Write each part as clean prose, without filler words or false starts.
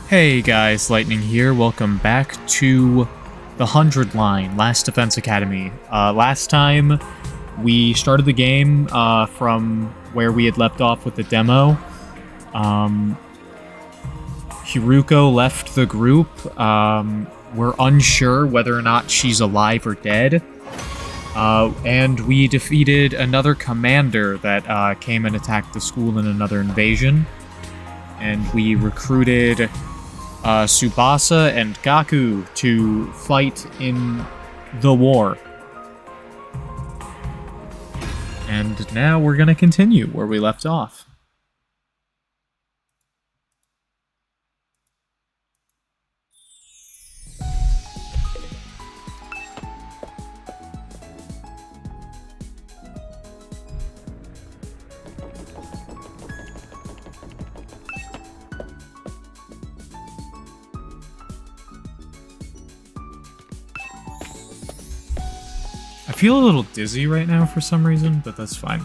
Hey guys, Lightning here. Welcome back to the 100 line, Last Defense Academy. Last time we started the game from where we had left off with the demo. Hiruko left the group. We're unsure whether or not she's alive or dead. And we defeated another commander that came and attacked the school in another invasion. And we recruited Tsubasa and Gaku to fight in the war. And now we're gonna continue where we left off. I feel a little dizzy right now for some reason, but that's fine.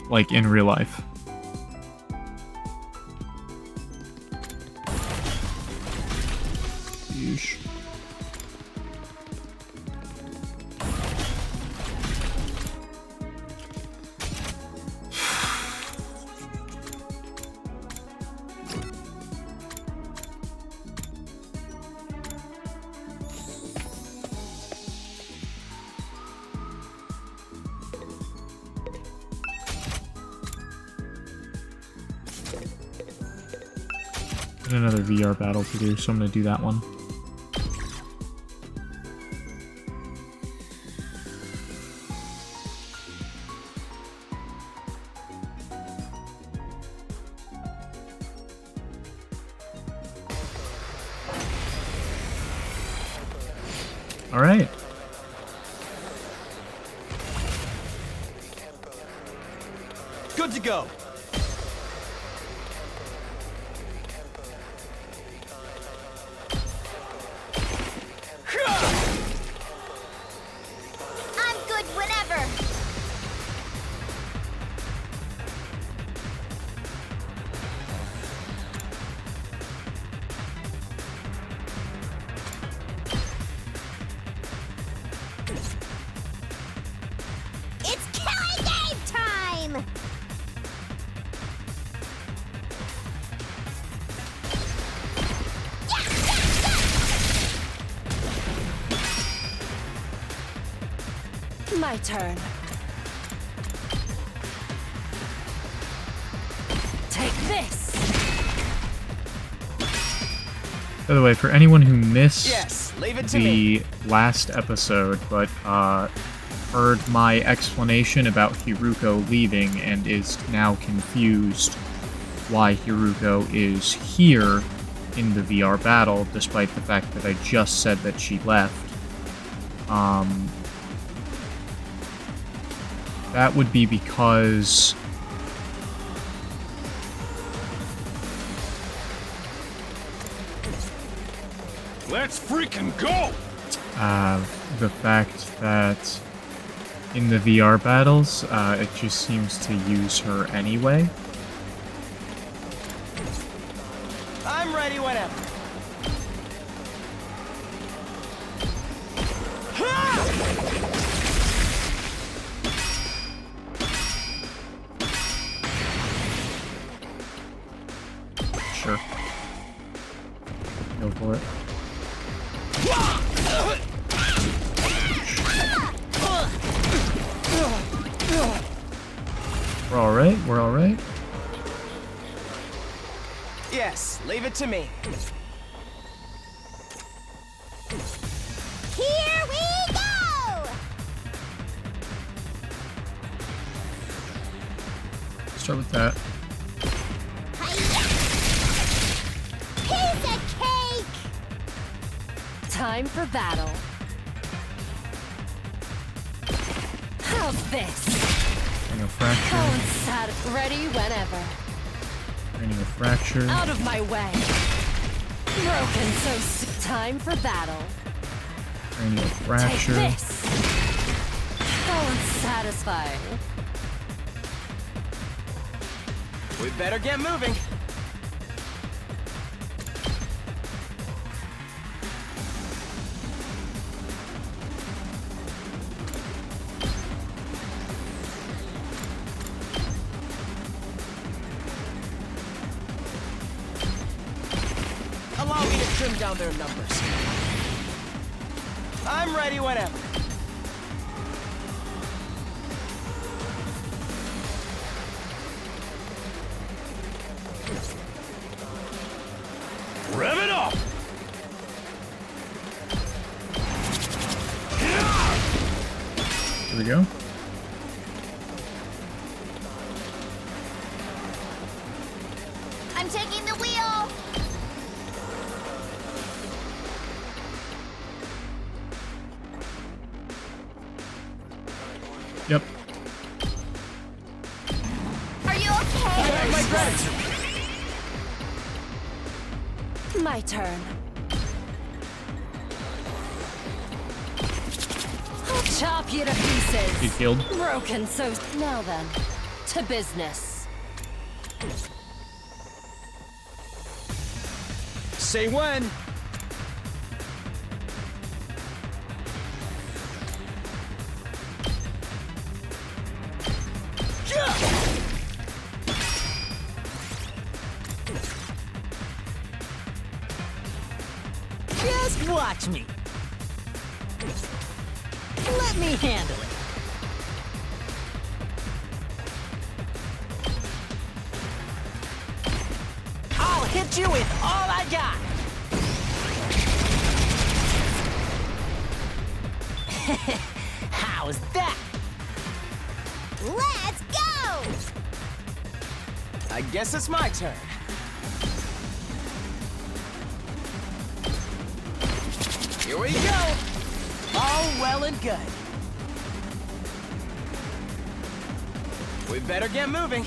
Like in real life. Yeesh. Another VR battle to do, so I'm gonna do that one. All right. Good to go. My turn. Take this. By the way, for anyone who missed leave it to the me. last episode, but heard my explanation about Hiruko leaving and is now confused why Hiruko is here in the VR battle, despite the fact that I just said that she left. That would be because Let's freaking go! the fact that in the VR battles, it just seems to use her anyway. I'm ready whenever. Sure. Go for it. We're alright, we're alright. Yes, leave it to me. Here we go! Start with that. Piece of cake! Time for battle. How's this? Cranial fracture. Coincide. Ready whenever. Cranial fracture. Out of my way. Broken time for battle. Cranial fracture. Take this. unsatisfying. We better get moving. Allow me to trim down their numbers. I'm ready whenever. Rev it up! Here we go. I'm taking the wheel. Yep. Are you okay? My gratitude. My turn. I'll chop you to pieces. Get killed. Broken, so now then, to business. Say when. Just watch me. Let me handle it. I'll hit you with all I got. How's that? Let's go! I guess it's my turn. Here we go. All well and good. We better get moving.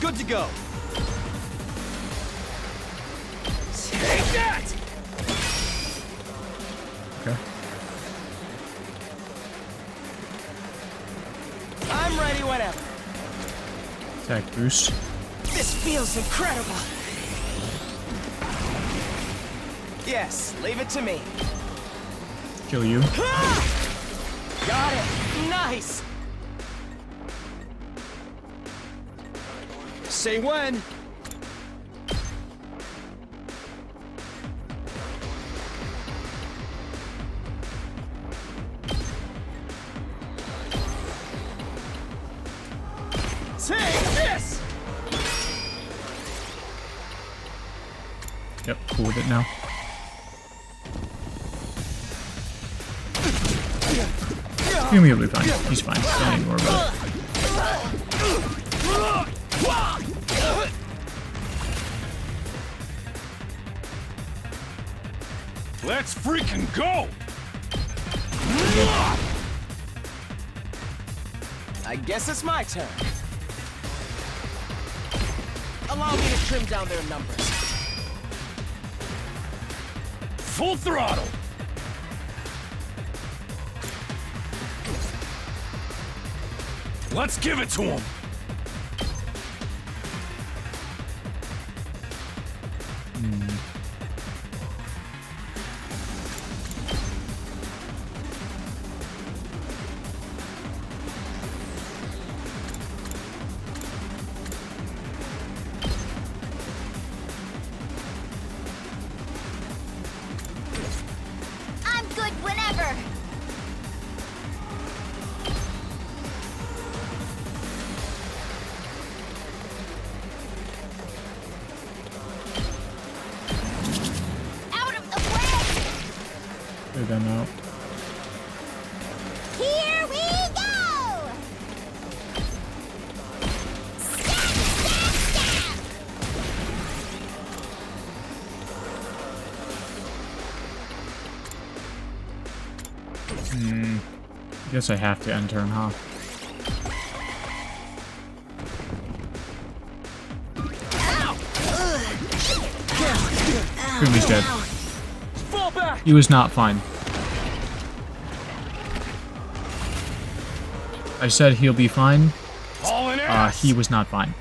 Good to go. Take that! Okay. I'm ready whenever. Attack boost. This feels incredible. Yes, leave it to me. Kill you. Got it. Nice. Say when. Take this! Yep, cool with it now. He'll be fine. He's fine. Don't even worry about it. Let's freaking go! I guess it's my turn. Allow me to trim down their numbers. Full throttle! Let's give it to him! I'm good whenever. Out of the way! Clear them out. Here we go! Stab, stab, stab! Guess I have to end turn, huh? Kumi's dead. Fall back! He was not fine. I said he'll be fine. Hauling ass! He was not fine.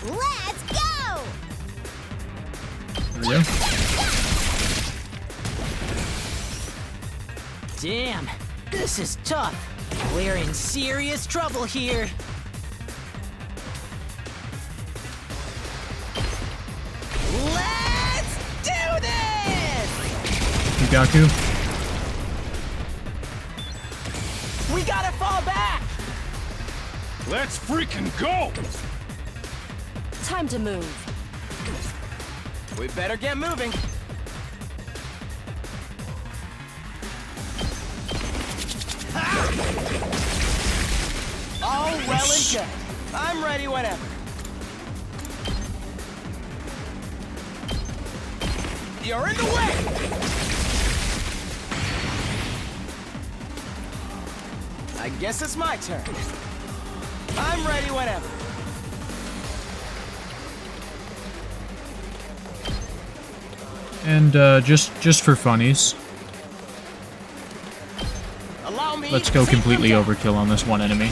Let's go! There we go. Damn, this is tough. We're in serious trouble here. Let's do this! Yugaku. We gotta fall back! Let's freaking go! Time to move. We better get moving. All well and good. I'm ready whenever. You're in the way! I guess it's my turn. I'm ready whenever. And just for funnies, Allow me let's to go take completely them down. overkill on this one enemy.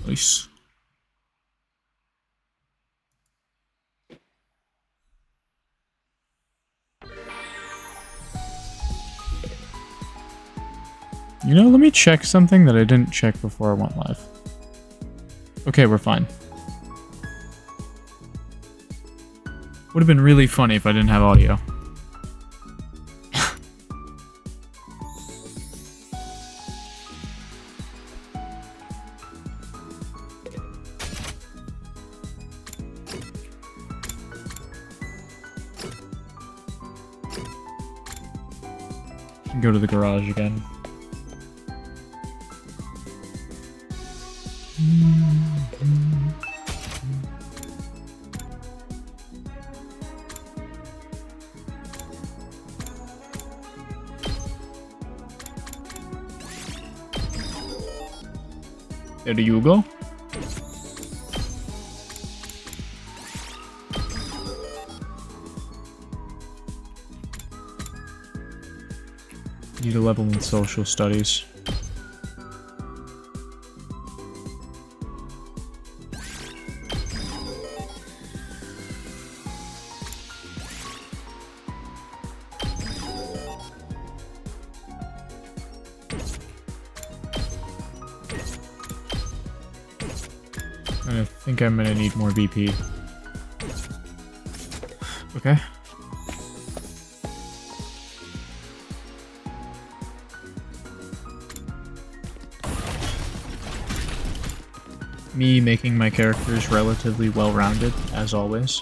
Nice. You know, let me check something that I didn't check before I went live. Okay, we're fine. Would have been really funny if I didn't have audio. Go to the garage again. There you go. Need a level in social studies. And I think I'm gonna need more BP. Okay. Me making my characters relatively well-rounded, as always.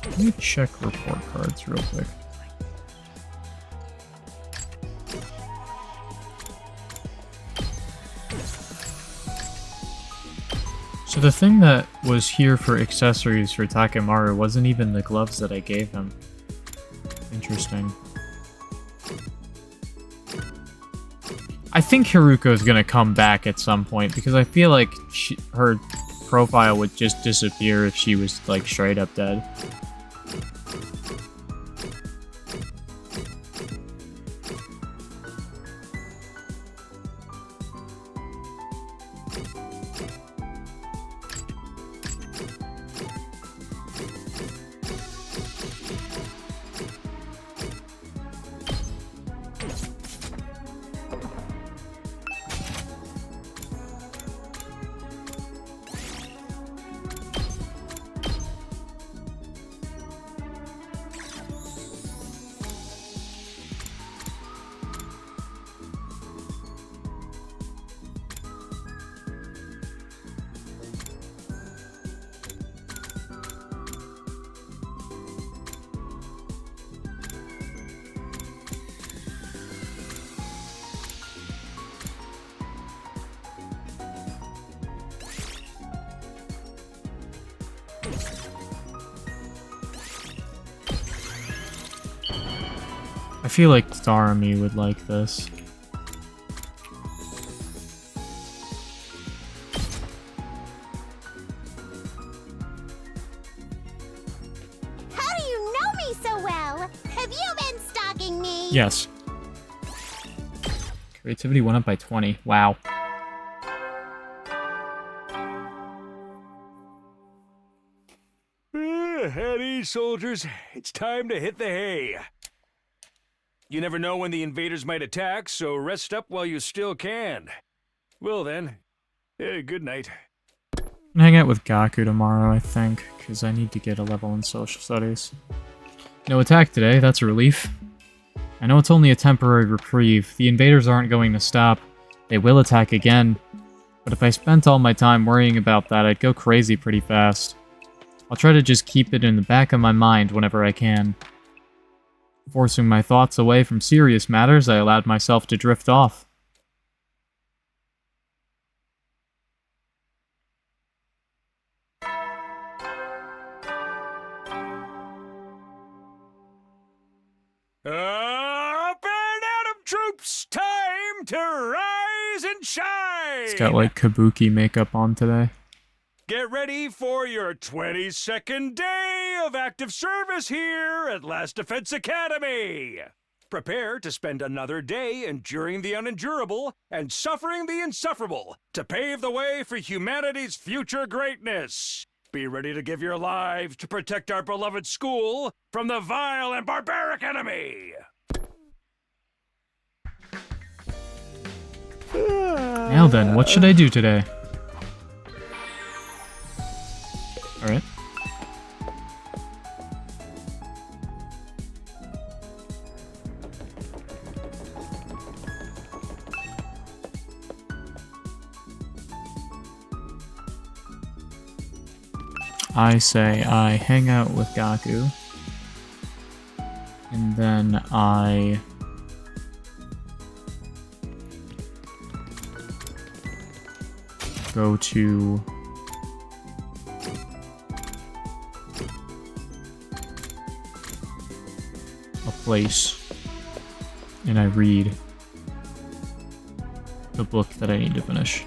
Let me check report cards real quick. So the thing that was here for accessories for Takemaru wasn't even the gloves that I gave him. Interesting. I think Haruko's gonna come back at some point because I feel like her profile would just disappear if she was like straight up dead. I feel like Starmie would like this. How do you know me so well? Have you been stalking me? Yes. Creativity went up by 20. Wow. At ease, soldiers. It's time to hit the hay. You never know when the invaders might attack, so rest up while you still can. Well then, good night. I'm gonna hang out with Gaku tomorrow, I think, because I need to get a level in social studies. No attack today, that's a relief. I know it's only a temporary reprieve. The invaders aren't going to stop. They will attack again. But if I spent all my time worrying about that, I'd go crazy pretty fast. I'll try to just keep it in the back of my mind whenever I can. Forcing my thoughts away from serious matters, I allowed myself to drift off. Up and Atom troops, time to rise and shine! It's got like kabuki makeup on today. Get ready for your 22nd day of active service here at Last Defense Academy. Prepare to spend another day enduring the unendurable and suffering the insufferable to pave the way for humanity's future greatness. Be ready to give your lives to protect our beloved school from the vile and barbaric enemy. Now then, what should I do today? Alright. I say I hang out with Gaku. And then I go to a place and I read the book that I need to finish.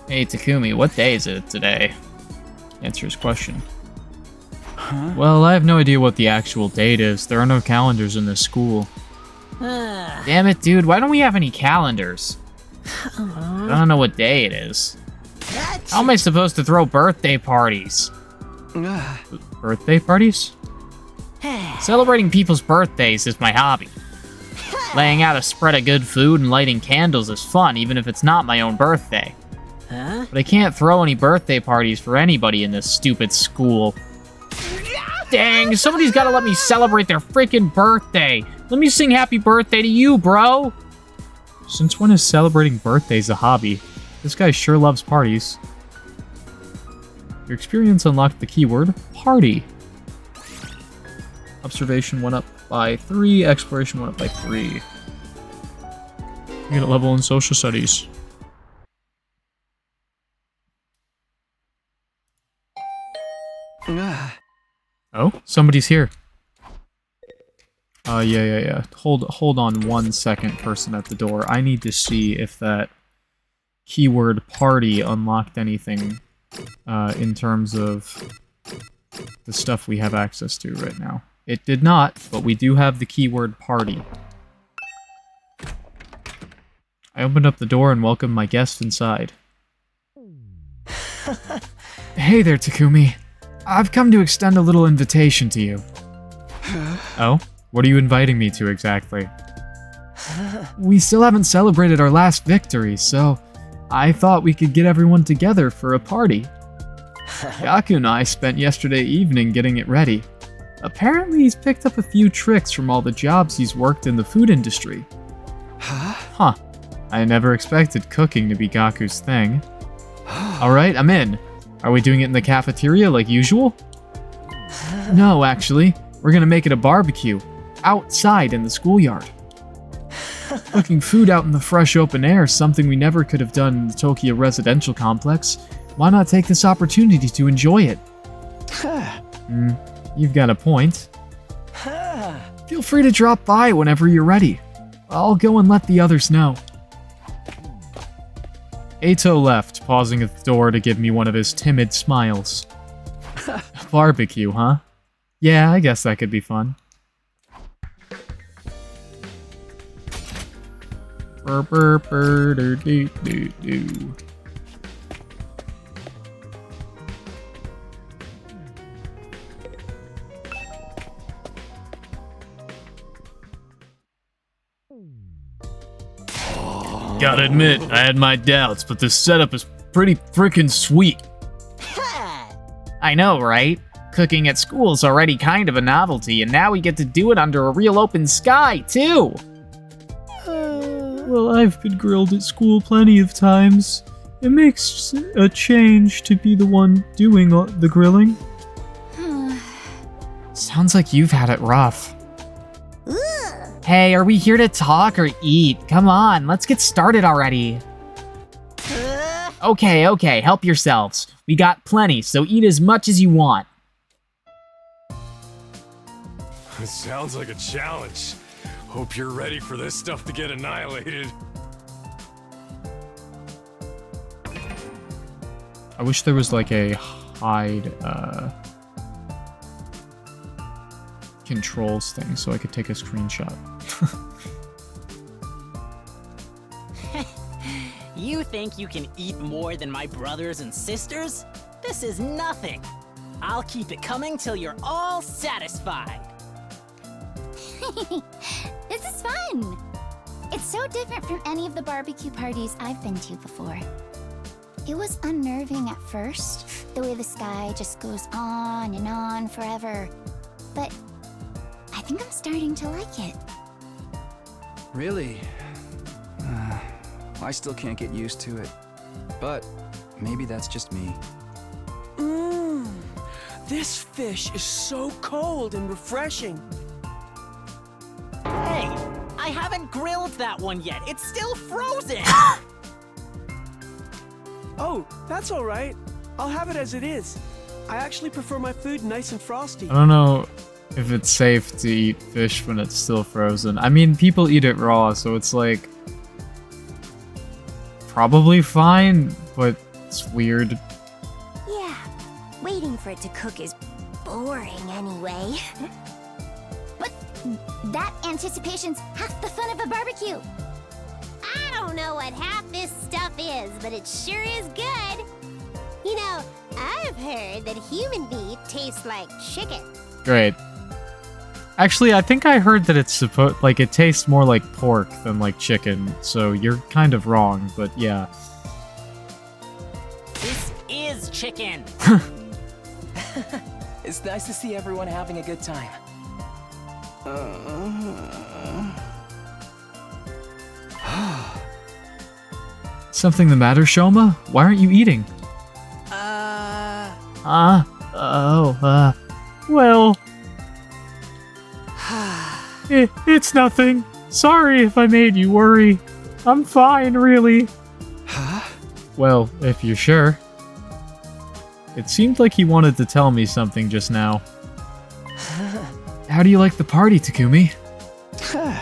Hey Takumi, what day is it today? Answer his question. Well, I have no idea what the actual date is. There are no calendars in this school. Damn it, dude, why don't we have any calendars? I don't know what day it is. How am I supposed to throw birthday parties? Birthday parties? Celebrating people's birthdays is my hobby. Laying out a spread of good food and lighting candles is fun, even if it's not my own birthday. But I can't throw any birthday parties for anybody in this stupid school. Dang, somebody's gotta let me celebrate their freaking birthday. Let me sing happy birthday to you, bro. Since when is celebrating birthdays a hobby? This guy sure loves parties. Your experience unlocked the keyword party. Observation went up by 3, exploration went up by 3. You get a level in social studies. Oh, somebody's here. Yeah. Hold on 1 second, person at the door. I need to see if that keyword party unlocked anything in terms of the stuff we have access to right now. It did not, but we do have the keyword party. I opened up the door and welcomed my guest inside. Hey there, Takumi. I've come to extend a little invitation to you. Oh? What are you inviting me to exactly? We still haven't celebrated our last victory, so I thought we could get everyone together for a party. Gaku and I spent yesterday evening getting it ready. Apparently he's picked up a few tricks from all the jobs he's worked in the food industry. Huh. I never expected cooking to be Gaku's thing. Alright, I'm in. Are we doing it in the cafeteria like usual? No, actually. We're gonna make it a barbecue. Outside in the schoolyard. Cooking food out in the fresh open air is something we never could have done in the Tokyo residential complex. Why not take this opportunity to enjoy it? you've got a point. Feel free to drop by whenever you're ready. I'll go and let the others know. Ato left, pausing at the door to give me one of his timid smiles. Barbecue, huh? Yeah, I guess that could be fun. Burr-burr-burr-der-doo-doo-doo. Gotta admit, I had my doubts, but this setup is pretty frickin' sweet. I know, right? Cooking at school's already kind of a novelty, and now we get to do it under a real open sky, too! Well, I've been grilled at school plenty of times. It makes a change to be the one doing the grilling. Sounds like you've had it rough. Hey, are we here to talk or eat? Come on, let's get started already. Okay, help yourselves. We got plenty, so eat as much as you want. It sounds like a challenge. Hope you're ready for this stuff to get annihilated. I wish there was like a hide controls thing so I could take a screenshot. You think you can eat more than my brothers and sisters? This is nothing. I'll keep it coming till you're all satisfied. This is fun! It's so different from any of the barbecue parties I've been to before. It was unnerving at first, the way the sky just goes on and on forever. But I think I'm starting to like it. Really? I still can't get used to it. But maybe that's just me. This fish is so cold and refreshing. Hey, I haven't grilled that one yet. It's still frozen. Oh, that's all right. I'll have it as it is. I actually prefer my food nice and frosty. I don't know if it's safe to eat fish when it's still frozen. I mean, people eat it raw, so it's like probably fine, but it's weird. Yeah, waiting for it to cook is boring anyway. But that anticipation's half the fun of a barbecue. I don't know what half this stuff is, but it sure is good. You know, I've heard that human meat tastes like chicken. Great. Actually, I think I heard that it's it tastes more like pork than like chicken, so you're kind of wrong, but yeah. This is chicken. It's nice to see everyone having a good time. Something the matter, Shoma? Why aren't you eating? Well... It's nothing. Sorry if I made you worry. I'm fine, really. Well, if you're sure. It seemed like he wanted to tell me something just now. How do you like the party, Takumi?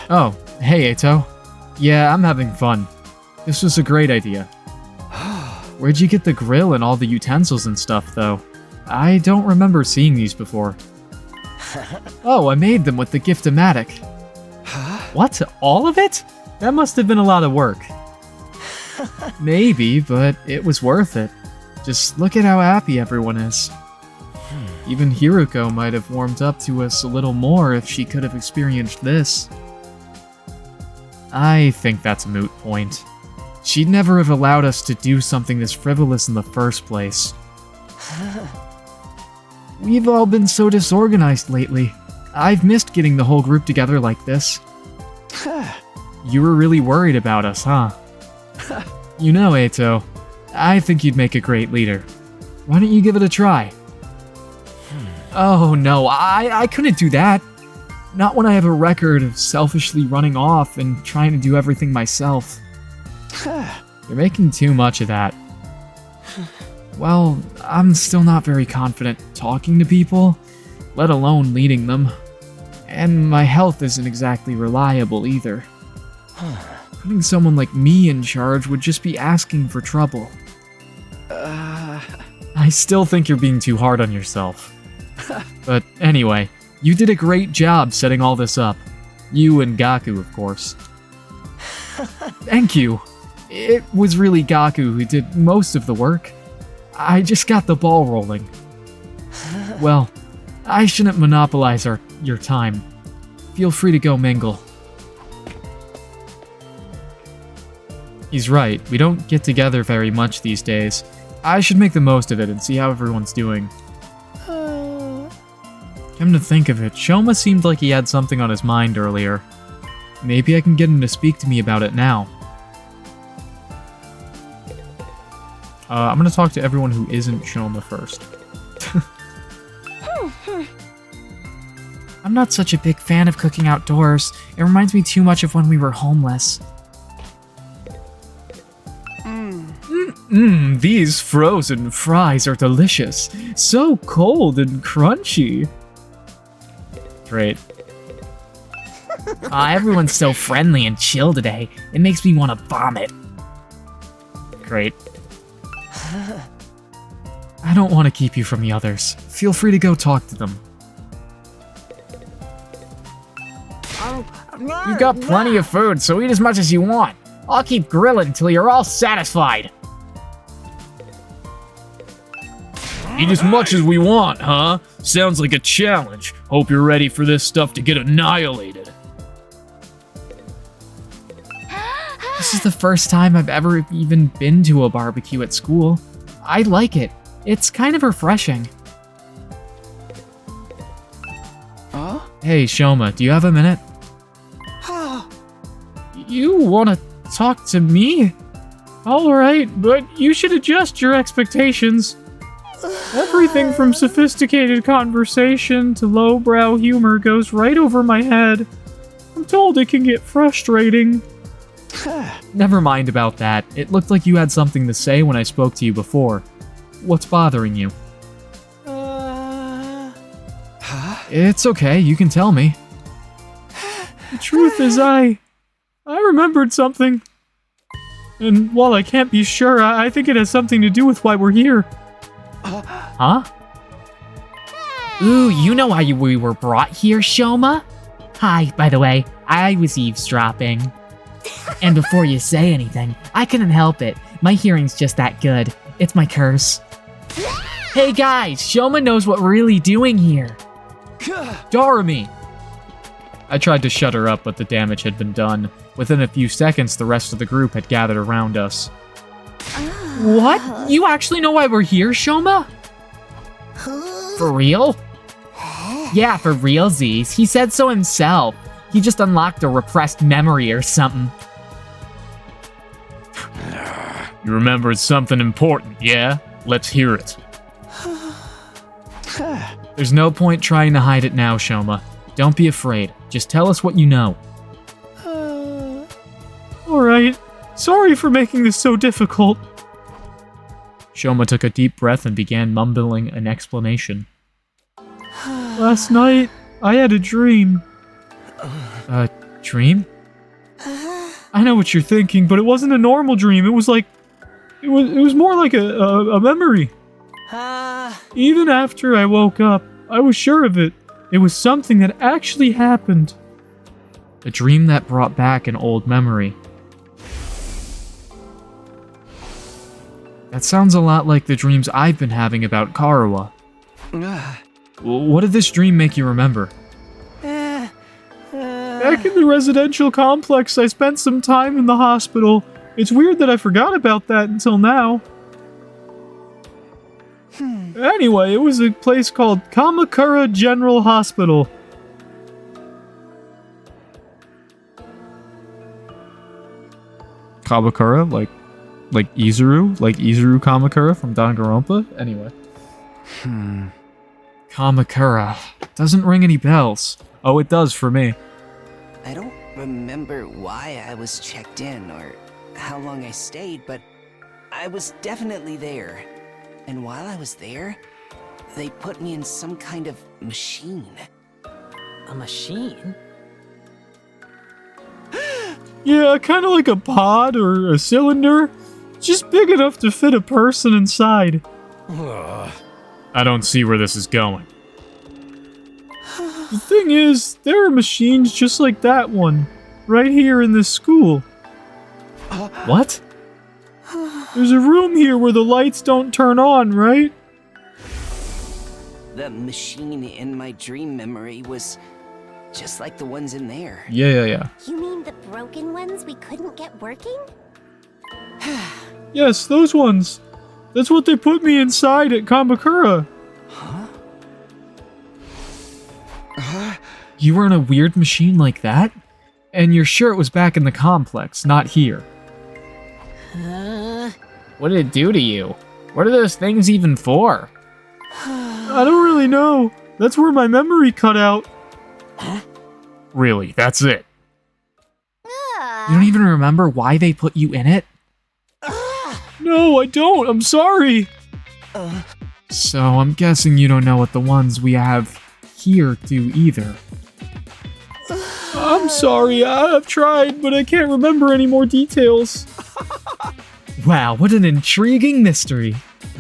Oh, hey, Ato. Yeah, I'm having fun. This was a great idea. Where'd you get the grill and all the utensils and stuff, though? I don't remember seeing these before. Oh, I made them with the Gift-O-Matic. What? All of it? That must have been a lot of work. Maybe, but it was worth it. Just look at how happy everyone is. Even Hiruko might have warmed up to us a little more if she could have experienced this. I think that's a moot point. She'd never have allowed us to do something this frivolous in the first place. We've all been so disorganized lately. I've missed getting the whole group together like this. You were really worried about us, huh? You know, Ato, I think you'd make a great leader. Why don't you give it a try? Oh no, I couldn't do that. Not when I have a record of selfishly running off and trying to do everything myself. You're making too much of that. Well, I'm still not very confident talking to people, let alone leading them. And my health isn't exactly reliable either. Putting someone like me in charge would just be asking for trouble. I still think you're being too hard on yourself. But anyway, you did a great job setting all this up. You and Gaku, of course. Thank you. It was really Gaku who did most of the work. I just got the ball rolling. Well, I shouldn't monopolize your time. Feel free to go mingle. He's right, we don't get together very much these days. I should make the most of it and see how everyone's doing. Come to think of it, Shoma seemed like he had something on his mind earlier. Maybe I can get him to speak to me about it now. I'm gonna talk to everyone who isn't Shoma first. I'm not such a big fan of cooking outdoors. It reminds me too much of when we were homeless. These frozen fries are delicious. So cold and crunchy. Great. Everyone's so friendly and chill today. It makes me want to vomit. Great. I don't want to keep you from the others. Feel free to go talk to them. You've got plenty of food, so eat as much as you want. I'll keep grilling until you're all satisfied. Eat as much as we want, huh? Sounds like a challenge. Hope you're ready for this stuff to get annihilated. This is the first time I've ever even been to a barbecue at school. I like it. It's kind of refreshing. Hey, Shoma, do you have a minute? You want to talk to me? Alright, but you should adjust your expectations. Everything from sophisticated conversation to lowbrow humor goes right over my head. I'm told it can get frustrating. Never mind about that. It looked like you had something to say when I spoke to you before. What's bothering you? It's okay, you can tell me. The truth is I remembered something. And while I can't be sure, I think it has something to do with why we're here. Huh? Ooh, you know why we were brought here, Shoma? Hi, by the way, I was eavesdropping. And before you say anything, I couldn't help it. My hearing's just that good. It's my curse. Hey guys, Shoma knows what we're really doing here. Doremi! I tried to shut her up, but the damage had been done. Within a few seconds, the rest of the group had gathered around us. What? You actually know why we're here, Shoma? For real? Yeah, for realsies. He said so himself. He just unlocked a repressed memory or something. You remembered something important, yeah? Let's hear it. There's no point trying to hide it now, Shoma. Don't be afraid. Just tell us what you know. Alright. Sorry for making this so difficult. Shoma took a deep breath and began mumbling an explanation. Last night, I had a dream. A dream? I know what you're thinking, but it wasn't a normal dream. It was like... It was more like a memory. Even after I woke up, I was sure of it. It was something that actually happened. A dream that brought back an old memory. That sounds a lot like the dreams I've been having about Karawa. What did this dream make you remember? Back in the residential complex, I spent some time in the hospital. It's weird that I forgot about that until now. Anyway, it was a place called Kamakura General Hospital. Kamakura? Like Izuru? Like Izuru Kamakura from Danganronpa? Anyway. Kamakura. Doesn't ring any bells. Oh, it does for me. I don't remember why I was checked in or how long I stayed, but I was definitely there. And while I was there, they put me in some kind of machine. A machine? Yeah, kind of like a pod or a cylinder. Just big enough to fit a person inside. I don't see where this is going. The thing is, there are machines just like that one, right here in this school. What? There's a room here where the lights don't turn on, right? The machine in my dream memory was just like the ones in there. Yeah. You mean the broken ones we couldn't get working? Yes, those ones. That's what they put me inside at Kamakura. You were in a weird machine like that? And you're sure it was back in the complex, not here? What did it do to you? What are those things even for? I don't really know. That's where my memory cut out. Really, that's it? You don't even remember why they put you in it? No, I don't. I'm sorry. So I'm guessing you don't know what the ones we have here do either. I'm sorry, I've tried, but I can't remember any more details. Wow, what an intriguing mystery.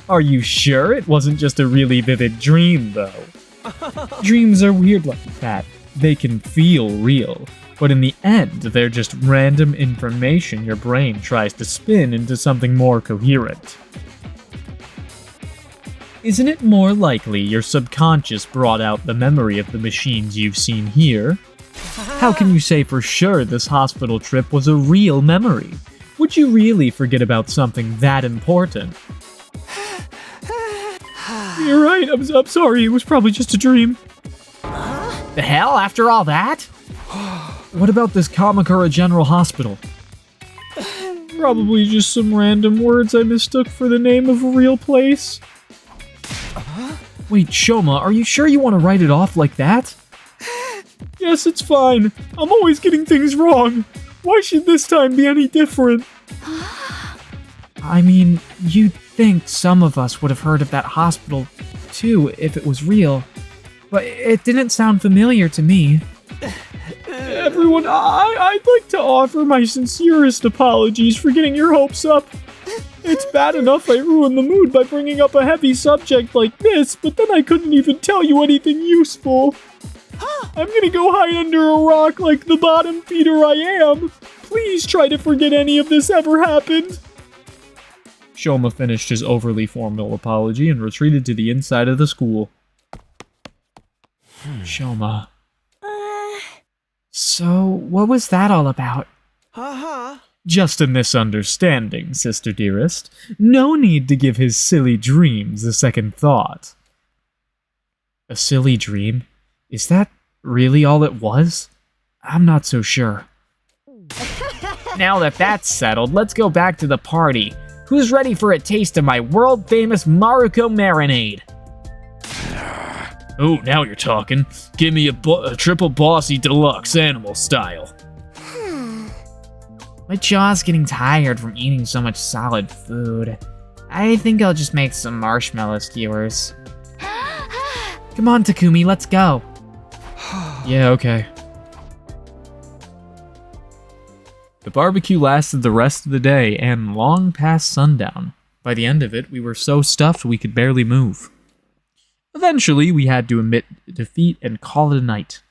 Are you sure it wasn't just a really vivid dream, though? Dreams are weird like that. They can feel real, but in the end, they're just random information your brain tries to spin into something more coherent. Isn't it more likely your subconscious brought out the memory of the machines you've seen here? How can you say for sure this hospital trip was a real memory? Would you really forget about something that important? You're right, I'm sorry, it was probably just a dream. The hell, after all that? What about this Kamakura General Hospital? Probably just some random words I mistook for the name of a real place. Wait, Shoma, are you sure you want to write it off like that? Yes, it's fine. I'm always getting things wrong. Why should this time be any different? I mean, you'd think some of us would have heard of that hospital, too, if it was real. But it didn't sound familiar to me. Everyone, I'd like to offer my sincerest apologies for getting your hopes up. It's bad enough I ruined the mood by bringing up a heavy subject like this, but then I couldn't even tell you anything useful. I'm gonna go hide under a rock like the bottom feeder I am. Please try to forget any of this ever happened. Shoma finished his overly formal apology and retreated to the inside of the school. Shoma. So, what was that all about? Just a misunderstanding, sister dearest. No need to give his silly dreams a second thought. A silly dream? Is that really all it was? I'm not so sure. Now that that's settled, let's go back to the party. Who's ready for a taste of my world-famous Maruko marinade? Oh, now you're talking. Give me a triple bossy deluxe animal style. My jaw's getting tired from eating so much solid food. I think I'll just make some marshmallow skewers. Come on, Takumi, let's go. Yeah, okay. The barbecue lasted the rest of the day and long past sundown. By the end of it, we were so stuffed we could barely move. Eventually, we had to admit defeat and call it a night.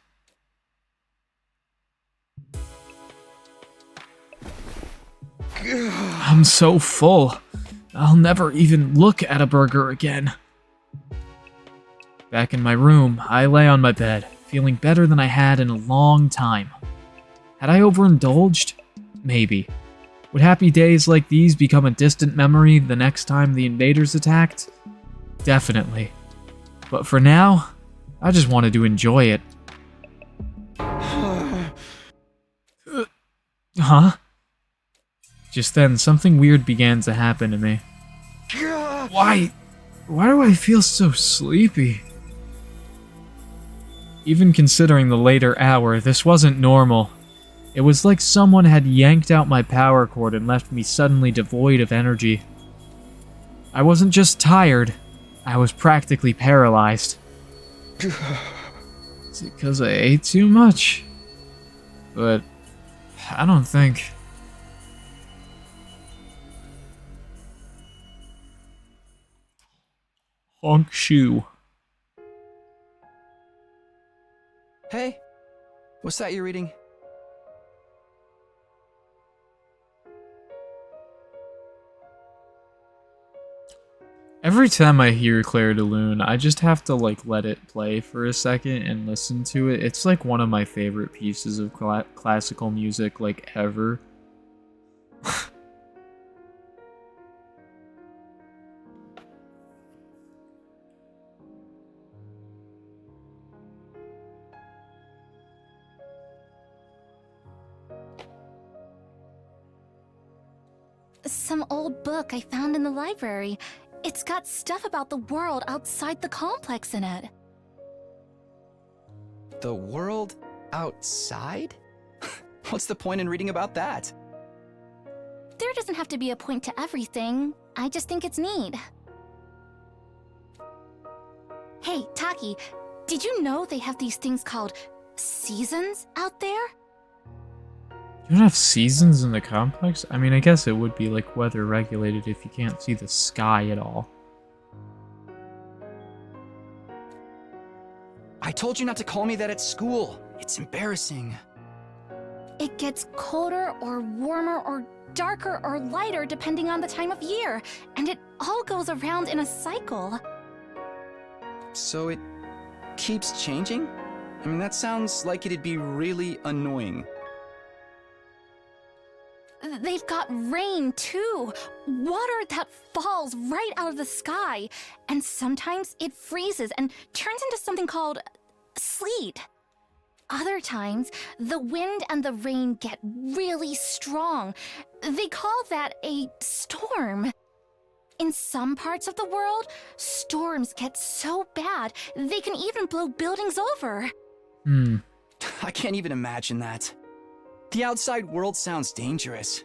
I'm so full. I'll never even look at a burger again. Back in my room, I lay on my bed, feeling better than I had in a long time. Had I overindulged? Maybe. Would happy days like these become a distant memory the next time the invaders attacked? Definitely. But for now, I just wanted to enjoy it. Huh? Just then, something weird began to happen to me. Why do I feel so sleepy? Even considering the later hour, this wasn't normal. It was like someone had yanked out my power cord and left me suddenly devoid of energy. I wasn't just tired, I was practically paralyzed. Is it because I ate too much? But I don't think... Honk shoe. Hey, what's that you're reading? Every time I hear Claire de Lune, I just have to like let it play for a second and listen to it. It's like one of my favorite pieces of classical music like ever. Some old book I found in the library. It's got stuff about the world outside the complex in it. The world outside? What's the point in reading about that? There doesn't have to be a point to everything. I just think it's neat. Hey, Taki, did you know they have these things called seasons out there? You don't have seasons in the complex? I mean, I guess it would be like weather regulated if you can't see the sky at all. I told you not to call me that at school. It's embarrassing. It gets colder or warmer or darker or lighter depending on the time of year, and it all goes around in a cycle. So it keeps changing? I mean, that sounds like it'd be really annoying. They've got rain, too. Water that falls right out of the sky. And sometimes it freezes and turns into something called sleet. Other times, the wind and the rain get really strong. They call that a storm. In some parts of the world, storms get so bad, they can even blow buildings over. I can't even imagine that. The outside world sounds dangerous.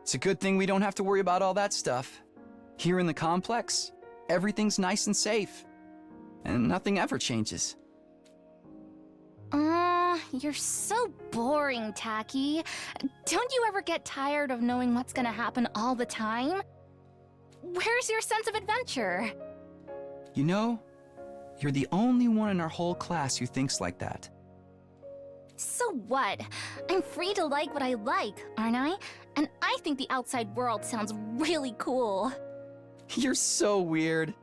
It's a good thing we don't have to worry about all that stuff. Here in the complex, everything's nice and safe. And nothing ever changes. You're so boring, Taki. Don't you ever get tired of knowing what's gonna happen all the time? Where's your sense of adventure? You know, you're the only one in our whole class who thinks like that. So what? I'm free to like what I like, aren't I? And I think the outside world sounds really cool. You're so weird.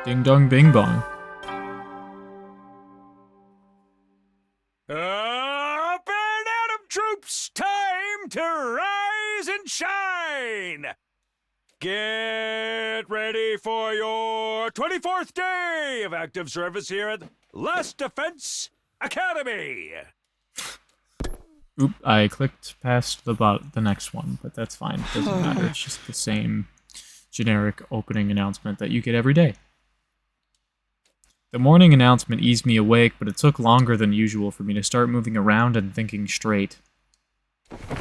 Ding dong bing bong. Up and Atom troops, time to rise and shine! Get ready for your 24th day of active service here at Last Defense Academy! Oop, I clicked past the next one, but that's fine. It doesn't matter. It's just the same generic opening announcement that you get every day. The morning announcement eased me awake, but it took longer than usual for me to start moving around and thinking straight.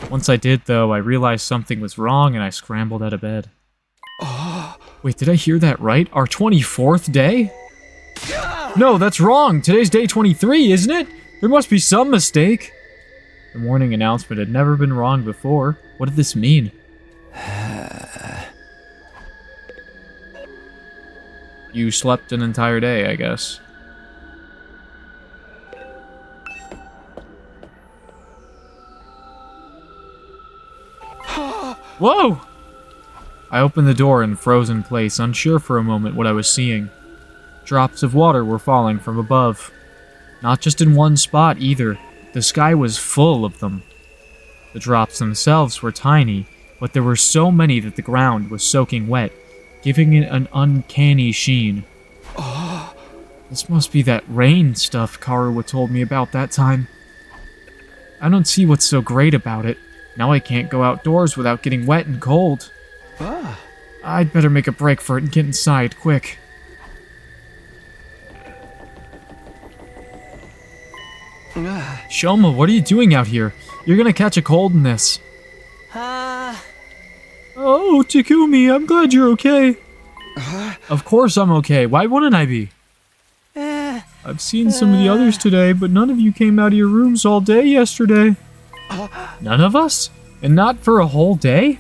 Once I did, though, I realized something was wrong and I scrambled out of bed. Wait, did I hear that right? Our 24th day? No, that's wrong! Today's day 23, isn't it? There must be some mistake. The morning announcement had never been wrong before. What did this mean? You slept an entire day, I guess. Whoa! I opened the door and froze in place, unsure for a moment what I was seeing. Drops of water were falling from above. Not just in one spot, either. The sky was full of them. The drops themselves were tiny, but there were so many that the ground was soaking wet, giving it an uncanny sheen. This must be that rain stuff Karuwa told me about that time. I don't see what's so great about it. Now I can't go outdoors without getting wet and cold. I'd better make a break for it and get inside, quick. Shoma, what are you doing out here? You're gonna catch a cold in this. Oh, Takumi, I'm glad you're okay. Of course I'm okay. Why wouldn't I be? I've seen some of the others today, but none of you came out of your rooms all day yesterday. None of us? And not for a whole day?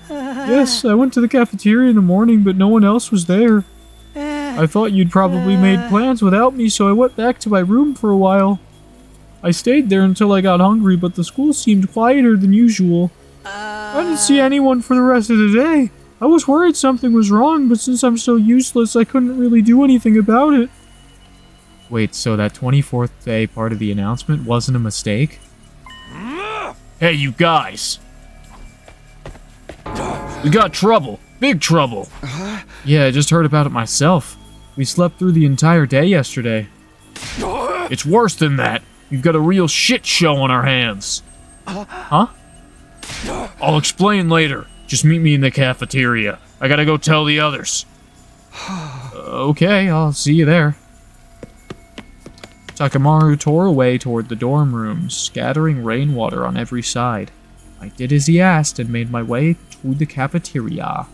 Yes, I went to the cafeteria in the morning, but no one else was there. I thought you'd probably made plans without me, so I went back to my room for a while. I stayed there until I got hungry, but the school seemed quieter than usual. I didn't see anyone for the rest of the day. I was worried something was wrong, but since I'm so useless, I couldn't really do anything about it. Wait, so that 24th day part of the announcement wasn't a mistake? Hey, you guys! We got trouble. Big trouble. Yeah, I just heard about it myself. We slept through the entire day yesterday. It's worse than that. We've got a real shit show on our hands. Huh? I'll explain later. Just meet me in the cafeteria. I gotta go tell the others. Okay, I'll see you there. Takamaru tore away toward the dorm room, scattering rainwater on every side. I did as he asked and made my way to the cafeteria.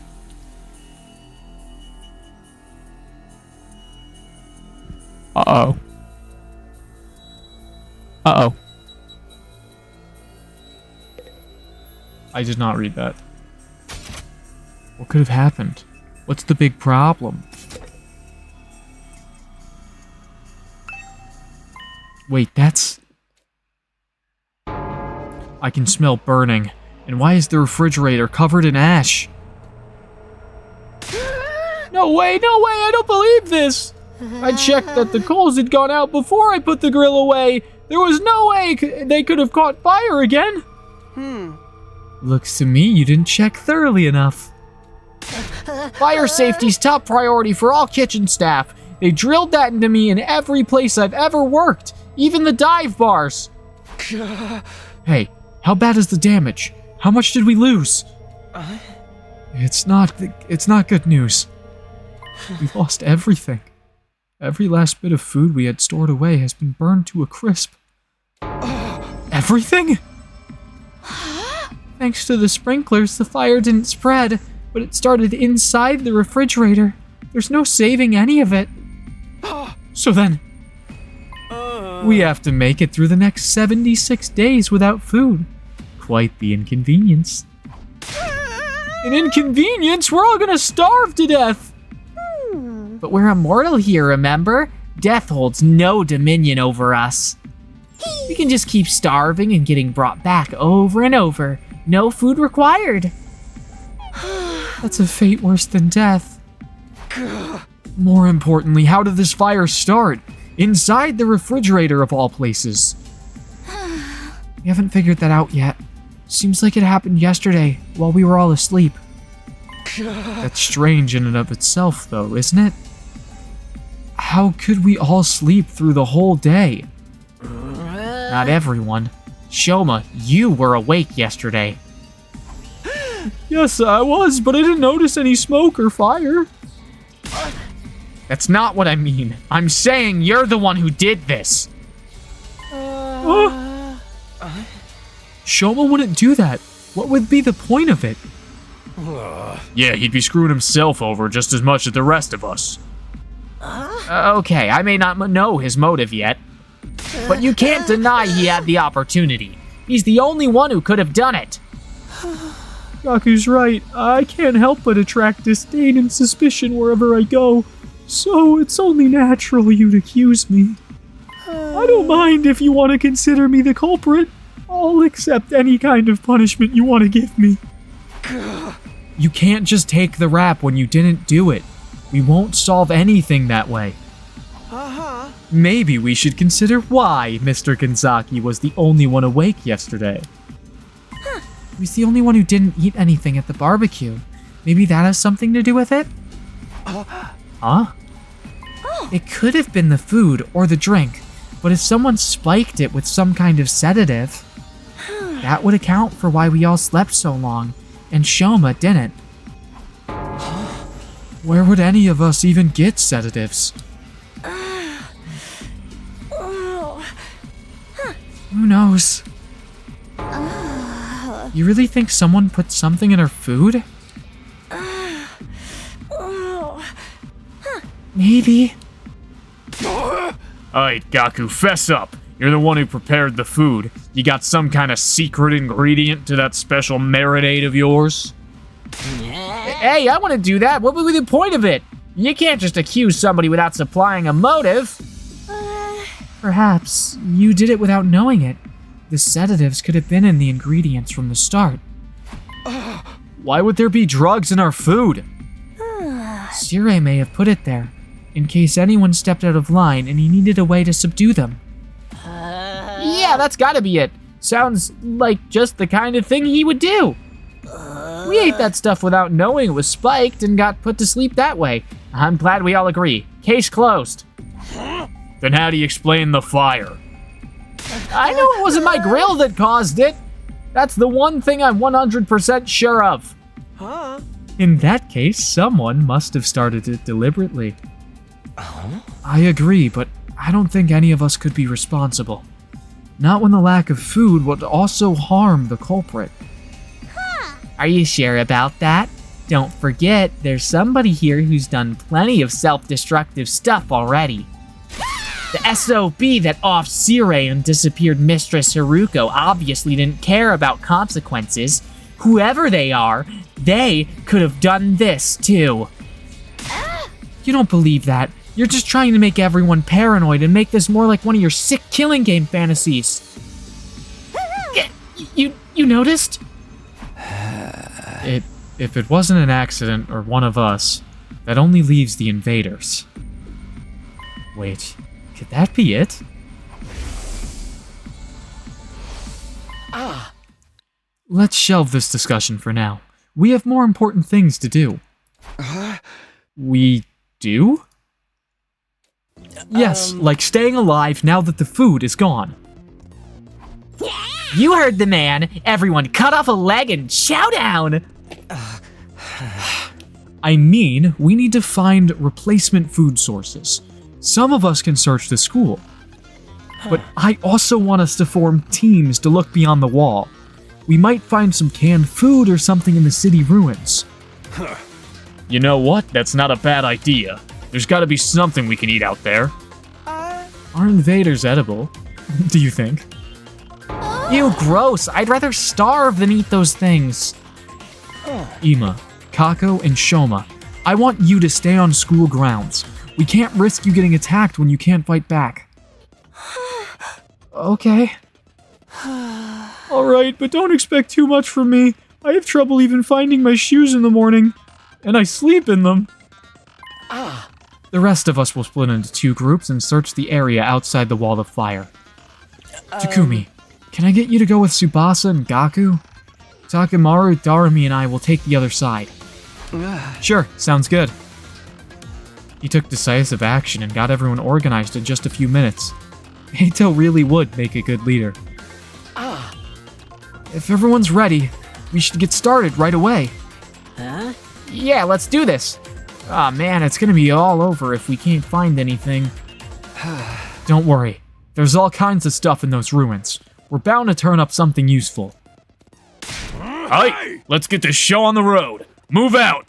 Uh-oh. Uh-oh. I did not read that. What could have happened? What's the big problem? Wait, that's... I can smell burning. And why is the refrigerator covered in ash? No way, I don't believe this! I checked that the coals had gone out before I put the grill away. There was no way they could have caught fire again. Looks to me you didn't check thoroughly enough. Fire safety's top priority for all kitchen staff. They drilled that into me in every place I've ever worked, even the dive bars. Hey, how bad is the damage? How much did we lose? It's not good news. We lost everything. Every last bit of food we had stored away has been burned to a crisp. Everything? Thanks to the sprinklers, the fire didn't spread, but it started inside the refrigerator. There's no saving any of it. So then, we have to make it through the next 76 days without food. Quite the inconvenience. An inconvenience? We're all gonna starve to death! But we're immortal here, remember? Death holds no dominion over us. We can just keep starving and getting brought back over and over. No food required. That's a fate worse than death. More importantly, how did this fire start? Inside the refrigerator of all places. We haven't figured that out yet. Seems like it happened yesterday, while we were all asleep. That's strange in and of itself, though, isn't it? How could we all sleep through the whole day? Not everyone. Shoma, you were awake yesterday. Yes, I was, but I didn't notice any smoke or fire. That's not what I mean. I'm saying you're the one who did this. Shoma wouldn't do that. What would be the point of it? Yeah, he'd be screwing himself over just as much as the rest of us. Okay, I may not know his motive yet, but you can't deny he had the opportunity. He's the only one who could have done it. Gaku's right. I can't help but attract disdain and suspicion wherever I go, so it's only natural you'd accuse me. I don't mind if you want to consider me the culprit. I'll accept any kind of punishment you want to give me. You can't just take the rap when you didn't do it. We won't solve anything that way. Maybe we should consider why Mr. Kanzaki was the only one awake yesterday. He was the only one who didn't eat anything at the barbecue. Maybe that has something to do with it? Huh? It could have been the food or the drink, but if someone spiked it with some kind of sedative, that would account for why we all slept so long, and Shoma didn't. Where would any of us even get sedatives? Who knows? You really think someone put something in our food? Maybe. Alright, Gaku, fess up. You're the one who prepared the food. You got some kind of secret ingredient to that special marinade of yours? Hey, I want to do that. What would be the point of it? You can't just accuse somebody without supplying a motive. Perhaps you did it without knowing it. The sedatives could have been in the ingredients from the start. Why would there be drugs in our food? Sire may have put it there, in case anyone stepped out of line and he needed a way to subdue them. Yeah, that's gotta be it. Sounds like just the kind of thing he would do. We ate that stuff without knowing it was spiked and got put to sleep that way. I'm glad we all agree. Case closed. Then how do you explain the fire? I know it wasn't my grill that caused it. That's the one thing I'm 100% sure of. Huh? In that case, someone must have started it deliberately. I agree, but I don't think any of us could be responsible. Not when the lack of food would also harm the culprit. Are you sure about that? Don't forget, there's somebody here who's done plenty of self-destructive stuff already. The SOB that offed Sire and disappeared Mistress Haruko obviously didn't care about consequences. Whoever they are, they could have done this too. You don't believe that. You're just trying to make everyone paranoid and make this more like one of your sick killing game fantasies. You noticed? If it wasn't an accident or one of us, that only leaves the invaders. Wait, could that be it? Let's shelve this discussion for now. We have more important things to do. We do? Yes, like staying alive now that the food is gone. You heard the man. Everyone cut off a leg and chow down. I mean, we need to find replacement food sources. Some of us can search the school. But I also want us to form teams to look beyond the wall. We might find some canned food or something in the city ruins. You know what? That's not a bad idea. There's gotta be something we can eat out there. Are invaders edible? Do you think? Ew, gross. I'd rather starve than eat those things. Ima, Kako, and Shoma, I want you to stay on school grounds. We can't risk you getting attacked when you can't fight back. Okay. Alright, but don't expect too much from me. I have trouble even finding my shoes in the morning. And I sleep in them. The rest of us will split into two groups and search the area outside the wall of fire. Takumi, can I get you to go with Tsubasa and Gaku? Takemaru, Darumi, and I will take the other side. Sure, sounds good. He took decisive action and got everyone organized in just a few minutes. Eito really would make a good leader. If everyone's ready, we should get started right away. Huh? Yeah, let's do this. Aw, man, it's gonna be all over if we can't find anything. Don't worry. There's all kinds of stuff in those ruins. We're bound to turn up something useful. Alright, let's get this show on the road. Move out!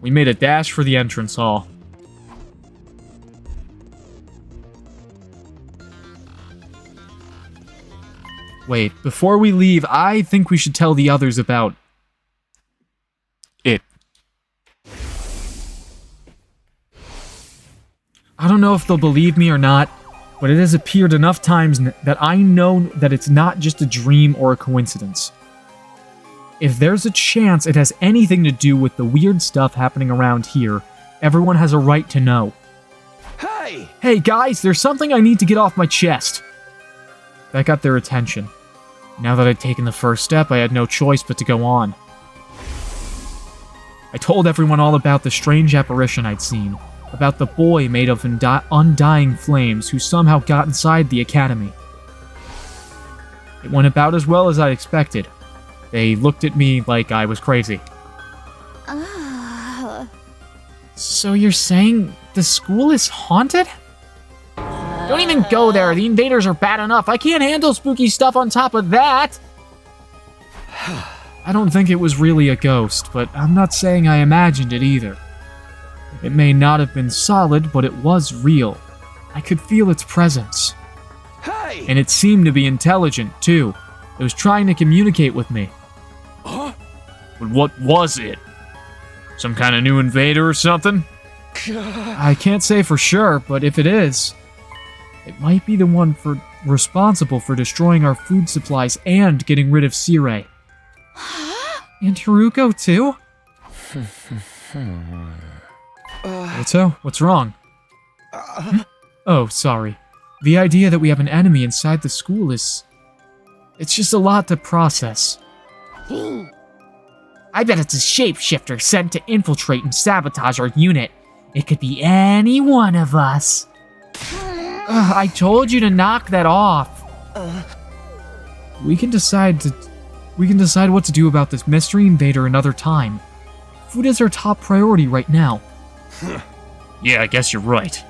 We made a dash for the entrance hall. Wait, before we leave, I think we should tell the others about it. I don't know if they'll believe me or not, but it has appeared enough times that I know that it's not just a dream or a coincidence. If there's a chance it has anything to do with the weird stuff happening around here, everyone has a right to know. Hey! Hey guys, there's something I need to get off my chest. That got their attention. Now that I'd taken the first step, I had no choice but to go on. I told everyone all about the strange apparition I'd seen, about the boy made of undying flames who somehow got inside the academy. It went about as well as I expected. They looked at me like I was crazy. So you're saying the school is haunted? Don't even go there. The invaders are bad enough. I can't handle spooky stuff on top of that. I don't think it was really a ghost, but I'm not saying I imagined it either. It may not have been solid, but it was real. I could feel its presence. Hey! And it seemed to be intelligent, too. It was trying to communicate with me. Huh? But what was it? Some kind of new invader or something? I can't say for sure, but if it is, it might be the one responsible for destroying our food supplies and getting rid of Sirei. And Haruko, too? What's wrong? Oh, sorry. The idea that we have an enemy inside the school is... It's just a lot to process. I bet it's a shapeshifter sent to infiltrate and sabotage our unit. It could be any one of us. I told you to knock that off. We can decide what to do about this mystery invader another time. Food is our top priority right now. Yeah, I guess you're right.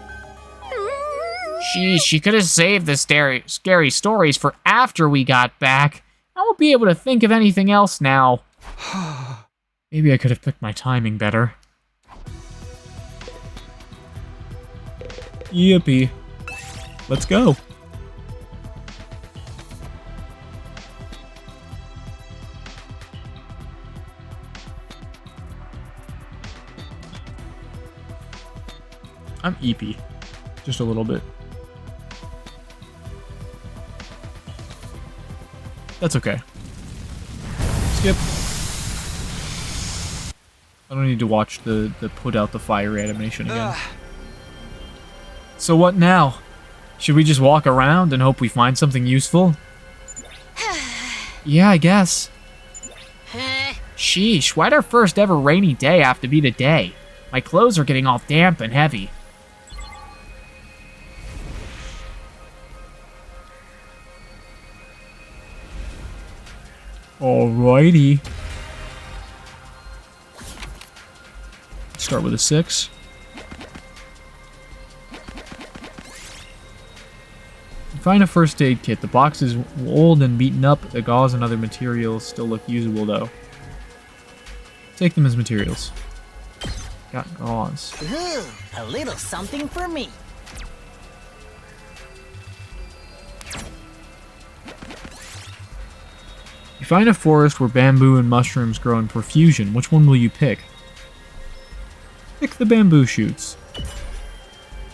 Sheesh, she could have saved the scary stories for after we got back. I won't be able to think of anything else now. Maybe I could have picked my timing better. Yippee. Let's go. I'm EP. Just a little bit. That's okay. Skip. I don't need to watch the put out the fire animation again. So what now? Should we just walk around and hope we find something useful? Yeah, I guess. Sheesh, why'd our first ever rainy day have to be today? My clothes are getting all damp and heavy. Alrighty. Start with a 6. Find a first aid kit. The box is old and beaten up. The gauze and other materials still look usable though. Take them as materials. Got gauze. Ooh, a little something for me. You find a forest where bamboo and mushrooms grow in profusion. Which one will you pick? Pick the bamboo shoots.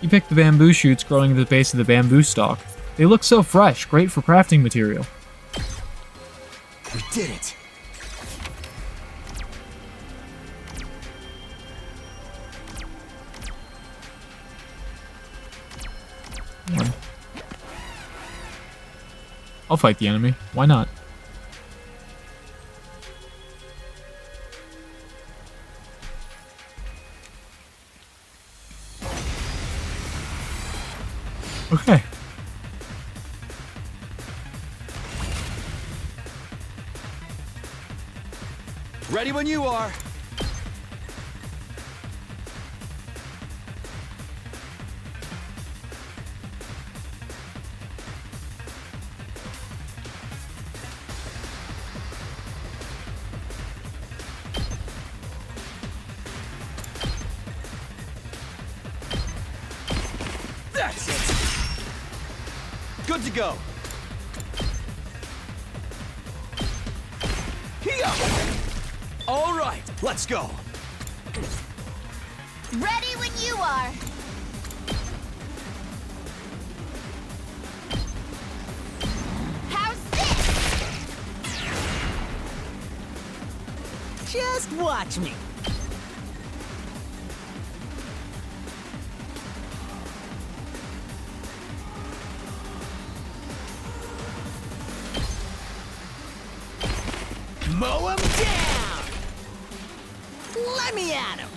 You pick the bamboo shoots growing at the base of the bamboo stalk. They look so fresh, great for crafting material. We did it. One. I'll fight the enemy. Why not? Okay. Ready when you are. That's it. Good to go. Here. All right, let's go. Ready when you are. How's this? Just watch me. Mow him down! Let me at him!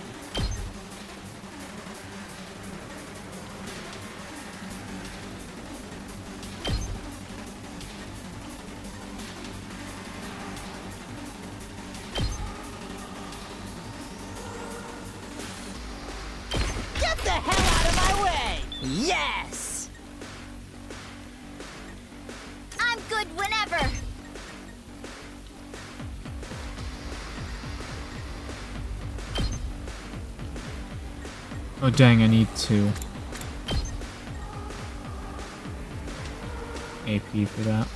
Yes! I'm good whenever. Oh dang, I need 2 AP for that.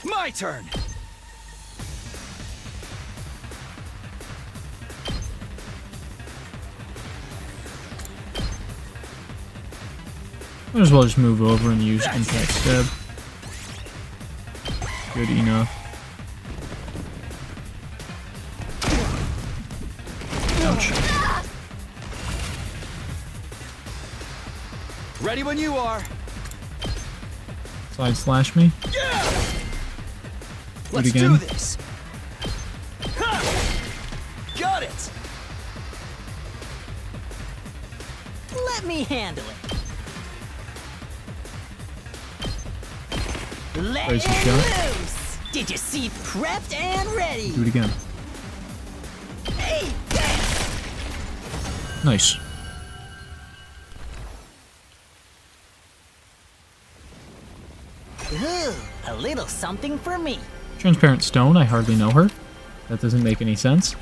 My turn! Might as well just move over and use Impact Stab. Good enough. Ouch. Ready when you are. Side slash me. Let's again. do this. Ha! Got it. Let me handle it. Let There's it a shot. loose! Did you see prepped and ready? Do it again. Hey, yes! Nice. Ooh, a little something for me. Transparent stone, I hardly know her. That doesn't make any sense.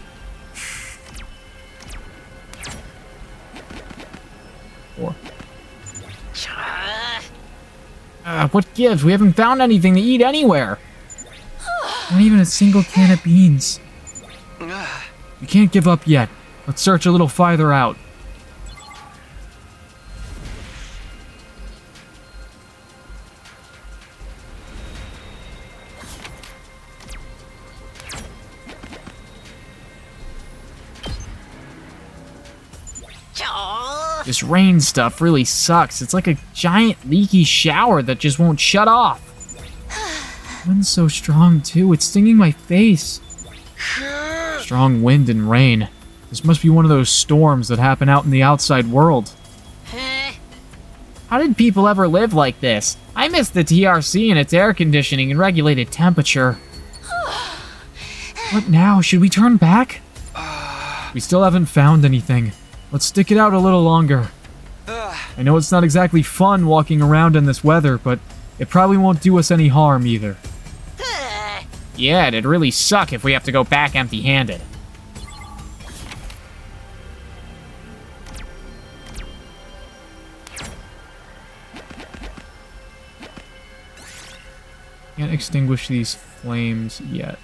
Four. What gives? We haven't found anything to eat anywhere. Not even a single can of beans. We can't give up yet. Let's search a little farther out. Aw. This rain stuff really sucks. It's like a giant leaky shower that just won't shut off. Wind's so strong too, it's stinging my face. Strong wind and rain. This must be one of those storms that happen out in the outside world. How did people ever live like this? I miss the TRC and its air conditioning and regulated temperature. What now? Should we turn back? We still haven't found anything. Let's stick it out a little longer. I know it's not exactly fun walking around in this weather, but it probably won't do us any harm either. Yeah, it'd really suck if we have to go back empty-handed. Can't extinguish these flames yet.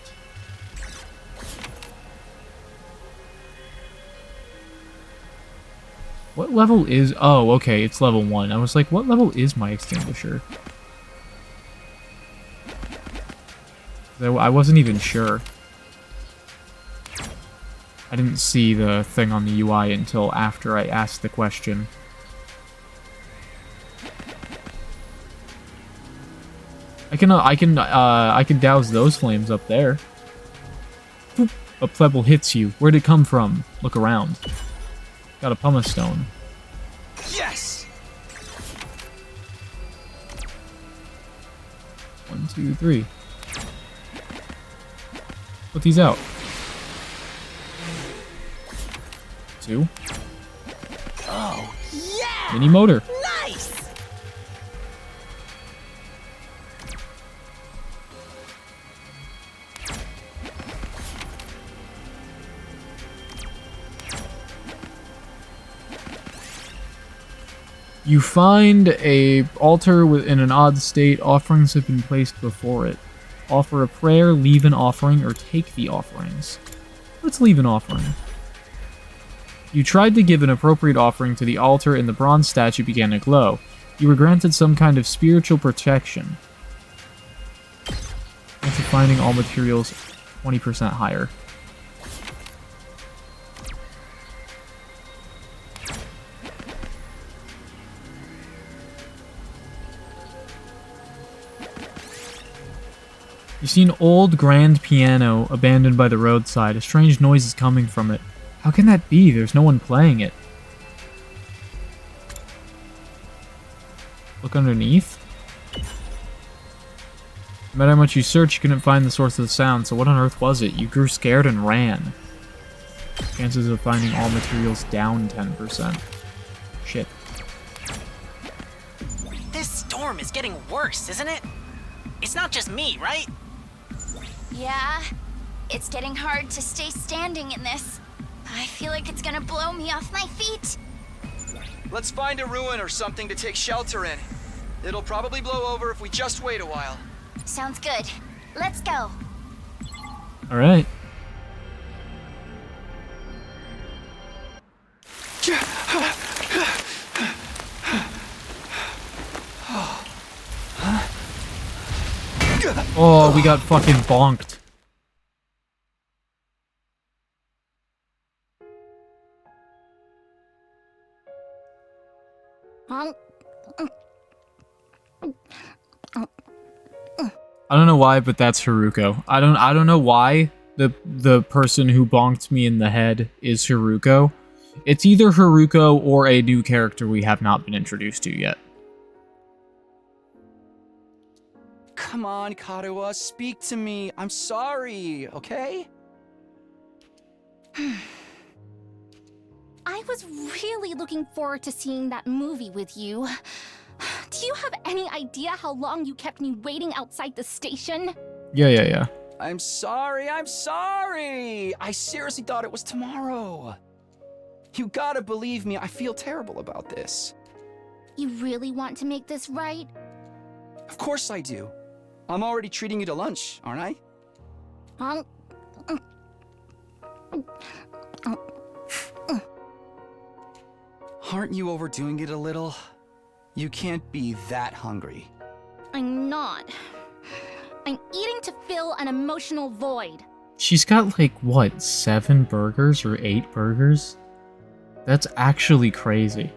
What level is... Oh, okay, it's level 1. I was like, what level is my extinguisher? I wasn't even sure. I didn't see the thing on the UI until after I asked the question. I can douse those flames up there. Boop. A pebble hits you. Where'd it come from? Look around. Got a pumice stone. Yes! 1, 2, 3. Put these out. 2. Oh, yeah! Mini motor. Nice! You find a altar in an odd state. Offerings have been placed before it. Offer a prayer, leave an offering, or take the offerings. Let's leave an offering. You tried to give an appropriate offering to the altar and the bronze statue began to glow. You were granted some kind of spiritual protection. Chance of finding all materials 20% higher. You see an old grand piano abandoned by the roadside. A strange noise is coming from it. How can that be? There's no one playing it. Look underneath. No matter how much you searched, you couldn't find the source of the sound, so what on earth was it? You grew scared and ran. Chances of finding all materials down 10%. Shit. This storm is getting worse, isn't it? It's not just me, right? Yeah, it's getting hard to stay standing in this. I feel like it's gonna blow me off my feet. Let's find a ruin or something to take shelter in. It'll probably blow over if we just wait a while. Sounds good. Let's go. All right. Oh, we got fucking bonked. I don't know why, but that's Haruko. I don't know why the person who bonked me in the head is Haruko. It's either Haruko or a new character we have not been introduced to yet. Come on, Karuha, speak to me. I'm sorry, okay? I was really looking forward to seeing that movie with you. Do you have any idea how long you kept me waiting outside the station? Yeah. I'm sorry. I seriously thought it was tomorrow. You gotta believe me, I feel terrible about this. You really want to make this right? Of course I do. I'm already treating you to lunch, aren't I? Aren't you overdoing it a little? You can't be that hungry. I'm not. I'm eating to fill an emotional void. She's got like, what, 7 burgers or 8 burgers? That's actually crazy.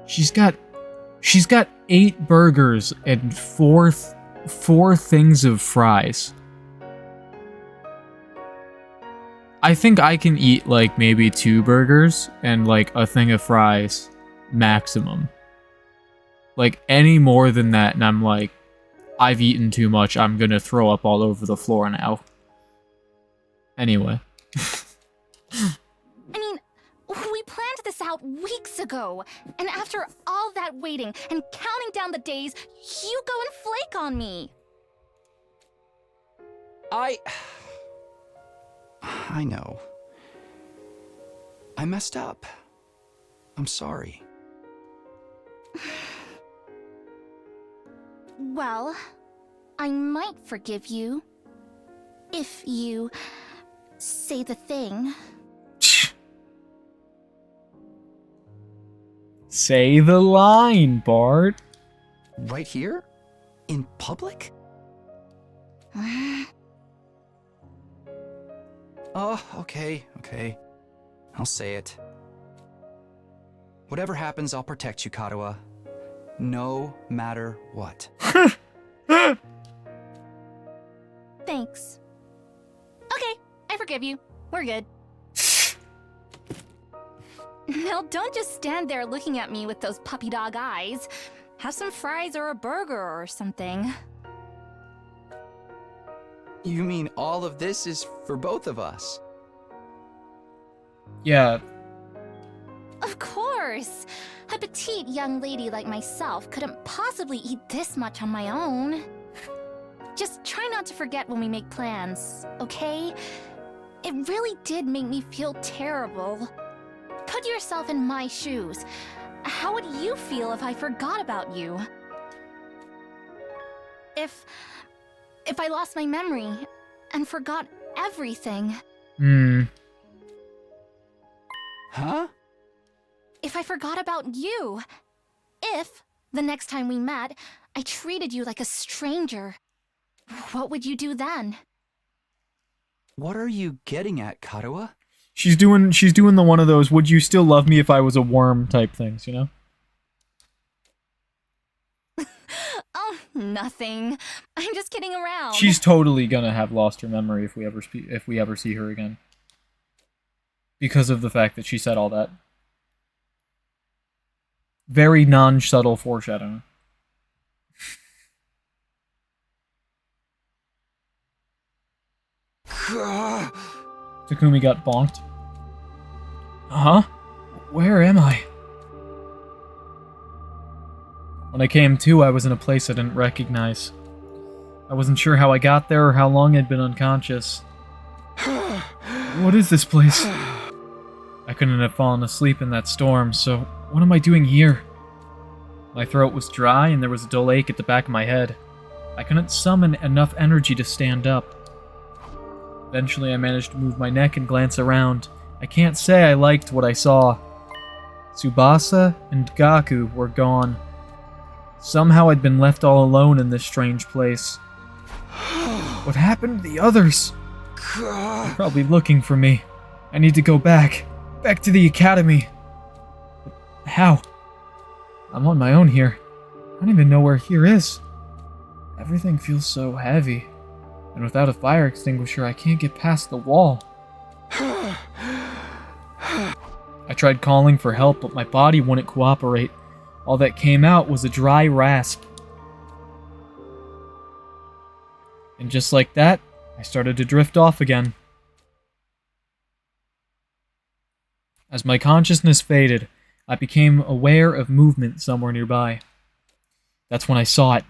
She's got 8 burgers and four things of fries. I think I can eat like maybe 2 burgers and like a thing of fries maximum. Like any more than that and I'm like, I've eaten too much, I'm gonna throw up all over the floor now. Anyway. I mean, we planned this out weeks ago, and after all that waiting and counting down the days, you go and flake on me. I know. I messed up. I'm sorry. Well, I might forgive you. If you say the thing. Say the line, Bart. Right here? In public? Oh, okay. I'll say it. Whatever happens, I'll protect you, Karuha. No matter what. Thanks. Okay, I forgive you. We're good. Now don't just stand there looking at me with those puppy dog eyes. Have some fries or a burger or something. You mean all of this is for both of us? Yeah. Of course! A petite young lady like myself couldn't possibly eat this much on my own. Just try not to forget when we make plans, okay? It really did make me feel terrible. Put yourself in my shoes. How would you feel if I forgot about you? If I lost my memory and forgot everything. Huh? If I forgot about you. If, the next time we met, I treated you like a stranger. What would you do then? What are you getting at, Karuha? She's doing the one of those would you still love me if I was a worm type things, you know? Oh, nothing. I'm just kidding around. She's totally gonna have lost her memory if we ever see her again. Because of the fact that she said all that. Very non-subtle foreshadowing. Takumi got bonked. Huh? Where am I? When I came to, I was in a place I didn't recognize. I wasn't sure how I got there or how long I'd been unconscious. What is this place? I couldn't have fallen asleep in that storm, so what am I doing here? My throat was dry and there was a dull ache at the back of my head. I couldn't summon enough energy to stand up. Eventually I managed to move my neck and glance around. I can't say I liked what I saw. Tsubasa and Gaku were gone. Somehow I'd been left all alone in this strange place. What happened to the others? They're probably looking for me. I need to go back. Back to the academy. How? I'm on my own here. I don't even know where here is. Everything feels so heavy. And without a fire extinguisher, I can't get past the wall. I tried calling for help, but my body wouldn't cooperate. All that came out was a dry rasp. And just like that, I started to drift off again. As my consciousness faded, I became aware of movement somewhere nearby. That's when I saw it.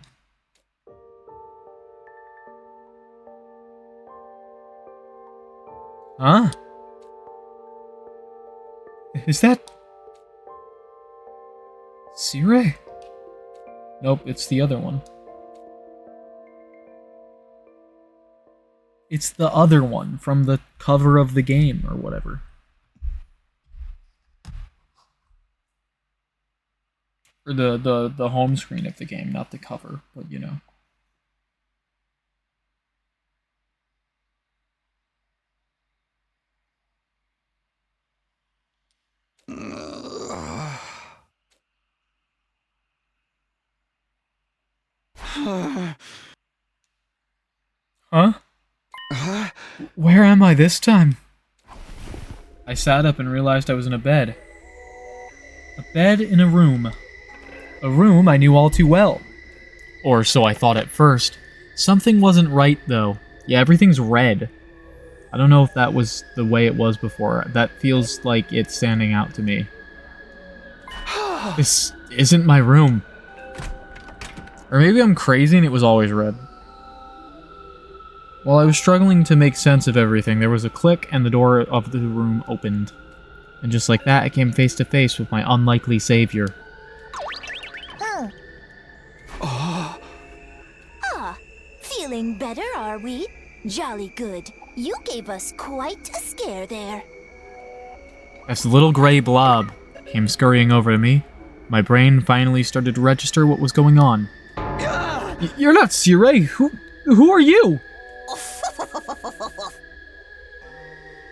Huh? Is that... Sire? Nope, it's the other one. It's the other one from the cover of the game, or whatever. Or the home screen of the game, not the cover, but you know. Huh? Where am I this time? I sat up and realized I was in a bed. A bed in a room. A room I knew all too well. Or so I thought at first. Something wasn't right, though. Yeah, everything's red. I don't know if that was the way it was before. That feels like it's standing out to me. This isn't my room. Or maybe I'm crazy and it was always red. While I was struggling to make sense of everything, there was a click and the door of the room opened. And just like that, I came face to face with my unlikely savior. Feeling better, are we? Jolly good. You gave us quite a scare there. As the little gray blob came scurrying over to me, my brain finally started to register what was going on. You're not Sirei. Who are you?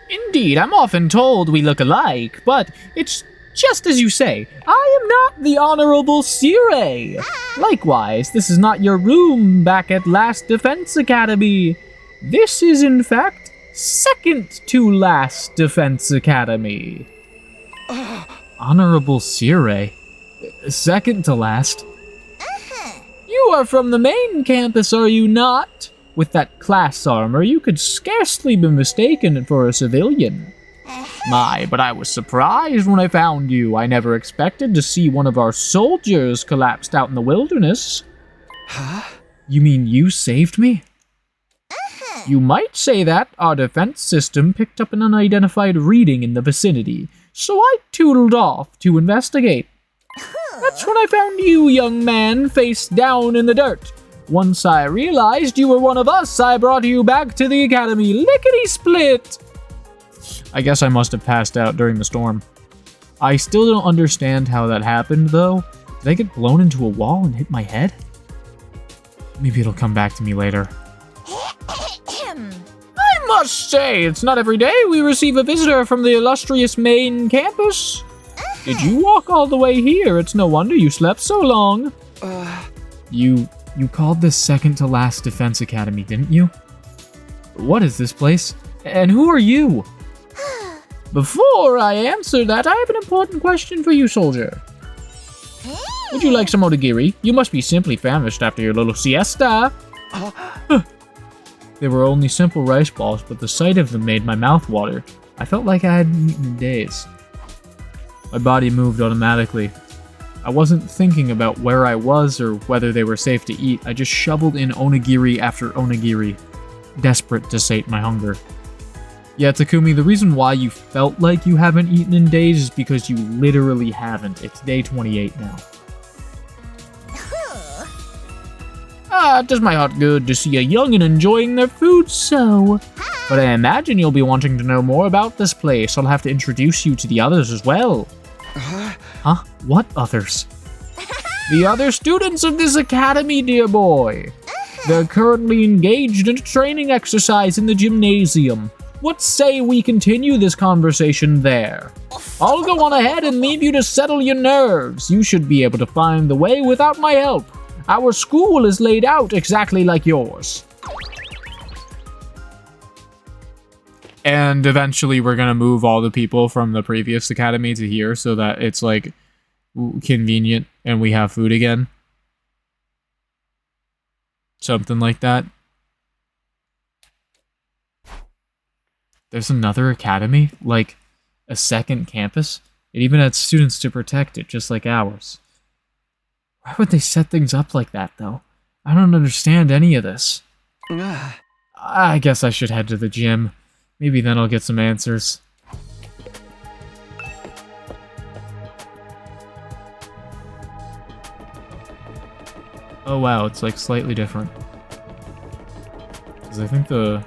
Indeed, I'm often told we look alike, but it's just as you say. I am not the Honorable Sirei. Likewise, this is not your room back at Last Defense Academy. This is, in fact, second to Last Defense Academy. Honorable Sirei? Second to last? You are from the main campus, are you not? With that class armor, you could scarcely be mistaken for a civilian. My, but I was surprised when I found you. I never expected to see one of our soldiers collapsed out in the wilderness. Huh? You mean you saved me? You might say that. Our defense system picked up an unidentified reading in the vicinity, so I tootled off to investigate. That's when I found you, young man, face down in the dirt. Once I realized you were one of us, I brought you back to the academy, lickety-split! I guess I must have passed out during the storm. I still don't understand how that happened, though. Did I get blown into a wall and hit my head? Maybe it'll come back to me later. I must say, it's not every day we receive a visitor from the illustrious main campus. Did you walk all the way here? It's no wonder you slept so long. You called this second to last defense academy, didn't you? What is this place? And who are you? Before I answer that, I have an important question for you, soldier. Would you like some onigiri? You must be simply famished after your little siesta. They were only simple rice balls, but the sight of them made my mouth water. I felt like I hadn't eaten in days. My body moved automatically. I wasn't thinking about where I was or whether they were safe to eat. I just shoveled in onigiri after onigiri, desperate to sate my hunger. Yeah, Takumi, the reason why you felt like you haven't eaten in days is because you literally haven't. It's day 28 now. It does my heart good to see a youngin' enjoying their food so. But I imagine you'll be wanting to know more about this place. I'll have to introduce you to the others as well. Huh? What others? The other students of this academy, dear boy. They're currently engaged in a training exercise in the gymnasium. What say we continue this conversation there? I'll go on ahead and leave you to settle your nerves. You should be able to find the way without my help. Our school is laid out exactly like yours. And eventually we're gonna move all the people from the previous academy to here so that it's like convenient and we have food again. Something like that. There's another academy? Like a second campus? It even had students to protect it, just like ours. Why would they set things up like that, though? I don't understand any of this. I guess I should head to the gym. Maybe then I'll get some answers. Oh wow, it's like slightly different. Because I think the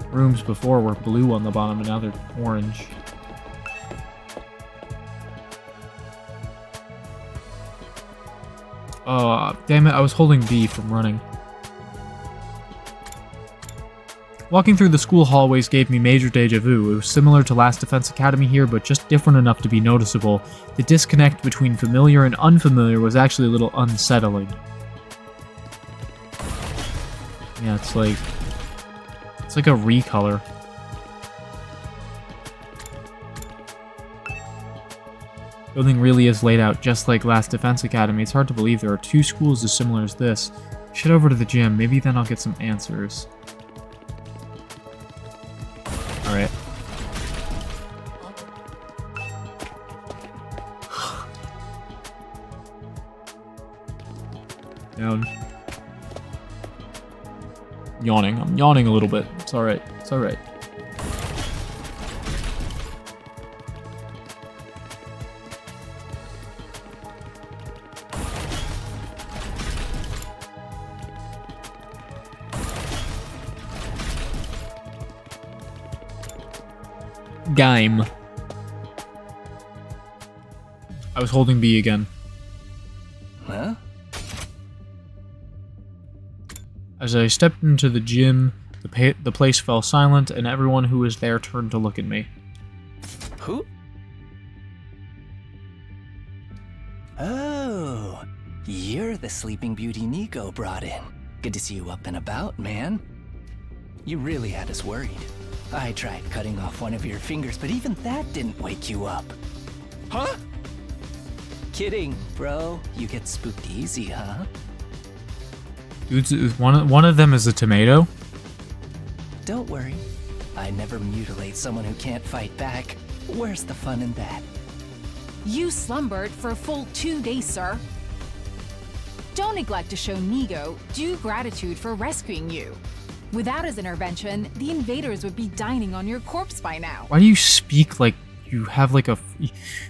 rooms before were blue on the bottom and now they're orange. Oh, damn it, I was holding B from running. Walking through the school hallways gave me major deja vu. It was similar to Last Defense Academy here, but just different enough to be noticeable. The disconnect between familiar and unfamiliar was actually a little unsettling. Yeah, it's like a recolor. Building really is laid out just like Last Defense Academy. It's hard to believe there are two schools as similar as this. Should over to the gym. Maybe then I'll get some answers. Alright. Down. Yawning. I'm yawning a little bit. It's alright. It's alright. Game. I was holding B again. Huh? As I stepped into the gym, the place fell silent, and everyone who was there turned to look at me. Who? Oh, you're the Sleeping Beauty Nico brought in. Good to see you up and about, man. You really had us worried. I tried cutting off one of your fingers, but even that didn't wake you up. Huh? Kidding, bro. You get spooked easy, huh? Dude, one of them is a tomato? Don't worry. I never mutilate someone who can't fight back. Where's the fun in that? You slumbered for a full 2 days, sir. Don't neglect to show Nigo due gratitude for rescuing you. Without his intervention, the invaders would be dining on your corpse by now. Why do you speak like you have like a...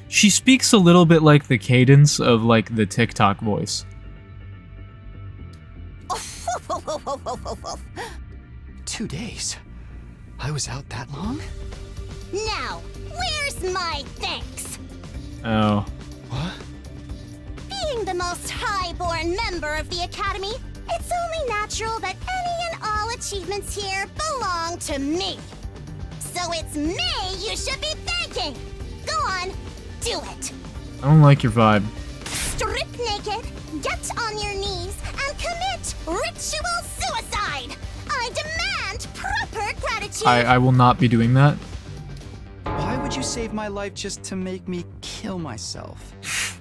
She speaks a little bit like the cadence of like the TikTok voice. 2 days? I was out that long? Now, where's my thanks? Oh. What? Being the most high-born member of the Academy, it's only natural that any and all achievements here belong to me. So it's me you should be thanking. Go on, do it. I don't like your vibe. Strip naked, get on your knees, and commit ritual suicide. I demand proper gratitude. I will not be doing that. Why would you save my life just to make me kill myself?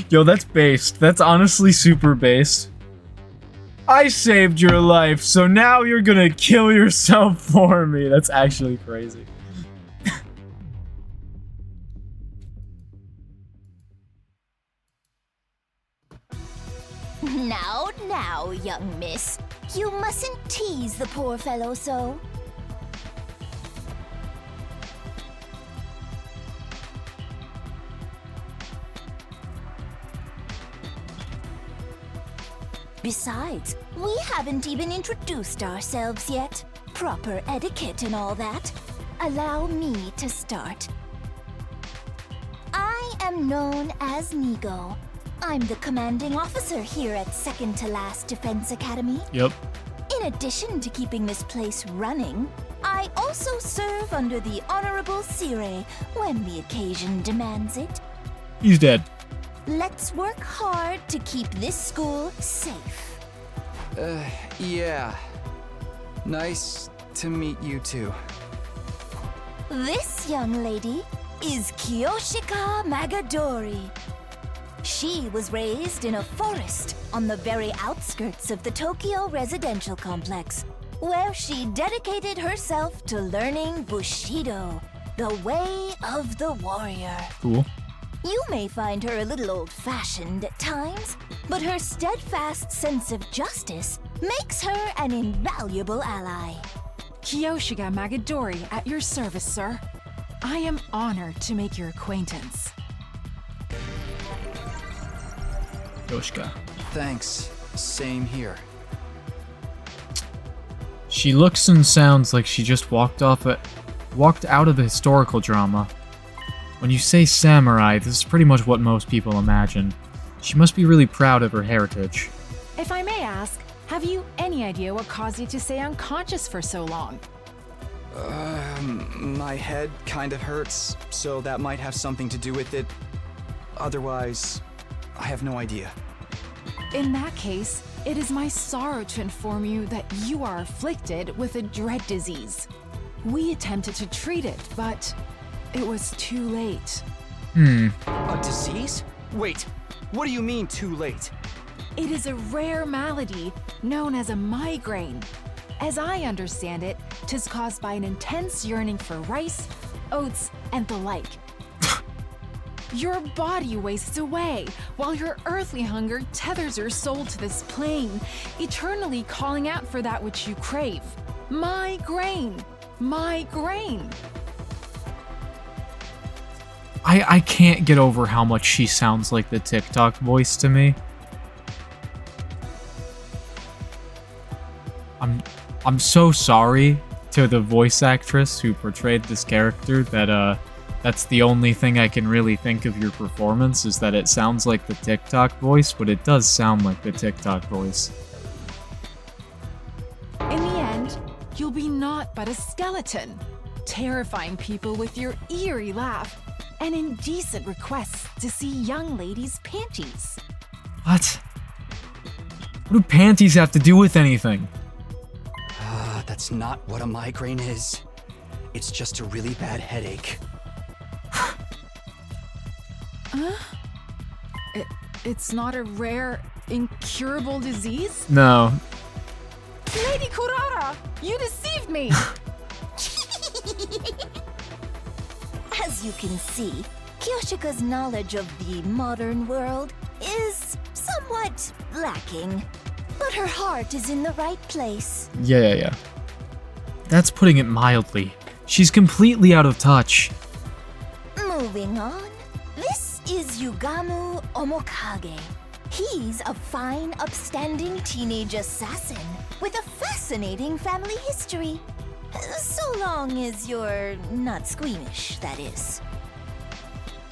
Yo, that's based. That's honestly super based. I saved your life, so now you're gonna kill yourself for me. That's actually crazy. Now, young miss. You mustn't tease the poor fellow so. Besides, we haven't even introduced ourselves yet. Proper etiquette and all that. Allow me to start. I am known as Nigo. I'm the commanding officer here at Second to Last Defense Academy. Yep. In addition to keeping this place running, I also serve under the Honorable Sire when the occasion demands it. He's dead. Let's work hard to keep this school safe. Yeah. Nice to meet you too. This young lady is Kiyoshika Magadori. She was raised in a forest on the very outskirts of the Tokyo residential complex, where she dedicated herself to learning Bushido, the way of the warrior. Cool. You may find her a little old-fashioned at times, but her steadfast sense of justice makes her an invaluable ally. Kiyoshika Magadori at your service, sir. I am honored to make your acquaintance. Yoshika. Thanks. Same here. She looks and sounds like she just walked out of a historical drama. When you say samurai, this is pretty much what most people imagine. She must be really proud of her heritage. If I may ask, have you any idea what caused you to stay unconscious for so long? My head kind of hurts, so that might have something to do with it. Otherwise, I have no idea. In that case, it is my sorrow to inform you that you are afflicted with a dread disease. We attempted to treat it, but it was too late. A disease? Wait, what do you mean too late? It is a rare malady known as a migraine. As I understand it, 'tis caused by an intense yearning for rice, oats, and the like. Your body wastes away, while your earthly hunger tethers your soul to this plane, eternally calling out for that which you crave. Migraine! Migraine! I can't get over how much she sounds like the TikTok voice to me. I'm so sorry to the voice actress who portrayed this character that that's the only thing I can really think of your performance is that it sounds like the TikTok voice, but it does sound like the TikTok voice. In the end, you'll be naught but a skeleton, terrifying people with your eerie laugh and indecent requests to see young ladies' panties. What? What do panties have to do with anything? That's not what a migraine is. It's just a really bad headache. It's not a rare, incurable disease? No. Lady Kurara, you deceived me! As you can see, Kiyoshika's knowledge of the modern world is somewhat lacking, but her heart is in the right place. Yeah. That's putting it mildly. She's completely out of touch. Moving on, this is Yugamu Omokage. He's a fine, upstanding teenage assassin with a fascinating family history. So long as you're not squeamish, that is.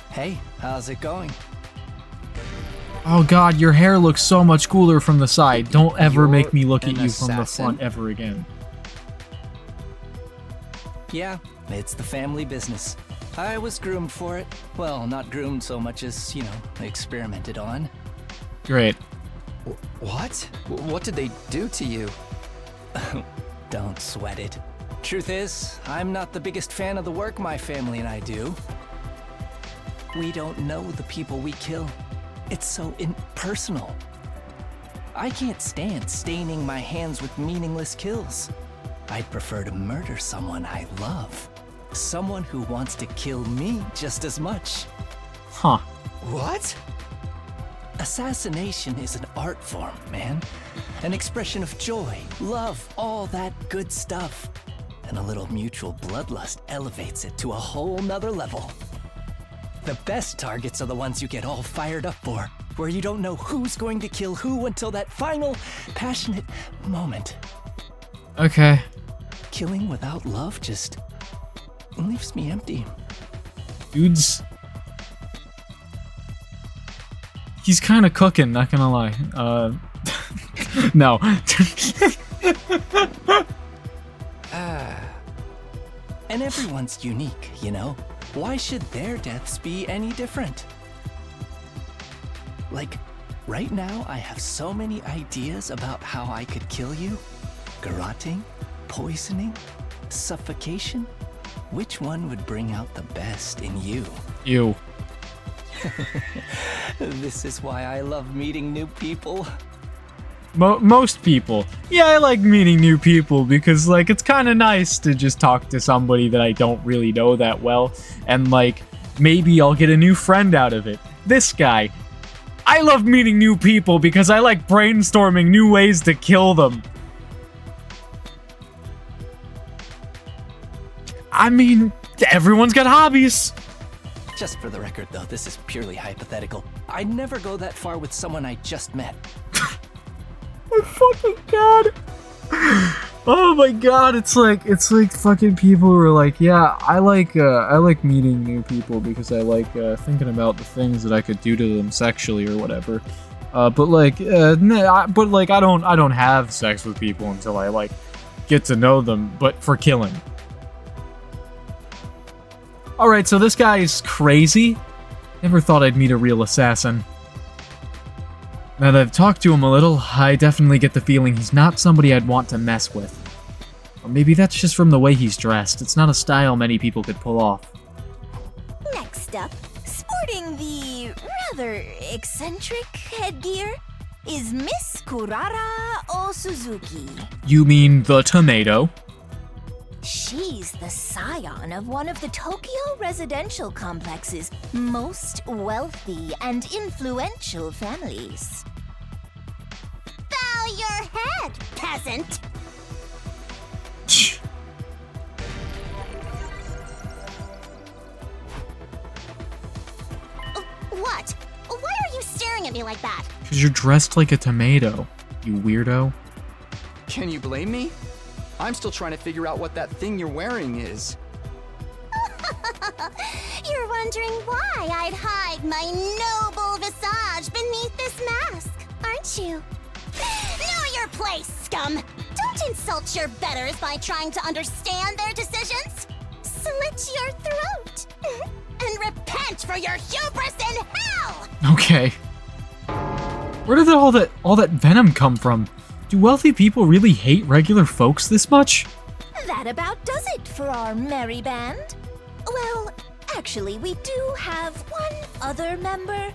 Hey, how's it going? Oh god, your hair looks so much cooler from the side. Don't ever You're make me look at an you from the assassin? front ever again. Yeah, it's the family business. I was groomed for it. Well, not groomed so much as, experimented on. Great. What? What did they do to you? Don't sweat it. Truth is, I'm not the biggest fan of the work my family and I do. We don't know the people we kill. It's so impersonal. I can't stand staining my hands with meaningless kills. I'd prefer to murder someone I love. Someone who wants to kill me just as much. Huh. What? Assassination is an art form, man. An expression of joy, love, all that good stuff. And a little mutual bloodlust elevates it to a whole nother level. The best targets are the ones you get all fired up for, where you don't know who's going to kill who until that final, passionate moment. Okay. Killing without love just leaves me empty. Dude's... He's kind of cooking, not gonna lie. No. And everyone's unique, you know? Why should their deaths be any different? Like, right now I have so many ideas about how I could kill you. Garroting, poisoning, suffocation. Which one would bring out the best in you? You. This is why I love meeting new people. Most people. Yeah, I like meeting new people because, like, it's kind of nice to just talk to somebody that I don't really know that well. And, like, maybe I'll get a new friend out of it. This guy. I love meeting new people because I like brainstorming new ways to kill them. I mean, everyone's got hobbies. Just for the record, though, this is purely hypothetical. I'd never go that far with someone I just met. Oh fucking god. Oh my god, it's like fucking people who are like, yeah, I like meeting new people because I like thinking about the things that I could do to them sexually or whatever. But I don't have sex with people until I like get to know them, but for killing. Alright, so this guy is crazy. Never thought I'd meet a real assassin. Now that I've talked to him a little, I definitely get the feeling he's not somebody I'd want to mess with. Or maybe that's just from the way he's dressed. It's not a style many people could pull off. Next up, sporting the rather eccentric headgear, is Miss Kurara Osuzuki. You mean the tomato? She's the scion of one of the Tokyo residential complex's most wealthy and influential families. Bow your head, peasant! What? Why are you staring at me like that? Because you're dressed like a tomato, you weirdo. Can you blame me? I'm still trying to figure out what that thing you're wearing is. You're wondering why I'd hide my noble visage beneath this mask, aren't you? Know your place, scum! Don't insult your betters by trying to understand their decisions! Slit your throat! And repent for your hubris in hell! Okay. Where did all that venom come from? Do wealthy people really hate regular folks this much? That about does it for our merry band. Well, actually, we do have one other member.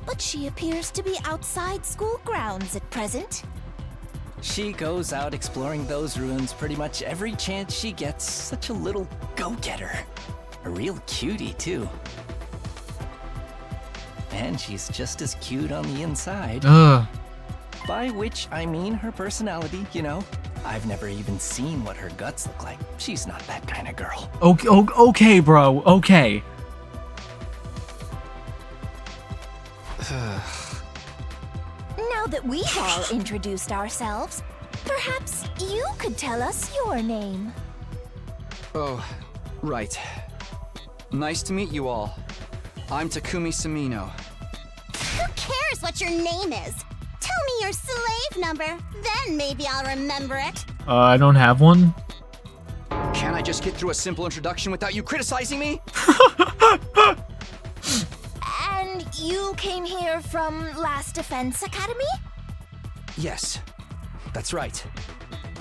But she appears to be outside school grounds at present. She goes out exploring those ruins pretty much every chance she gets. Such a little go-getter. A real cutie, too. And she's just as cute on the inside. By which I mean her personality, you know. I've never even seen what her guts look like. She's not that kind of girl. Okay, bro. Okay. Now that we've all introduced ourselves, perhaps you could tell us your name. Oh, right. Nice to meet you all. I'm Takumi Samino. Who cares what your name is? Tell me your slave number, then maybe I'll remember it. I don't have one. Can I just get through a simple introduction without you criticizing me? And you came here from Last Defense Academy? Yes, that's right.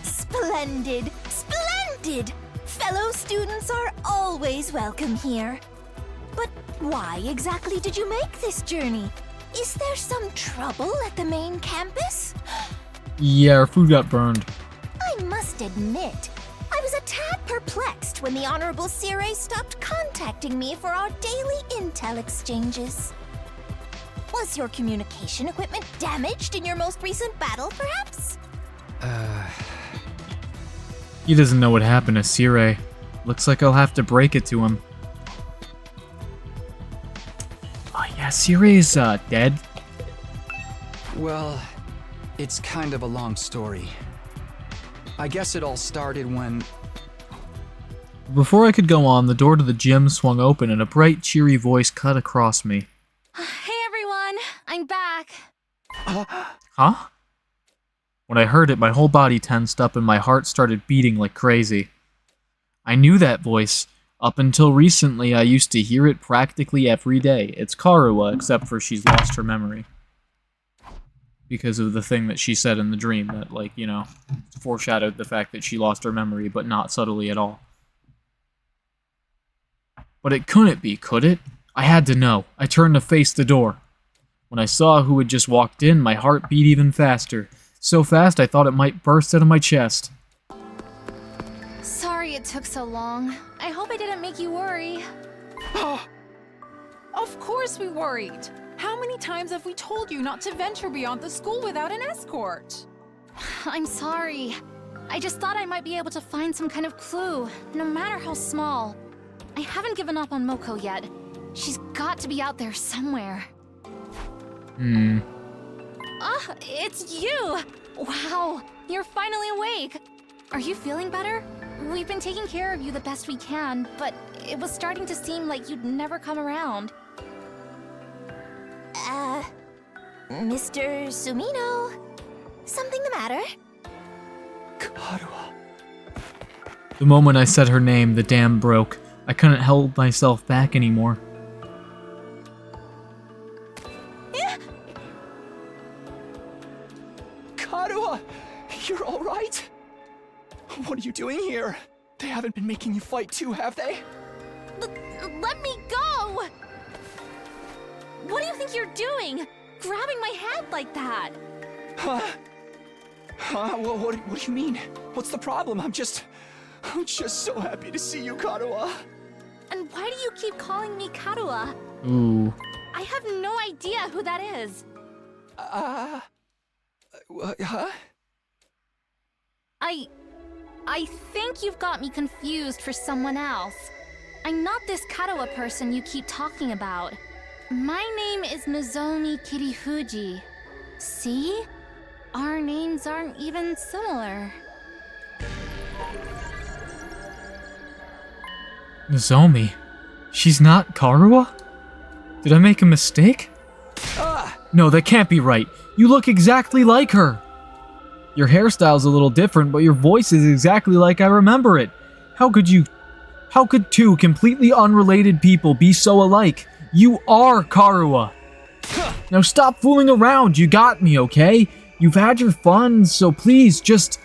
Splendid! Splendid! Fellow students are always welcome here. But why exactly did you make this journey? Is there some trouble at the main campus? Yeah, our food got burned. I must admit, I was a tad perplexed when the Honorable Circe stopped contacting me for our daily intel exchanges. Was your communication equipment damaged in your most recent battle, perhaps? He doesn't know what happened to Circe. Looks like I'll have to break it to him. Oh yeah, Circe's dead. Well, it's kind of a long story. I guess it all started when... Before I could go on, the door to the gym swung open and a bright, cheery voice cut across me. Hey everyone, I'm back. Huh? When I heard it, my whole body tensed up and my heart started beating like crazy. I knew that voice. Up until recently, I used to hear it practically every day. It's Karuwa, except for she's lost her memory. Because of the thing that she said in the dream that, like, you know, foreshadowed the fact that she lost her memory, but not subtly at all. But it couldn't be, could it? I had to know. I turned to face the door. When I saw who had just walked in, my heart beat even faster. So fast I thought it might burst out of my chest. Sorry it took so long. I hope I didn't make you worry. Of course we worried. How many times have we told you not to venture beyond the school without an escort? I'm sorry. I just thought I might be able to find some kind of clue, no matter how small. I haven't given up on Moko yet. She's got to be out there somewhere. It's you! Wow, you're finally awake. Are you feeling better? We've been taking care of you the best we can, but it was starting to seem like you'd never come around. Mr. Sumino? Something the matter? Karuwa. The moment I said her name, the dam broke. I couldn't hold myself back anymore. Karuwa! You're alright? What are you doing here? They haven't been making you fight too, have they? Let me go! What do you think you're doing? Grabbing my hand like that? Huh? What do you mean? What's the problem? I'm just so happy to see you, Karuwa. And why do you keep calling me Karuwa? Ooh. I have no idea who that is. Huh? I think you've got me confused for someone else. I'm not this Karuwa person you keep talking about. My name is Nozomi Kirifuji. See? Our names aren't even similar. Nozomi? She's not Karuwa? Did I make a mistake? No, that can't be right. You look exactly like her. Your hairstyle's a little different, but your voice is exactly like I remember it. How could two completely unrelated people be so alike? You are Karuwa. Now stop fooling around, you got me, okay? You've had your fun, so please just...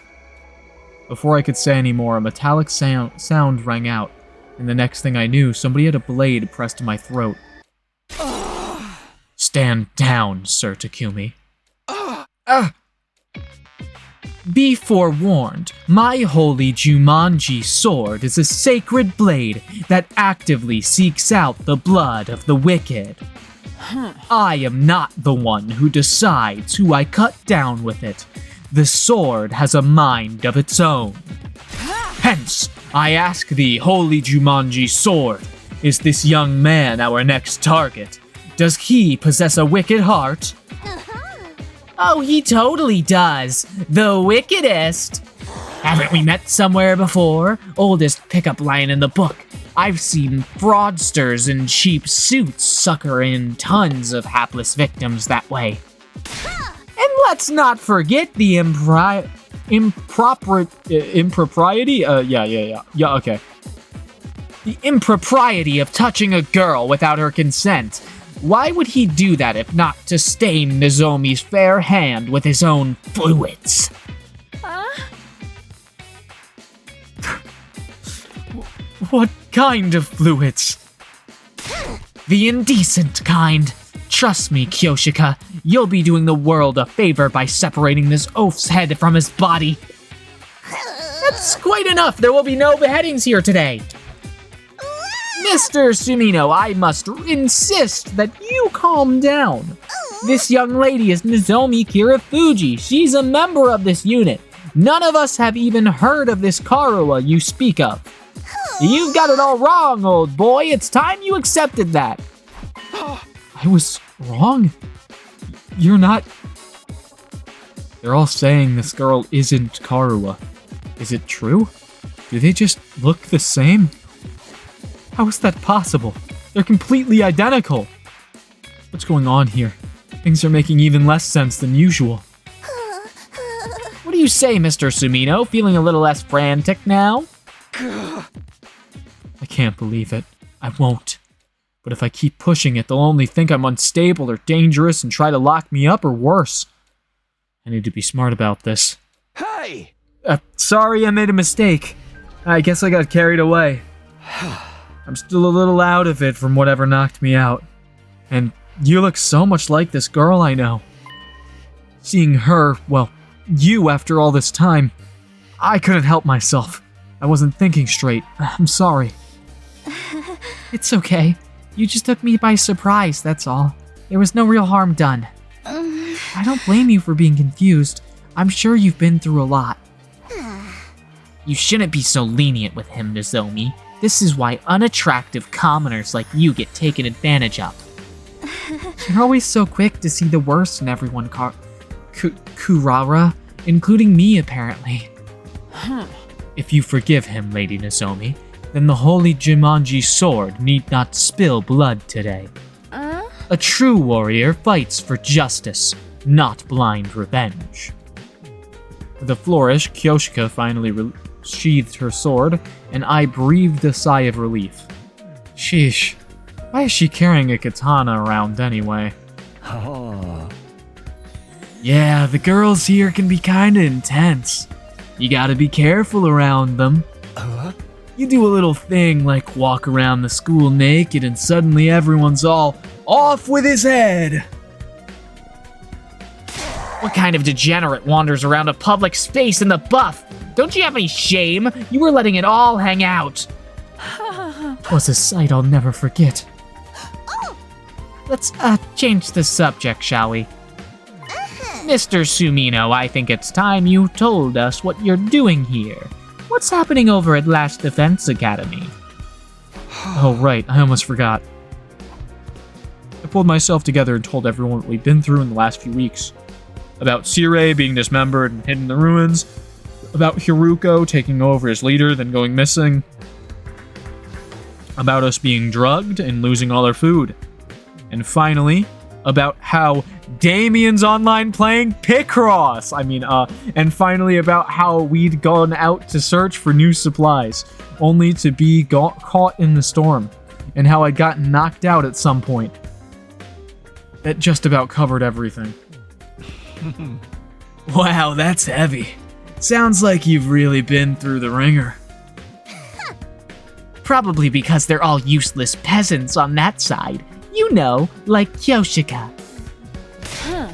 Before I could say any more, a metallic sound rang out, and the next thing I knew, somebody had a blade pressed to my throat. Stand down, Sir Takumi. Be forewarned, my holy Jumanji sword is a sacred blade that actively seeks out the blood of the wicked. I am not the one who decides who I cut down with it. The sword has a mind of its own. Hence, I ask thee, holy Jumanji sword, is this young man our next target? Does he possess a wicked heart? Oh, he totally does. The wickedest. Haven't we met somewhere before? Oldest pickup line in the book. I've seen fraudsters in cheap suits sucker in tons of hapless victims that way. And let's not forget the impropriety? Yeah, okay. The impropriety of touching a girl without her consent. Why would he do that if not to stain Nozomi's fair hand with his own fluids? What kind of fluids? The indecent kind. Trust me, Kyoshika, you'll be doing the world a favor by separating this oaf's head from his body. That's quite enough. There will be no beheadings here today. Mr. Sumino, I must insist that you calm down. This young lady is Nozomi Kirafuji. She's a member of this unit. None of us have even heard of this Karuwa you speak of. You've got it all wrong, old boy. It's time you accepted that. I was wrong? You're not... They're all saying this girl isn't Karuwa. Is it true? Do they just look the same? How is that possible? They're completely identical. What's going on here? Things are making even less sense than usual. What do you say, Mr. Sumino? Feeling a little less frantic now? I can't believe it. I won't. But if I keep pushing it, they'll only think I'm unstable or dangerous and try to lock me up or worse. I need to be smart about this. Hey! Sorry I made a mistake. I guess I got carried away. I'm still a little out of it from whatever knocked me out. And you look so much like this girl I know. Seeing her, well, you after all this time, I couldn't help myself. I wasn't thinking straight. I'm sorry. It's okay. You just took me by surprise, that's all. There was no real harm done. I don't blame you for being confused. I'm sure you've been through a lot. You shouldn't be so lenient with him, Nozomi. This is why unattractive commoners like you get taken advantage of. You're always so quick to see the worst in everyone, Kurara, including me, apparently. If you forgive him, Lady Nozomi, then the holy Jumanji sword need not spill blood today. A true warrior fights for justice, not blind revenge. With a flourish, Kyoshika finally sheathed her sword, and I breathed a sigh of relief. Sheesh, why is she carrying a katana around anyway? Yeah, the girls here can be kinda intense. You gotta be careful around them. You do a little thing like walk around the school naked and suddenly everyone's all off with his head. What kind of degenerate wanders around a public space in the buff? Don't you have any shame? You were letting it all hang out. Was a sight I'll never forget. Let's change the subject, shall we? Mr. Sumino, I think it's time you told us what you're doing here. What's happening over at Last Defense Academy? Oh, right, I almost forgot. I pulled myself together and told everyone what we've been through in the last few weeks. About Sirei being dismembered and hidden in the ruins. About Hiruko taking over as leader, then going missing. About us being drugged and losing all our food. And finally, about how Damien's online playing Picross. And finally about how we'd gone out to search for new supplies, only to be caught in the storm, and how I'd gotten knocked out at some point. That just about covered everything. Wow, that's heavy. Sounds like you've really been through the ringer. Probably because they're all useless peasants on that side. You know, like Kyoshika.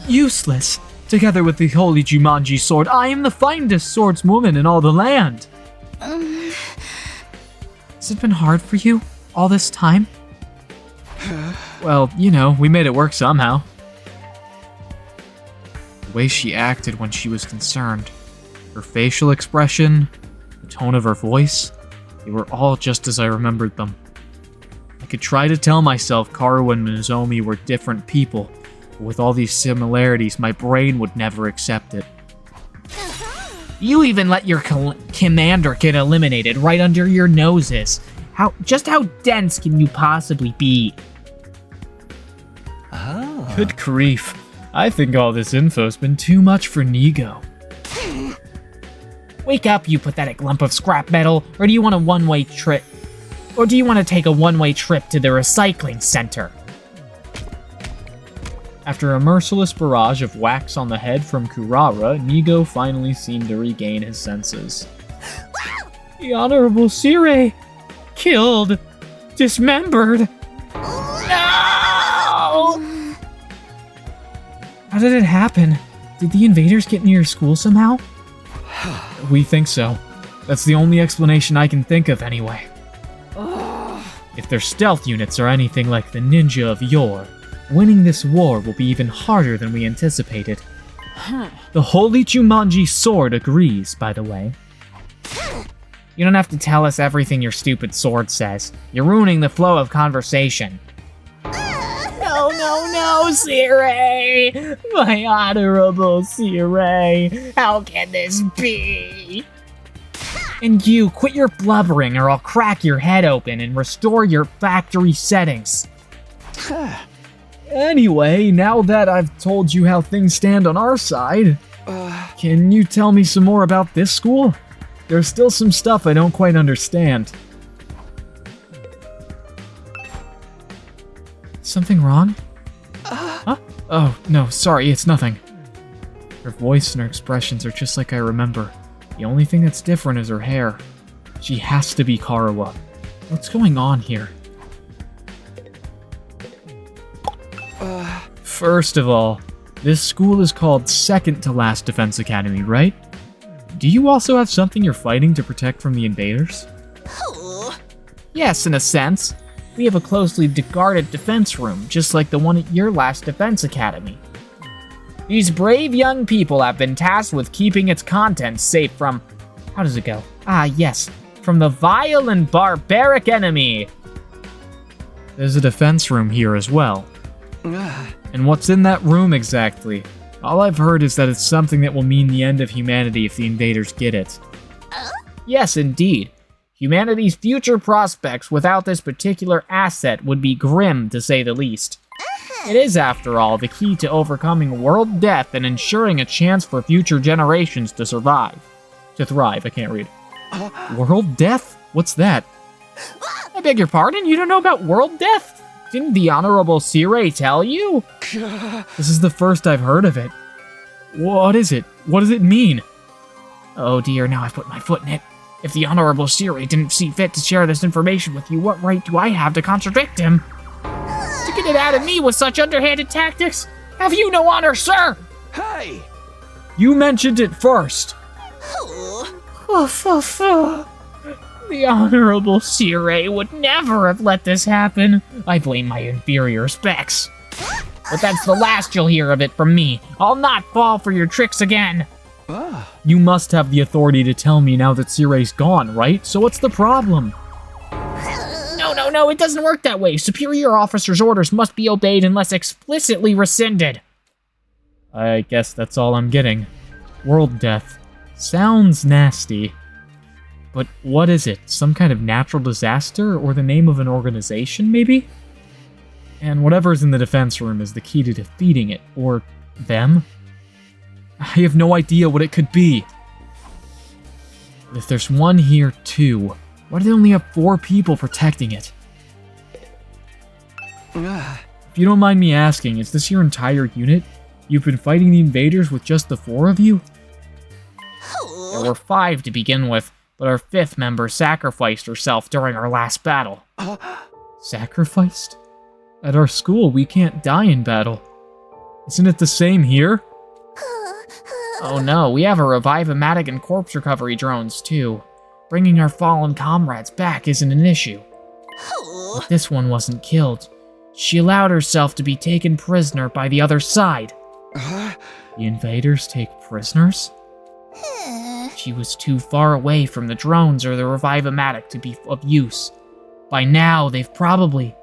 Useless? Together with the holy Jumanji sword, I am the finest swordswoman in all the land. Has it been hard for you all this time? Well, you know, we made it work somehow. The way she acted when she was concerned, her facial expression, the tone of her voice, they were all just as I remembered them. I could try to tell myself Karu and Nozomi were different people, but with all these similarities, my brain would never accept it. You even let your commander get eliminated right under your noses. How dense can you possibly be? Oh. Good grief. I think all this info's been too much for Nigo. Wake up, you pathetic lump of scrap metal, or do you want a one-way trip? Or do you want to take a one-way trip to the recycling center? After a merciless barrage of whacks on the head from Kurara, Nigo finally seemed to regain his senses. The Honorable Sirei! Killed! Dismembered! No! How did it happen? Did the invaders get near your school somehow? We think so. That's the only explanation I can think of anyway. If their stealth units are anything like the ninja of yore, winning this war will be even harder than we anticipated. The Holy Jumanji sword agrees, by the way. You don't have to tell us everything your stupid sword says. You're ruining the flow of conversation. No, Sirei! My honorable Sirei! How can this be? And you, quit your blubbering or I'll crack your head open and restore your factory settings. Anyway, now that I've told you how things stand on our side, can you tell me some more about this school? There's still some stuff I don't quite understand. Something wrong? Huh? Oh, no, sorry, it's nothing. Her voice and her expressions are just like I remember. The only thing that's different is her hair. She has to be Karawa. What's going on here? First of all, this school is called Second to Last Defense Academy, right? Do you also have something you're fighting to protect from the invaders? Yes, in a sense. We have a closely guarded defense room, just like the one at your last defense academy. These brave young people have been tasked with keeping its contents safe from... How does it go? Ah, yes. From the vile and barbaric enemy. There's a defense room here as well. And what's in that room exactly? All I've heard is that it's something that will mean the end of humanity if the invaders get it. Yes, indeed. Humanity's future prospects without this particular asset would be grim, to say the least. It is, after all, the key to overcoming world death and ensuring a chance for future generations to survive. To thrive, I can't read. World death? What's that? I beg your pardon? You don't know about world death? Didn't the Honorable Sirei tell you? This is the first I've heard of it. What is it? What does it mean? Oh dear, now I've put my foot in it. If the Honorable Sirei didn't see fit to share this information with you, what right do I have to contradict him? To get it out of me with such underhanded tactics? Have you no honor, sir? Hey! You mentioned it first. The Honorable Sirei would never have let this happen. I blame my inferior specs. But that's the last you'll hear of it from me. I'll not fall for your tricks again. You must have the authority to tell me now that Sirei's gone, right? So what's the problem? No, it doesn't work that way. Superior officer's orders must be obeyed unless explicitly rescinded. I guess that's all I'm getting. World death. Sounds nasty. But what is it? Some kind of natural disaster? Or the name of an organization, maybe? And whatever's in the defense room is the key to defeating it. Or them? I have no idea what it could be. But if there's one here too, why do they only have 4 people protecting it? If you don't mind me asking, is this your entire unit? You've been fighting the invaders with just the 4 of you? There were 5 to begin with, but our 5th member sacrificed herself during our last battle. Sacrificed? At our school, we can't die in battle. Isn't it the same here? Oh no, we have a revive-o-matic and corpse recovery drones too. Bringing our fallen comrades back isn't an issue. But this one wasn't killed. She allowed herself to be taken prisoner by the other side. The invaders take prisoners? She was too far away from the drones or the revive-o-matic to be of use. By now, they've probably...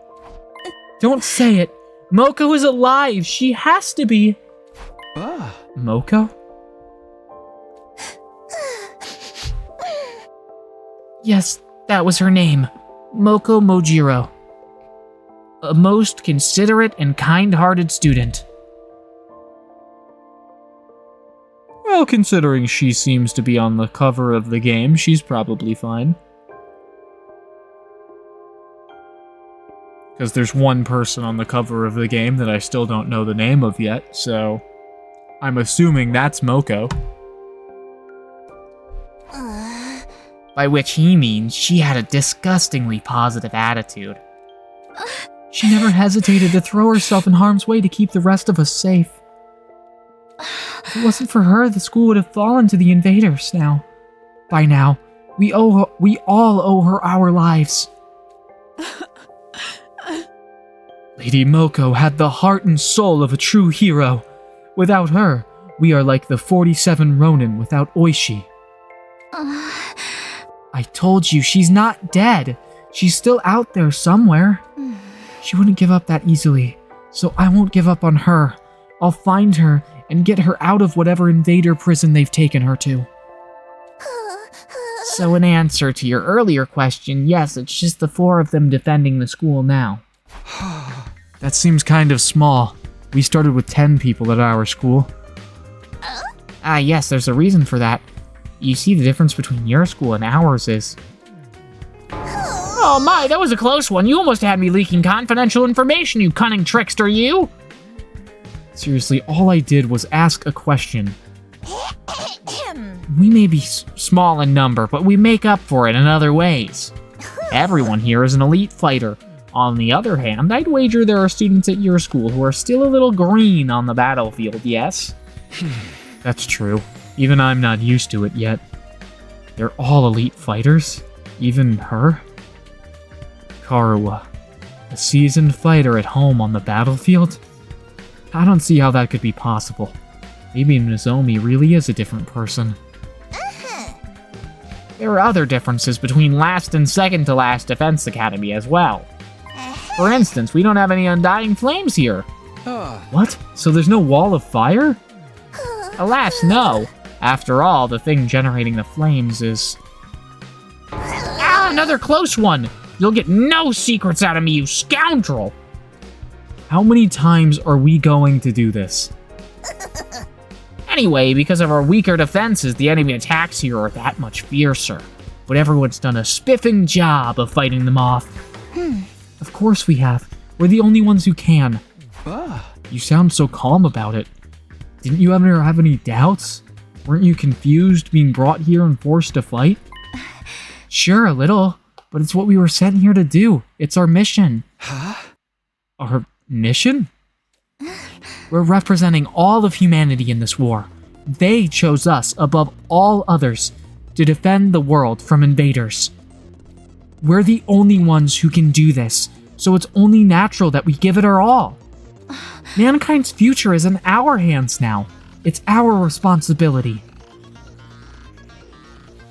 Don't say it! Moko is alive! She has to be... Moko? Yes, that was her name. Moko Mojiro. A most considerate and kind-hearted student. Well, considering she seems to be on the cover of the game, she's probably fine. Because there's one person on the cover of the game that I still don't know the name of yet, so... I'm assuming that's Moko. By which he means she had a disgustingly positive attitude. She never hesitated to throw herself in harm's way to keep the rest of us safe. If it wasn't for her, the school would have fallen to the invaders by now. We all owe her our lives. Lady Moko had the heart and soul of a true hero. Without her, we are like the 47 Ronin without Oishi. I told you, she's not dead. She's still out there somewhere. She wouldn't give up that easily, so I won't give up on her. I'll find her and get her out of whatever invader prison they've taken her to. So in answer to your earlier question, yes, it's just the 4 of them defending the school now. That seems kind of small. We started with 10 people at our school. Yes, there's a reason for that. You see, the difference between your school and ours is... Oh my, that was a close one. You almost had me leaking confidential information, you cunning trickster, you! Seriously, all I did was ask a question. We may be small in number, but we make up for it in other ways. Everyone here is an elite fighter. On the other hand, I'd wager there are students at your school who are still a little green on the battlefield, yes? That's true. Even I'm not used to it yet. They're all elite fighters? Even her? Karuwa, a seasoned fighter at home on the battlefield? I don't see how that could be possible. Maybe Nozomi really is a different person. There are other differences between last and second to last Defense Academy as well. For instance, we don't have any undying flames here. What? So there's no wall of fire? Alas, no. After all, the thing generating the flames is... Ah, another close one! You'll get no secrets out of me, you scoundrel! How many times are we going to do this? Anyway, because of our weaker defenses, the enemy attacks here are that much fiercer. But everyone's done a spiffing job of fighting them off. Of course we have. We're the only ones who can. You sound so calm about it. Didn't you ever have any doubts? Weren't you confused being brought here and forced to fight? Sure, a little. But it's what we were sent here to do. It's our mission. Our mission? We're representing all of humanity in this war. They chose us above all others to defend the world from invaders. We're the only ones who can do this, so it's only natural that we give it our all. Mankind's future is in our hands now. It's our responsibility.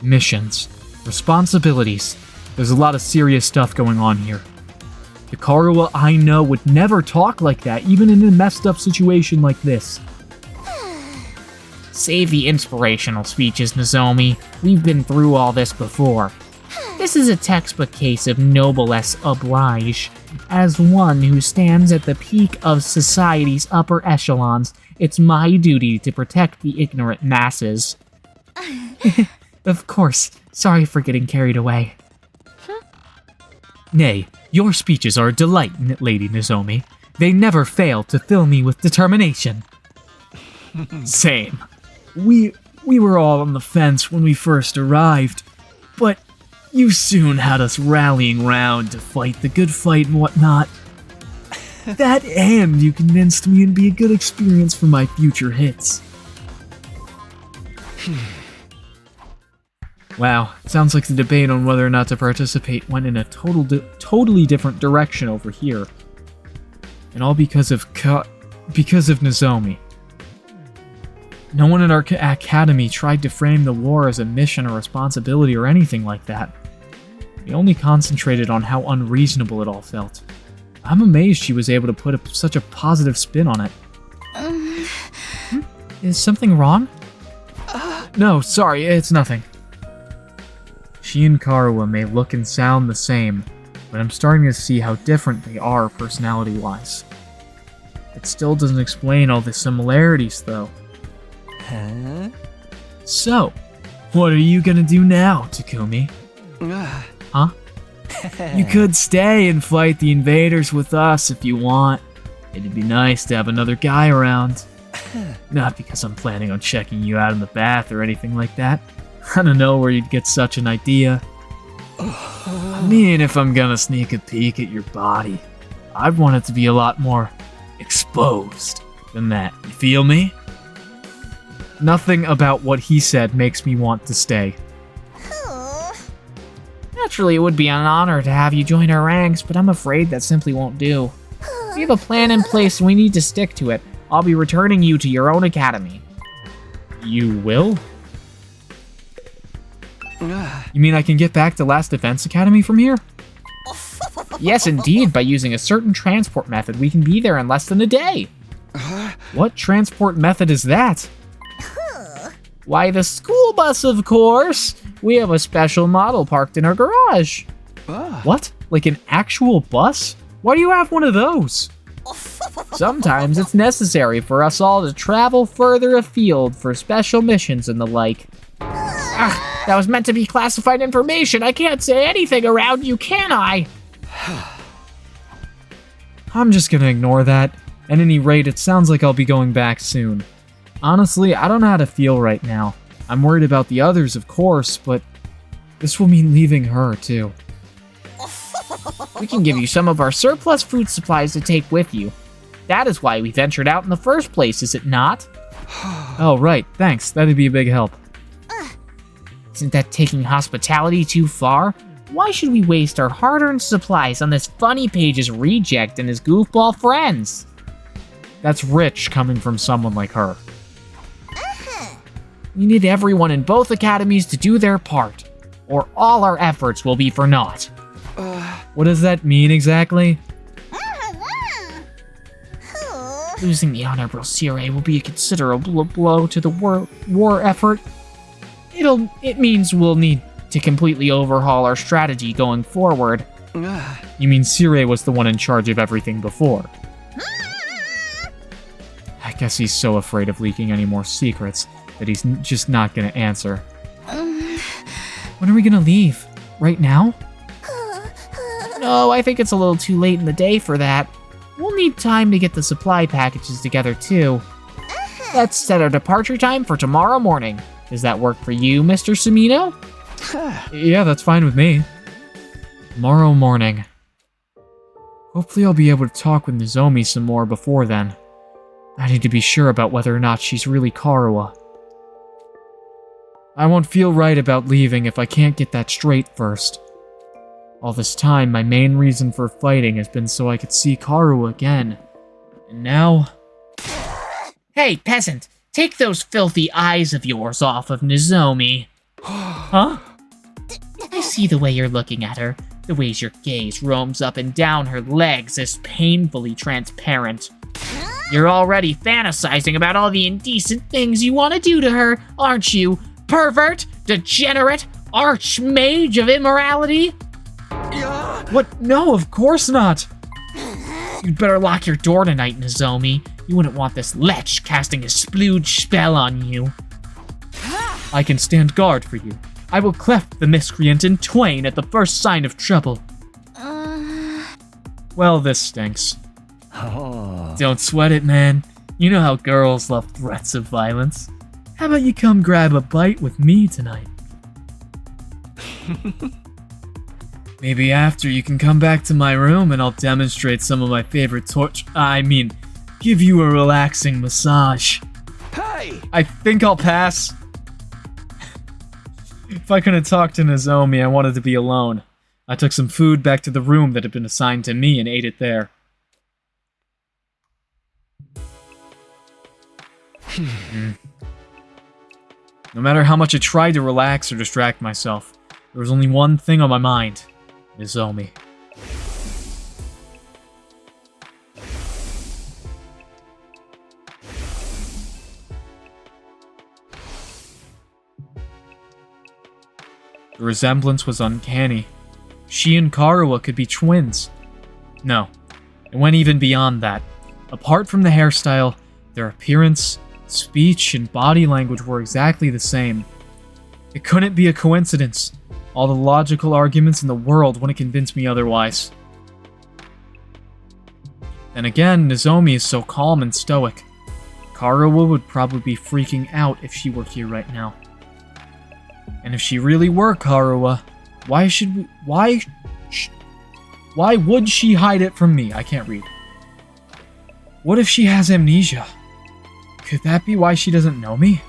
Missions. Responsibilities. There's a lot of serious stuff going on here. The Karuwa I know would never talk like that, even in a messed up situation like this. Save the inspirational speeches, Nozomi. We've been through all this before. This is a textbook case of noblesse oblige. As one who stands at the peak of society's upper echelons, it's my duty to protect the ignorant masses. Of course, sorry for getting carried away. Nay, your speeches are a delight, Lady Nozomi. They never fail to fill me with determination. Same. We were all on the fence when we first arrived, but you soon had us rallying round to fight the good fight and whatnot. That and you convinced me it'd be a good experience for my future hits. Wow, sounds like the debate on whether or not to participate went in a totally different direction over here. And all because of Nozomi. No one in our academy tried to frame the war as a mission or responsibility or anything like that. We only concentrated on how unreasonable it all felt. I'm amazed she was able to put such a positive spin on it. Is something wrong? No, sorry, it's nothing. She and Karuwa may look and sound the same, but I'm starting to see how different they are personality-wise. It still doesn't explain all the similarities, though. Huh? So, what are you gonna do now, Takumi? Huh? You could stay and fight the invaders with us if you want. It'd be nice to have another guy around. Not because I'm planning on checking you out in the bath or anything like that. I don't know where you'd get such an idea. I mean, if I'm gonna sneak a peek at your body, I'd want it to be a lot more exposed than that. You feel me? Nothing about what he said makes me want to stay. Naturally, it would be an honor to have you join our ranks, but I'm afraid that simply won't do. We have a plan in place and we need to stick to it. I'll be returning you to your own academy. You will? You mean I can get back to Last Defense Academy from here? Yes, indeed. By using a certain transport method, we can be there in less than a day. What transport method is that? Why, the school bus, of course. We have a special model parked in our garage. What? Like an actual bus? Why do you have one of those? Sometimes it's necessary for us all to travel further afield for special missions and the like. That was meant to be classified information. I can't say anything around you, can I? I'm just gonna ignore that. At any rate, it sounds like I'll be going back soon. Honestly, I don't know how to feel right now. I'm worried about the others, of course, but this will mean leaving her, too. We can give you some of our surplus food supplies to take with you. That is why we ventured out in the first place, is it not? Oh, right. Thanks. That'd be a big help. Isn't that taking hospitality too far? Why should we waste our hard-earned supplies on this funny page's reject and his goofball friends? That's rich coming from someone like her. We need everyone in both academies to do their part, or all our efforts will be for naught. What does that mean exactly? Losing the Honorable Sire will be a considerable blow to the war effort. It means we'll need to completely overhaul our strategy going forward. You mean Sire was the one in charge of everything before? I guess he's so afraid of leaking any more secrets that he's just not gonna answer. When are we gonna leave? Right now? No, I think it's a little too late in the day for that. We'll need time to get the supply packages together, too. Let's set our departure time for tomorrow morning. Does that work for you, Mr. Sumino? Yeah, that's fine with me. Tomorrow morning. Hopefully I'll be able to talk with Nozomi some more before then. I need to be sure about whether or not she's really Karuha. I won't feel right about leaving if I can't get that straight first. All this time, my main reason for fighting has been so I could see Karuha again. And now... Hey, peasant! Take those filthy eyes of yours off of Nozomi. Huh? I see the way you're looking at her. The ways your gaze roams up and down her legs is painfully transparent. You're already fantasizing about all the indecent things you want to do to her, aren't you? Pervert, degenerate, archmage of immorality? What? No, of course not! You'd better lock your door tonight, Nozomi. You wouldn't want this lech casting a splooge spell on you. I can stand guard for you. I will cleft the miscreant in twain at the first sign of trouble. Well, this stinks. Don't sweat it, man. You know how girls love threats of violence. How about you come grab a bite with me tonight? Maybe after you can come back to my room and I'll demonstrate some of my favorite give you a relaxing massage. Hey! I think I'll pass. If I couldn't talk to Nozomi, I wanted to be alone. I took some food back to the room that had been assigned to me and ate it there. No matter how much I tried to relax or distract myself, there was only one thing on my mind. Nozomi. The resemblance was uncanny. She and Karuha could be twins. No, it went even beyond that. Apart from the hairstyle, their appearance, speech, and body language were exactly the same. It couldn't be a coincidence. All the logical arguments in the world wouldn't convince me otherwise. Then again, Nozomi is so calm and stoic. Karuha would probably be freaking out if she were here right now. And if she really were Karuha, why would she hide it from me? I can't read. What if she has amnesia? Could that be why she doesn't know me?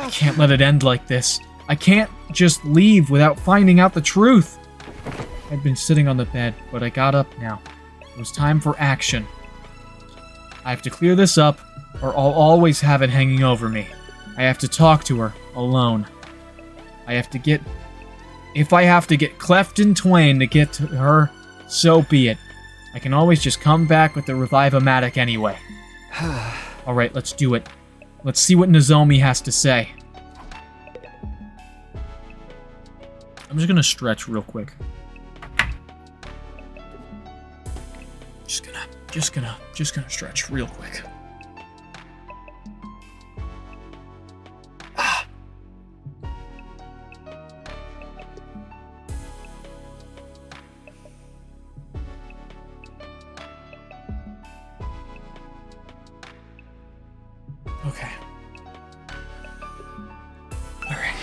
I can't let it end like this. I can't just leave without finding out the truth. I'd been sitting on the bed, but I got up now. It was time for action. I have to clear this up, or I'll always have it hanging over me. I have to talk to her, alone. If I have to get cleft in twain to get to her, so be it. I can always just come back with the Revive-O-Matic anyway. Alright, let's do it. Let's see what Nozomi has to say. I'm just gonna stretch real quick. Just gonna stretch real quick. Okay. Alright.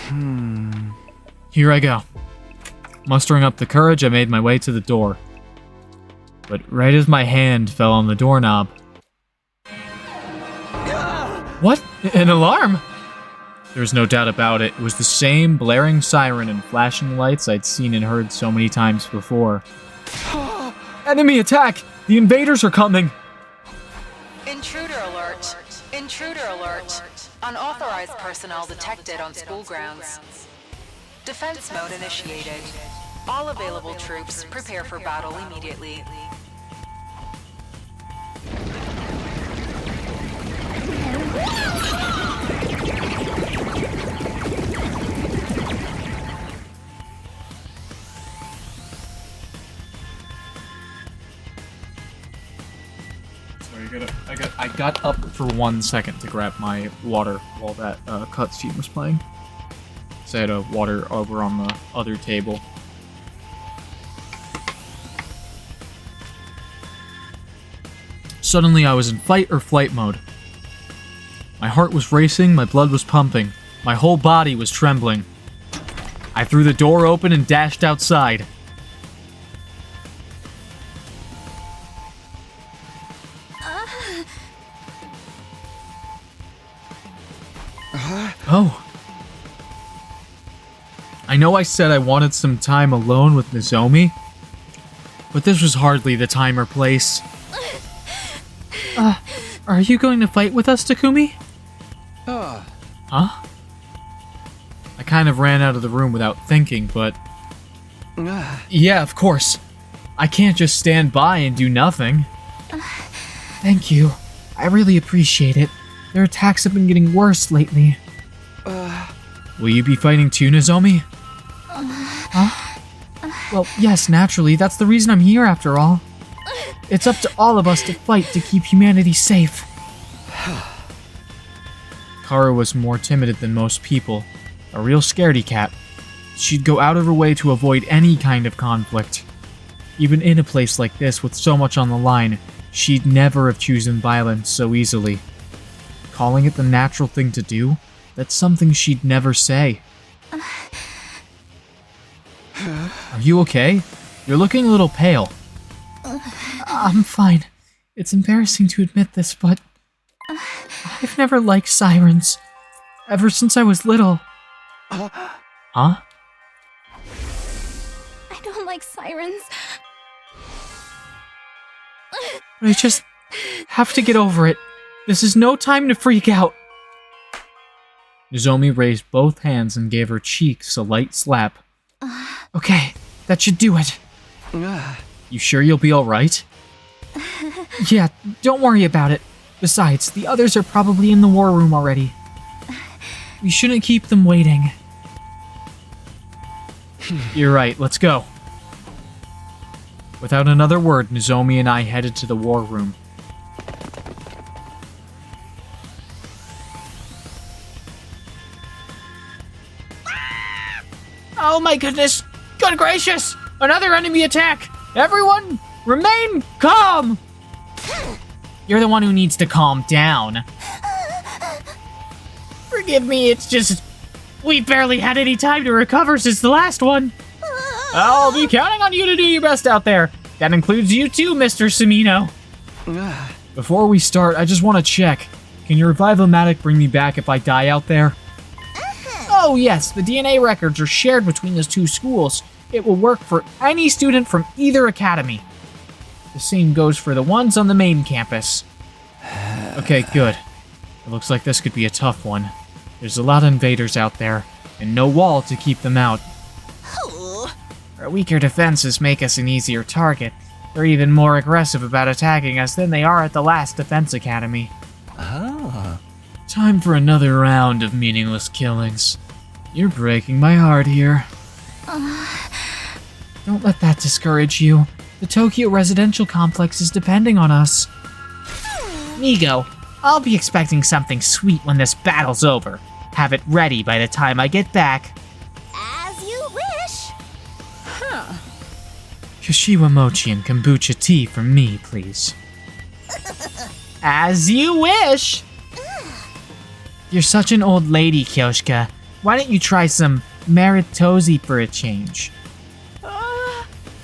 Here I go. Mustering up the courage, I made my way to the door. But right as my hand fell on the doorknob... What? An alarm? There was no doubt about it. It was the same blaring siren and flashing lights I'd seen and heard so many times before. Enemy attack! The invaders are coming! Intruder alert! Intruder alert! Unauthorized personnel detected on school grounds. Defense mode initiated. All available troops prepare for battle immediately. Sorry, I got up for 1 second to grab my water while that cutscene was playing. So I had a water over on the other table. Suddenly I was in fight or flight mode. My heart was racing, my blood was pumping, my whole body was trembling. I threw the door open and dashed outside. Oh. I know I said I wanted some time alone with Nozomi, but this was hardly the time or place. Are you going to fight with us, Takumi? Huh? I kind of ran out of the room without thinking, but... Yeah, of course. I can't just stand by and do nothing. Thank you. I really appreciate it. Their attacks have been getting worse lately. Will you be fighting too, Nozomi? Huh? Well, yes, naturally. That's the reason I'm here, after all. It's up to all of us to fight to keep humanity safe. Kara was more timid than most people. A real scaredy cat. She'd go out of her way to avoid any kind of conflict. Even in a place like this with so much on the line, she'd never have chosen violence so easily. Calling it the natural thing to do? That's something she'd never say. Are you okay? You're looking a little pale. I'm fine. It's embarrassing to admit this, but... I've never liked sirens. Ever since I was little. Huh? I don't like sirens. I just have to get over it. This is no time to freak out. Nozomi raised both hands and gave her cheeks a light slap. Okay, that should do it. You sure you'll be alright? Yeah, don't worry about it. Besides, the others are probably in the war room already. We shouldn't keep them waiting. You're right, let's go. Without another word, Nozomi and I headed to the war room. Oh my goodness! Good gracious! Another enemy attack! Everyone, remain calm! You're the one who needs to calm down. Forgive me, it's just... we barely had any time to recover since the last one. I'll be counting on you to do your best out there. That includes you too, Mr. Sumino. Before we start, I just want to check. Can your Revive-O-Matic bring me back if I die out there? Oh yes, the DNA records are shared between the two schools. It will work for any student from either academy. The same goes for the ones on the main campus. Okay, good. It looks like this could be a tough one. There's a lot of invaders out there, and no wall to keep them out. Our weaker defenses make us an easier target. They're even more aggressive about attacking us than they are at the last defense academy. Ah. Time for another round of meaningless killings. You're breaking my heart here. Don't let that discourage you. The Tokyo residential complex is depending on us. Nigo, I'll be expecting something sweet when this battle's over. Have it ready by the time I get back. As you wish. Kashiwa mochi and kombucha tea for me, please. As you wish! You're such an old lady, Kyoshka. Why don't you try some Maritosi for a change?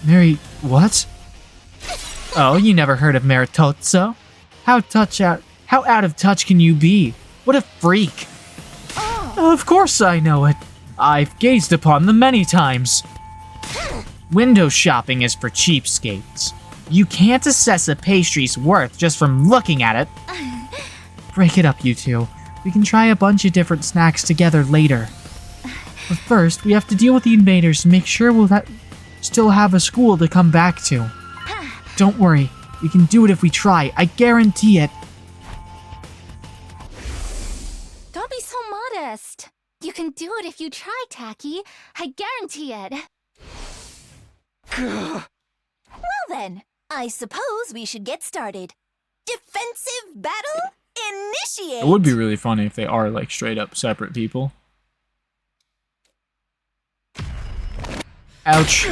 Mary... what? Oh, you never heard of Maritozzo? How out of touch can you be? What a freak! Of course I know it. I've gazed upon them many times. Window shopping is for cheapskates. You can't assess a pastry's worth just from looking at it. Break it up, you two. We can try a bunch of different snacks together later. But first, we have to deal with the invaders and make sure we'll still have a school to come back to. Don't worry, we can do it if we try. I guarantee it. Don't be so modest. You can do it if you try, Taki. I guarantee it. Well then, I suppose we should get started. Defensive battle? Initiate! It would be really funny if they are, like, straight up separate people. Ouch.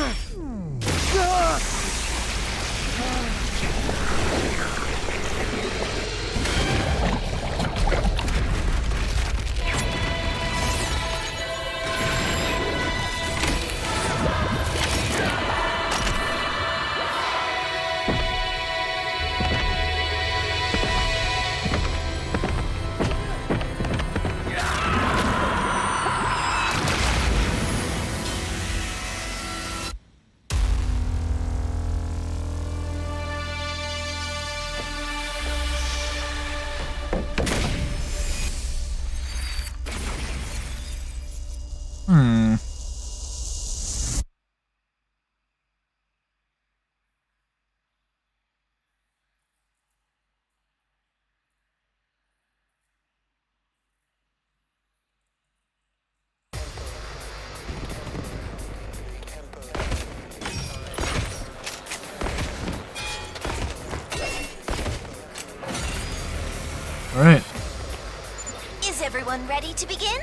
Alright. Is everyone ready to begin?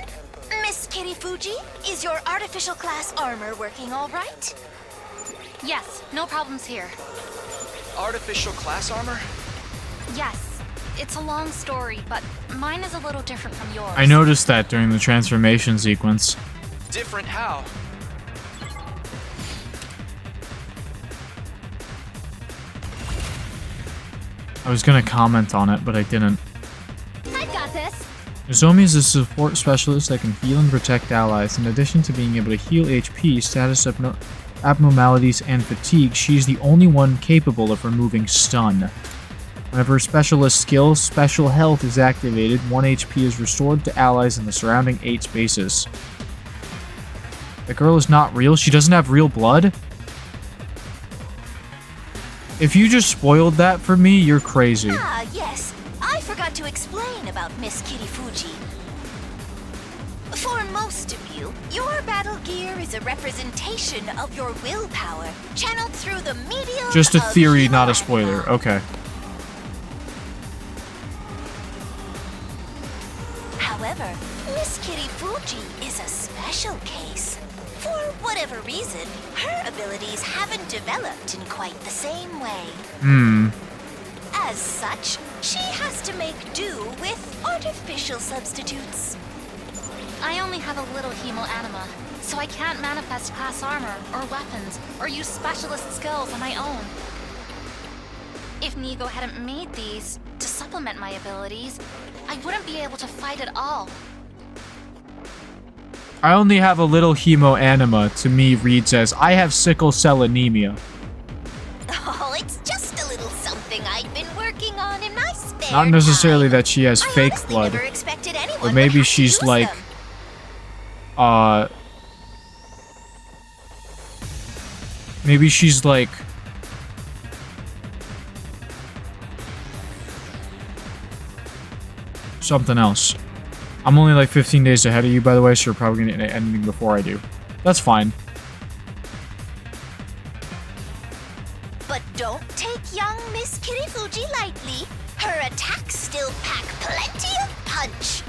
Miss Kirifuji, is your artificial class armor working all right? Yes, no problems here. Artificial class armor? Yes, it's a long story, but mine is a little different from yours. I noticed that during the transformation sequence. Different how? I was gonna comment on it, but I didn't. I've got this. Nozomi is a support specialist that can heal and protect allies. In addition to being able to heal HP, status abnormalities, and fatigue, she's the only one capable of removing stun. Whenever a specialist skill, Special Health, is activated, 1 HP is restored to allies in the surrounding 8 spaces. The girl is not real? She doesn't have real blood? If you just spoiled that for me, you're crazy. Ah, yes. I forgot to explain about Miss Kirifuji. For most of you, your battle gear is a representation of your willpower, channeled through the medium Just a of theory, not a human spoiler. anima. Okay. However, Miss Kirifuji is a special case. For whatever reason, her abilities haven't developed in quite the same way. As such, she has to make do with artificial substitutes. I only have a little hemo anima, so I can't manifest class armor or weapons or use specialist skills on my own. If Nigo hadn't made these to supplement my abilities, I wouldn't be able to fight at all. I only have a little hemoanima. To me, reads as, I have sickle cell anemia. Oh, it's just a little something I've been working on in my spare Not necessarily time. that she has I fake honestly blood. never expected anyone But would maybe have to she's use like... them. Maybe she's like... something else. I'm only like 15 days ahead of you, by the way, so you're probably going to get ending before I do. That's fine. But don't take young Miss Kirifuji lightly. Her attacks still pack plenty of punch.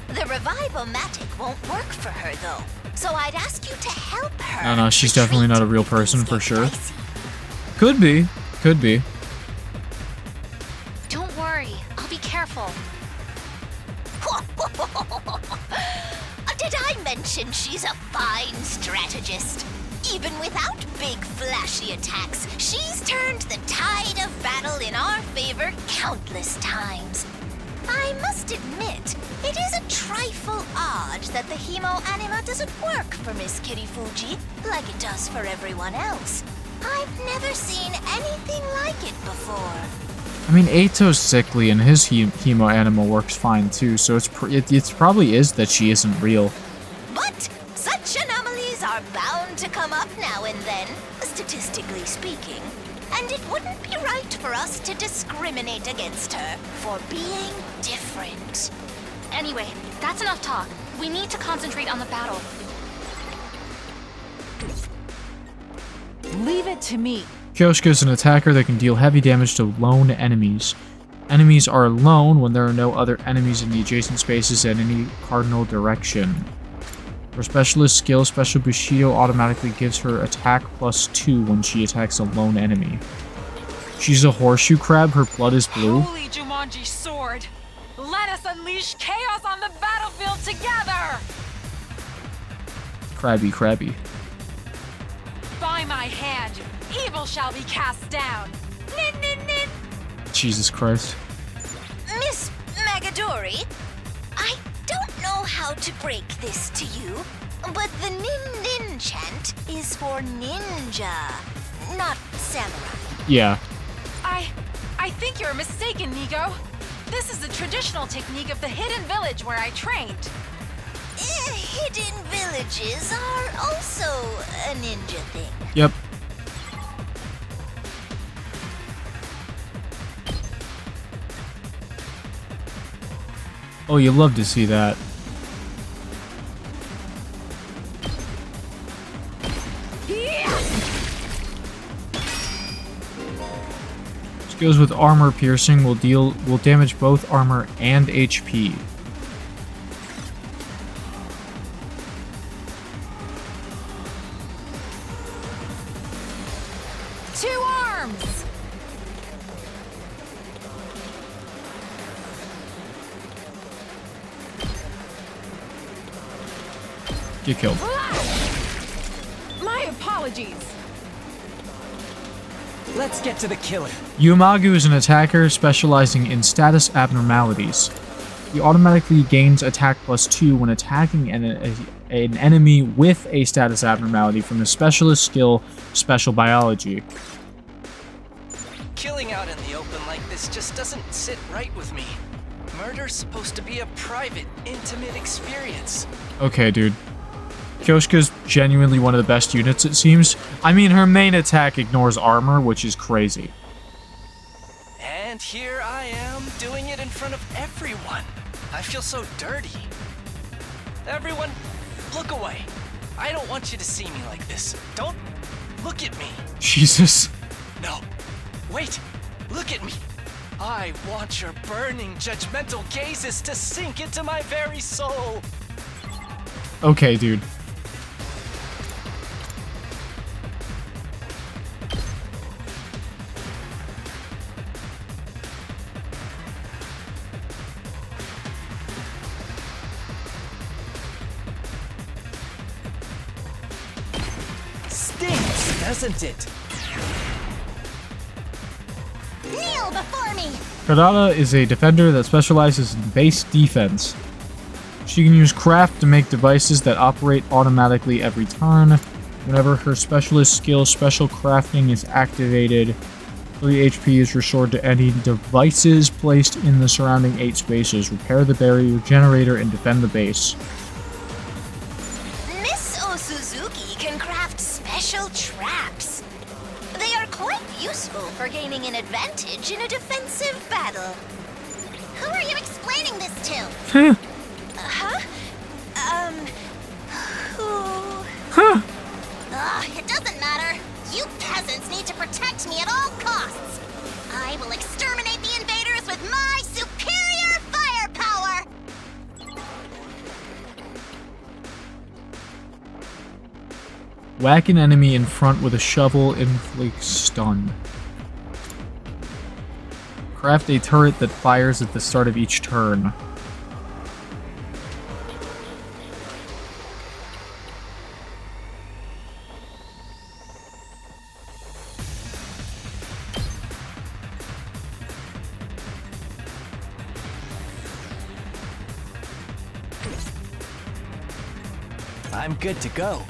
The Revive-O-Matic won't work for her, though. So I'd ask you to help her. No, she's definitely not a real person for sure. Could be. Could be. Don't worry, I'll be careful. Did I mention she's a fine strategist? Even without big flashy attacks, she's turned the tide of battle in our favor countless times. I must admit, it is a trifle odd that the Hemo Anima doesn't work for Miss Kirifuji like it does for everyone else. I've never seen anything like it before. I mean, Eito's sickly and his hemo animal works fine too, so it probably is that she isn't real. But such anomalies are bound to come up now and then, statistically speaking. And it wouldn't be right for us to discriminate against her for being different. Anyway, that's enough talk. We need to concentrate on the battle. Leave it to me. Kyoshka is an attacker that can deal heavy damage to lone enemies. Enemies are alone when there are no other enemies in the adjacent spaces in any cardinal direction. Her specialist skill, Special Bushido, automatically gives her attack +2 when she attacks a lone enemy. She's a horseshoe crab, her blood is blue. Holy Jumanji sword! Let us unleash chaos on the battlefield together! Crabby. By my hand, evil shall be cast down. Nin, nin, nin. Jesus Christ. Miss Magadori, I don't know how to break this to you, but the Nin Nin chant is for ninja, not samurai. Yeah. I think you're mistaken, Nigo. This is the traditional technique of the hidden village where I trained. Hidden villages are also a ninja thing. Yep. Oh, you love to see that. Skills with armor piercing will damage both armor and HP. Two arms! Get killed. My apologies. Let's get to the killer. Yumagu is an attacker specializing in status abnormalities. He automatically gains attack +2 when attacking an enemy with a status abnormality from his specialist skill, Special Biology. Killing out in the open like this just doesn't sit right with me. Murder's supposed to be a private, intimate experience. Okay, dude. Kyoshka's genuinely one of the best units, it seems. I mean, her main attack ignores armor, which is crazy. And here I am, doing it in front of everyone. I feel so dirty. Everyone, look away. I don't want you to see me like this. Don't look at me. Jesus. No. Wait. Look at me. I want your burning, judgmental gazes to sink into my very soul. Okay, dude. Stinks, doesn't it? Kneel before me! Kadada is a defender that specializes in base defense. She can use craft to make devices that operate automatically every turn. Whenever her specialist skill special crafting is activated, 3 HP is restored to any devices placed in the surrounding 8 spaces. Repair the barrier generator and defend the base. Miss Osuzuki can craft special traps. They are quite useful for gaining an advantage in a defensive battle. Who are you explaining this to? Huh? Who? Huh? It doesn't matter. You peasants need to protect me at all costs. I will exterminate the invaders with my superior firepower. Whack an enemy in front with a shovel, inflicts stun. Craft a turret that fires at the start of each turn. I'm good to go.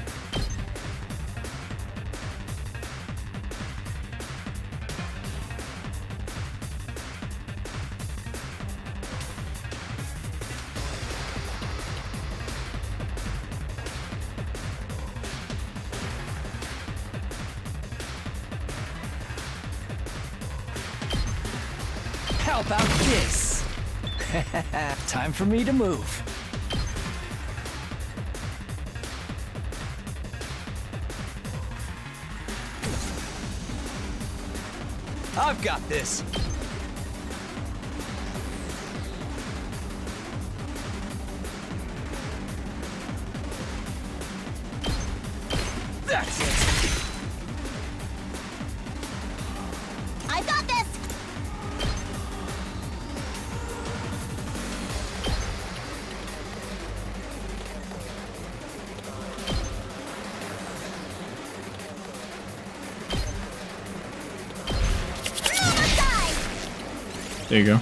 How about this? Time for me to move. I've got this. That's it. I got this. There you go.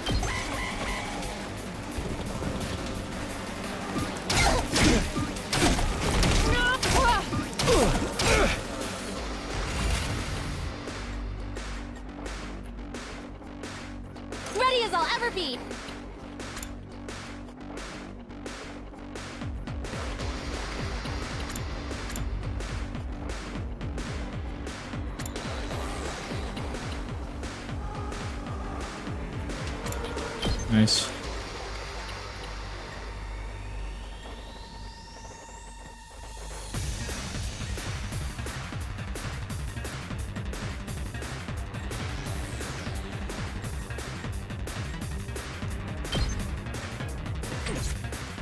Ready as I'll ever be. Nice.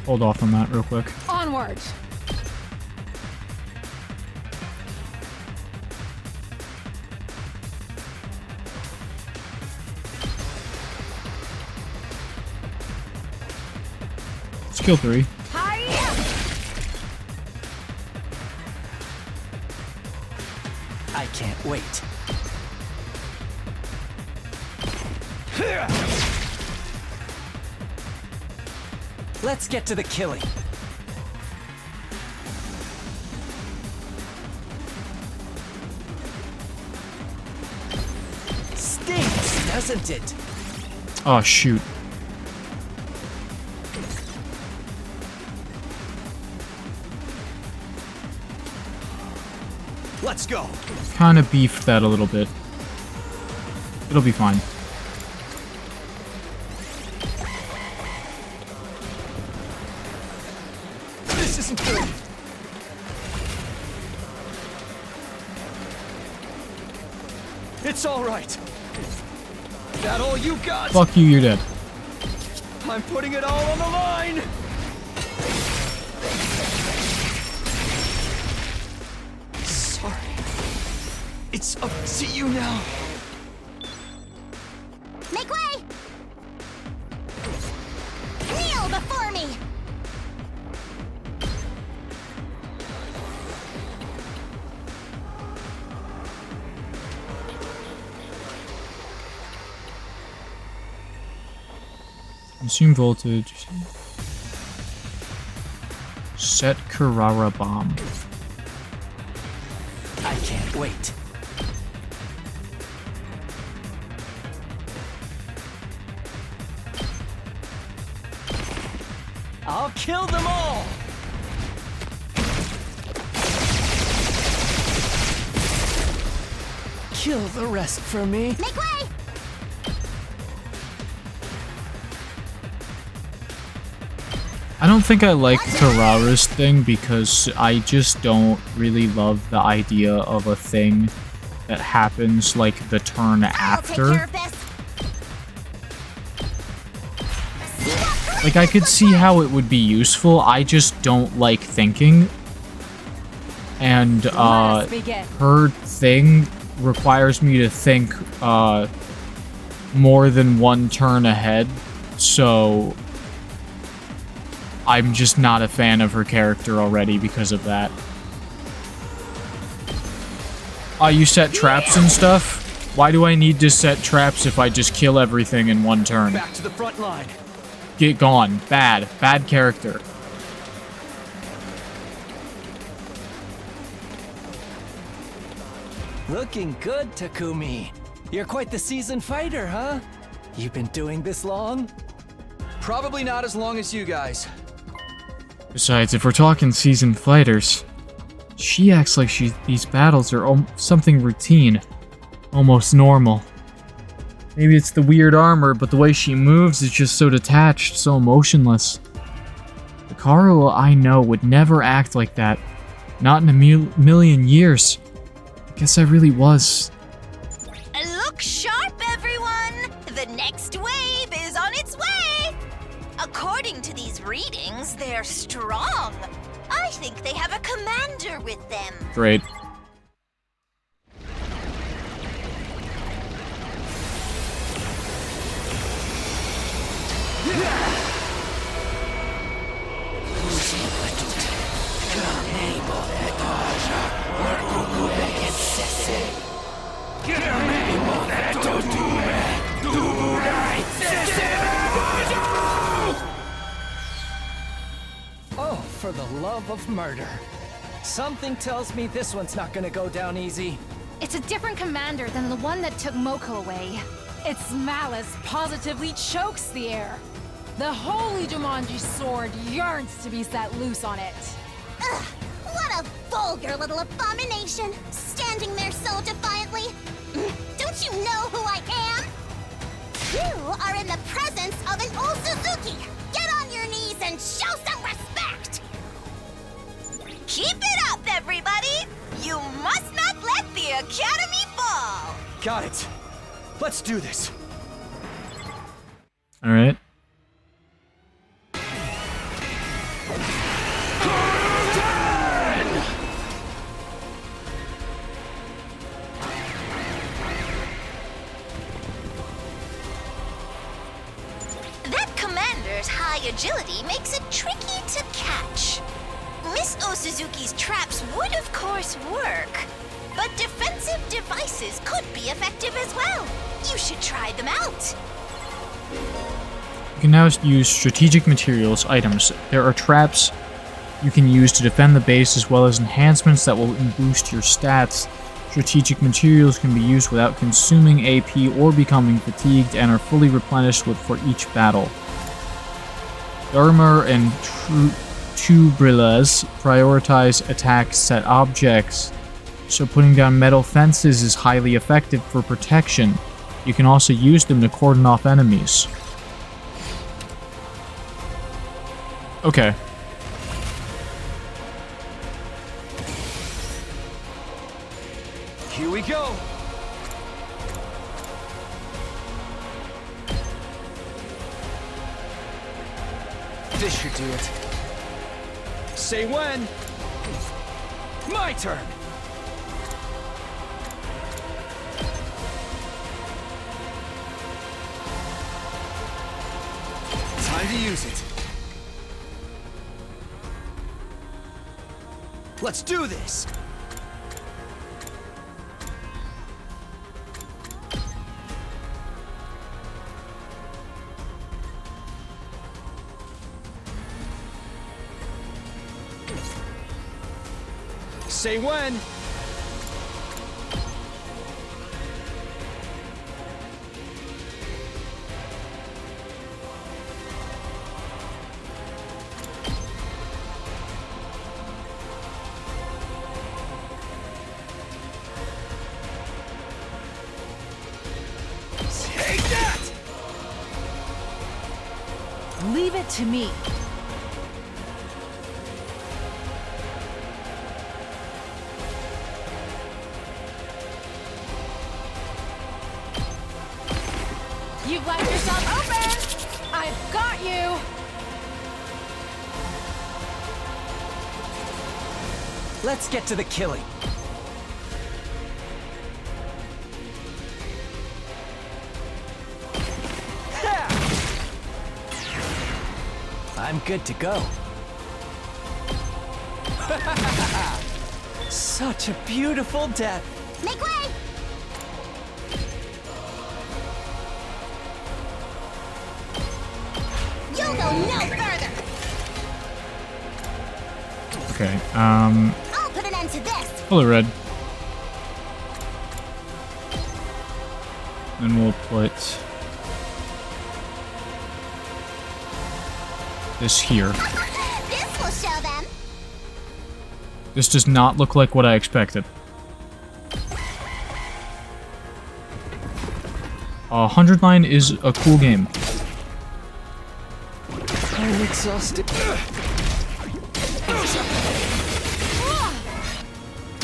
Hold off on that real quick. Onward! Skill 3. I can't wait. Let's get to the killing. Stinks, doesn't it? Oh, shoot. Let's go. Kind of beefed that a little bit. It'll be fine. This isn't good. It's all right. That all you got? Fuck you, you're dead. I'm putting it all on the line. Sorry. It's up to you now. Make way! Kneel before me! Consume voltage. Set Carrara bomb. I can't wait. I'll kill them all! Kill the rest for me. Make way! I don't think I like Carrara's thing because I just don't really love the idea of a thing that happens like the turn after. I'll take care of this. Like, I could see how it would be useful, I just don't like thinking. And, her thing requires me to think, more than one turn ahead, so I'm just not a fan of her character already because of that. You set traps and stuff? Why do I need to set traps if I just kill everything in one turn? Back to the front line. Get gone. Bad. Bad character. Looking good, Takumi. You're quite the seasoned fighter, huh? You've been doing this long? Probably not as long as you guys. Besides, if we're talking seasoned fighters, she acts like these battles are something routine. Almost normal. Maybe it's the weird armor, but the way she moves is just so detached, so emotionless. The Karu I know would never act like that. Not in a million years. I guess I really was. Look sharp, everyone! The next wave is on its way! According to these readings, they're strong. I think they have a commander with them. Great. Oh, for the love of murder. Something tells me this one's not gonna go down easy. It's a different commander than the one that took Moko away. Its malice positively chokes the air. The holy Jumanji sword yearns to be set loose on it. Ugh, what a vulgar little abomination, standing there so defiantly. Don't you know who I am? You are in the presence of an old Suzuki. Get on your knees and show some respect. Keep it up, everybody. You must not let the Academy fall. Got it. Let's do this. Alright. That commander's high agility makes it tricky to catch. Miss Osuzuki's traps would of course work, but defensive devices could be effective as well. You should try them out. You can now use strategic materials items. There are traps you can use to defend the base as well as enhancements that will boost your stats. Strategic materials can be used without consuming AP or becoming fatigued and are fully replenished for each battle. Armor and Tubrilas prioritize attack set objects, so putting down metal fences is highly effective for protection. You can also use them to cordon off enemies. Okay. Here we go. This should do it. Say when. My turn. Time to use it. Let's do this. say when. Take that! Leave it to me. You've left yourself open! I've got you! Let's get to the killing. I'm good to go. Such a beautiful death. Make way! You'll go no further! Okay, I'll put an end to this! color red. Then we'll put this here. This will show them! This does not look like what I expected. 100 is a cool game. I'm exhausted.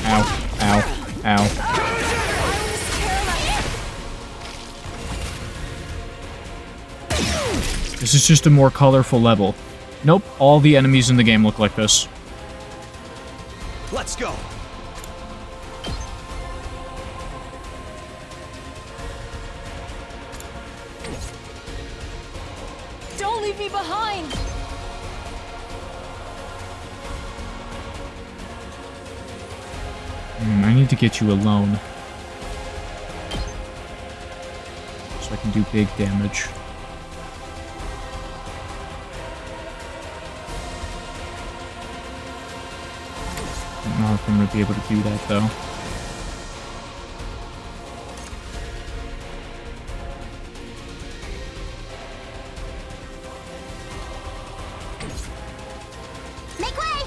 Ow, ow, ow. This is just a more colorful level. Nope, all the enemies in the game look like this. Let's go. Don't leave me behind! I need to get you alone. So I can do big damage. I don't know if I'm going to be able to do that, though. Make way!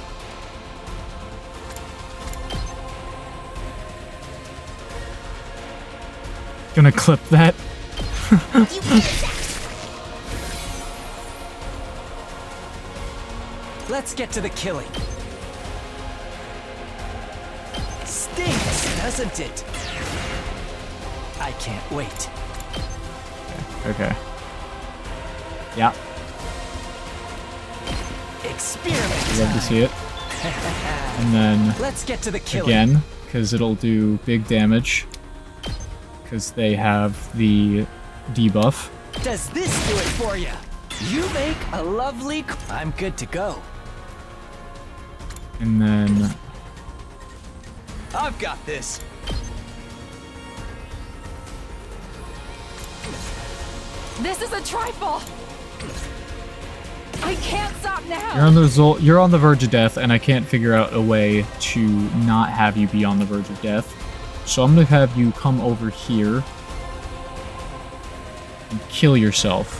Gonna clip that. Let's get to the killing. Stinks, doesn't it? I can't wait. Okay. Yeah, Experiment. love to see it. And then Let's get to the killing. again, because it'll do big damage. Because they have the debuff. Does this do it for you? You make a lovely. I'm good to go. And then I've got this. This is a trifle! I can't stop now! you're on the verge of death, and I can't figure out a way to not have you be on the verge of death. So I'm gonna have you come over here and kill yourself.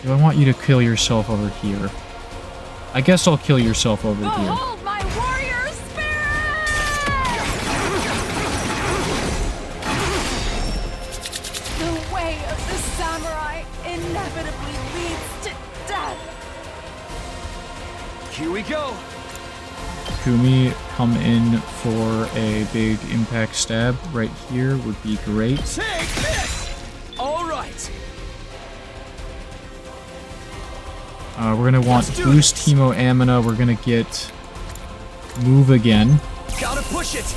Do I want you to kill yourself over here? I guess I'll kill yourself over here. Behold my warrior spirit! The way of the samurai inevitably leads to death. Here we go. Kumi, come in for a big impact stab right here would be great. Take this. All right. We're gonna want boost Hemo Amina. We're gonna get move again. Gotta push it.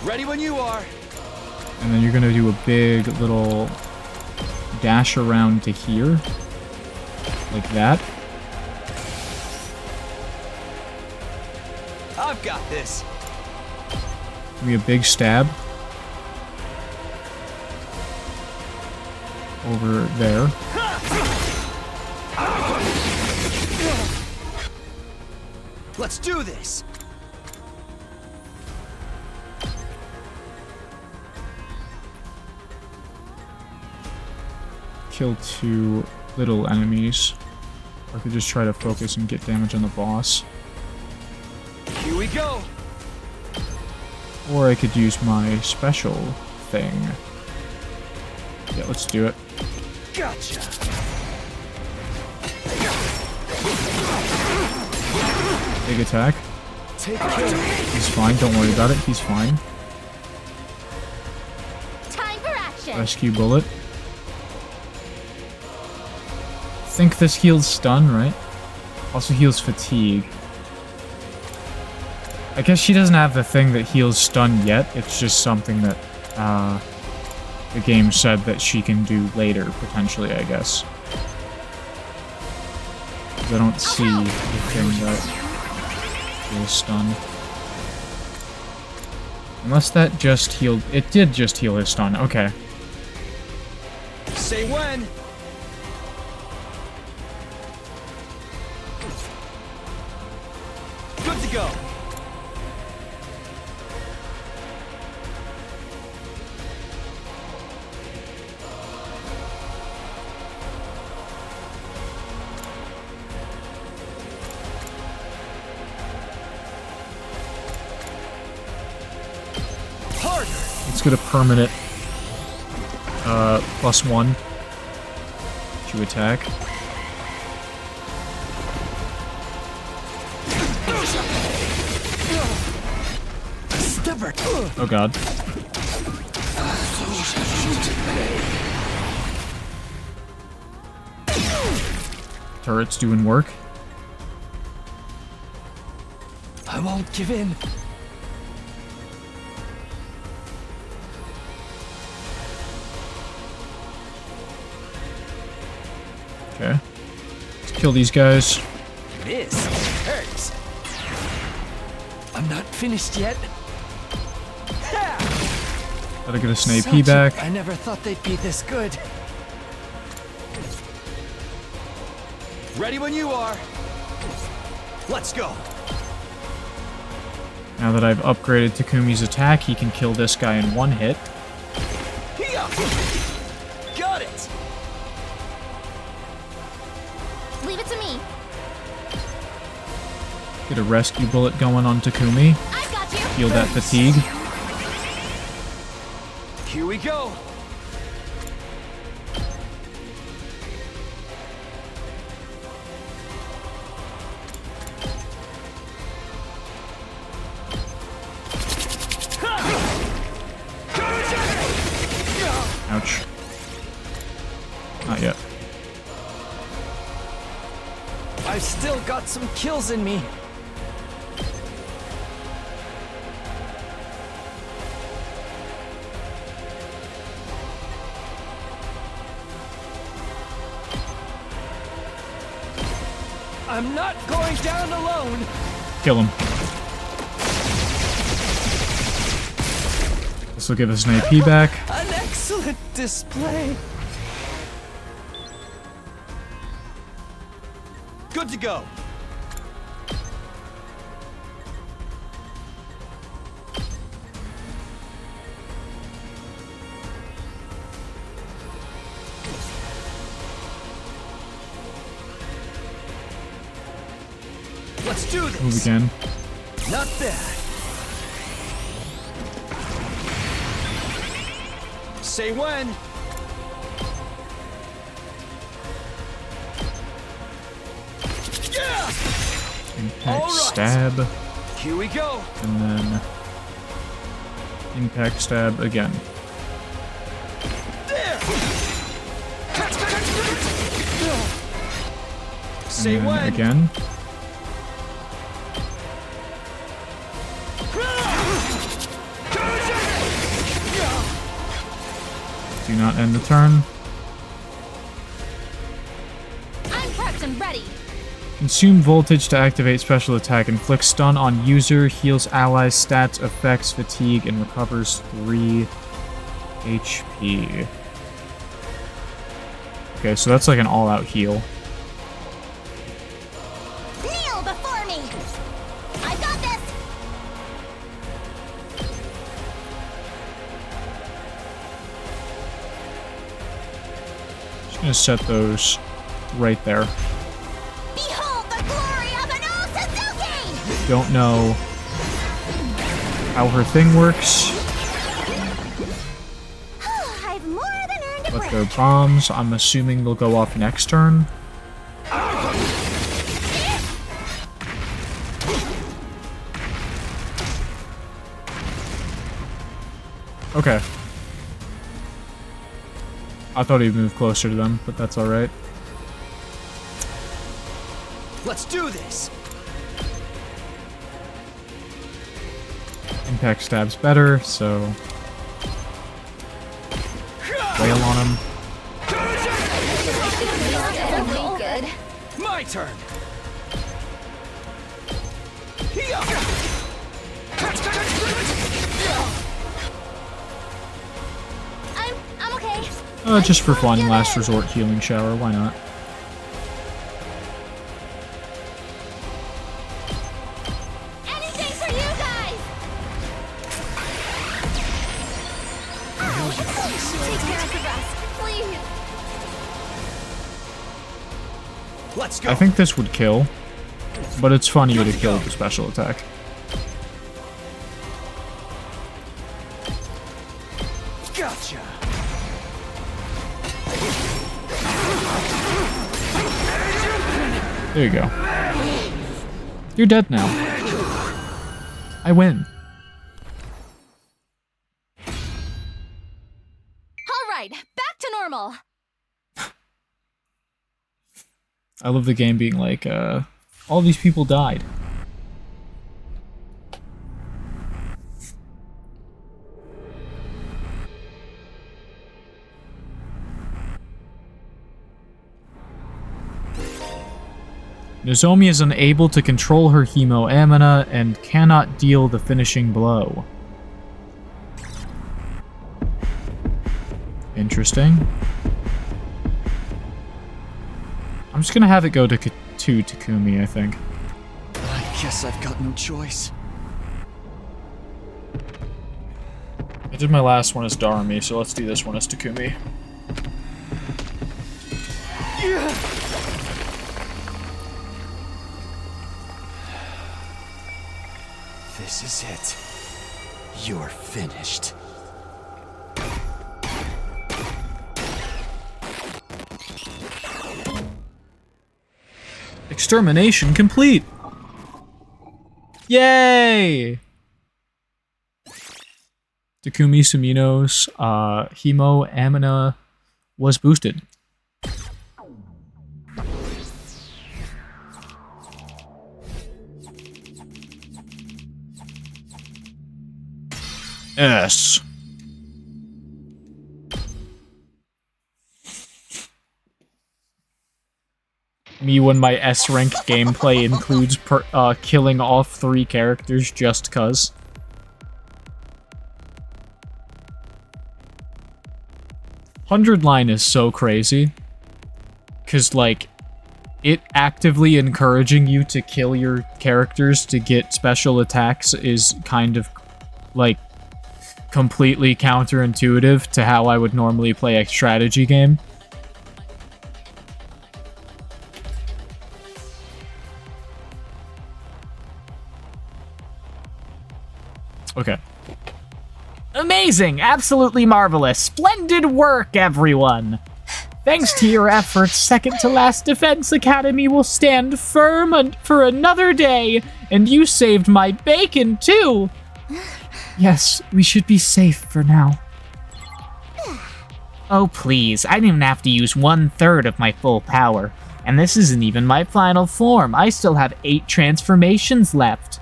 Ready when you are. And then you're gonna do a big little dash around to here. Like that. I've got this. Give me a big stab. Over there. Let's do this! Kill 2 little enemies. Or I could just try to focus and get damage on the boss. Here we go! Or I could use my special thing. Yeah, let's do it. Gotcha! Big attack. Take care. He's fine, don't worry about it, he's fine. Time for action. Rescue bullet. Think this heals stun, right? Also heals fatigue. I guess she doesn't have the thing that heals stun yet, it's just something that the game said that she can do later, potentially, I guess. 'Cause I don't see the thing that heals stun. Unless that just healed... It did just heal his stun, okay. Say when! Good to go! Let's get a permanent +1 to attack. Oh god. Turret's doing work. I won't give in. Okay. Let's kill these guys. This hurts. I'm not finished yet. Gotta get us an AP back. I never thought they'd be this good. Ready when you are. Let's go. Now that I've upgraded Takumi's attack, he can kill this guy in 1 hit. Got it. Leave it to me. Get a rescue bullet going on Takumi. I've got you. Heal that fatigue. Here we go. Ouch. Not yet. I've still got some kills in me. I'm not going down alone. Kill him. This will give us an AP back. An excellent display. Good to go. Let's do this. Move again. Not bad. Say when. Yeah. Impact stab. Here we go. And then impact stab again. There. And Say then when. again. Do not end the turn. I'm prepped and ready. Consume voltage to activate special attack. Inflicts stun on user, heals allies, stats, effects, fatigue, and recovers 3 HP. Okay, so that's like an all-out heal. gonna set those right there. Behold the glory of an Osazuki! Don't know how her thing works, I've more than earned a but break. they're bombs. I'm assuming they'll go off next turn. Okay. I thought he'd move closer to them, but that's alright. Let's do this! Impact stab's better, so... Wail on him. Good. My turn! I'm okay. Just for fun, last resort healing shower, why not? Anything for you guys! Take care of the rest, please. Let's go! I think this would kill, but it's funnier to kill with the special attack. Gotcha! There you go. You're dead now. I win. All right, back to normal. I love the game being like, all these people died. Nozomi is unable to control her Hemo Amina and cannot deal the finishing blow. Interesting. I'm just gonna have it go to Takumi, I think. I guess I've got no choice. I did my last one as Darumi, so let's do this one as Takumi. This is it. You're finished. Extermination complete! Yay! Takumi Sumino's Hemo Amina was boosted. S. Me when my S-rank gameplay includes killing off 3 characters just cuz. Hundred line is so crazy. Cause like, it actively encouraging you to kill your characters to get special attacks is kind of like completely counterintuitive to how I would normally play a strategy game. Okay. Amazing! Absolutely marvelous! Splendid work, everyone! Thanks to your efforts, second to last Defense Academy will stand firm for another day, and you saved my bacon, too! Yes, we should be safe for now. Oh, please, I didn't even have to use 1/3 of my full power. And this isn't even my final form. I still have 8 transformations left.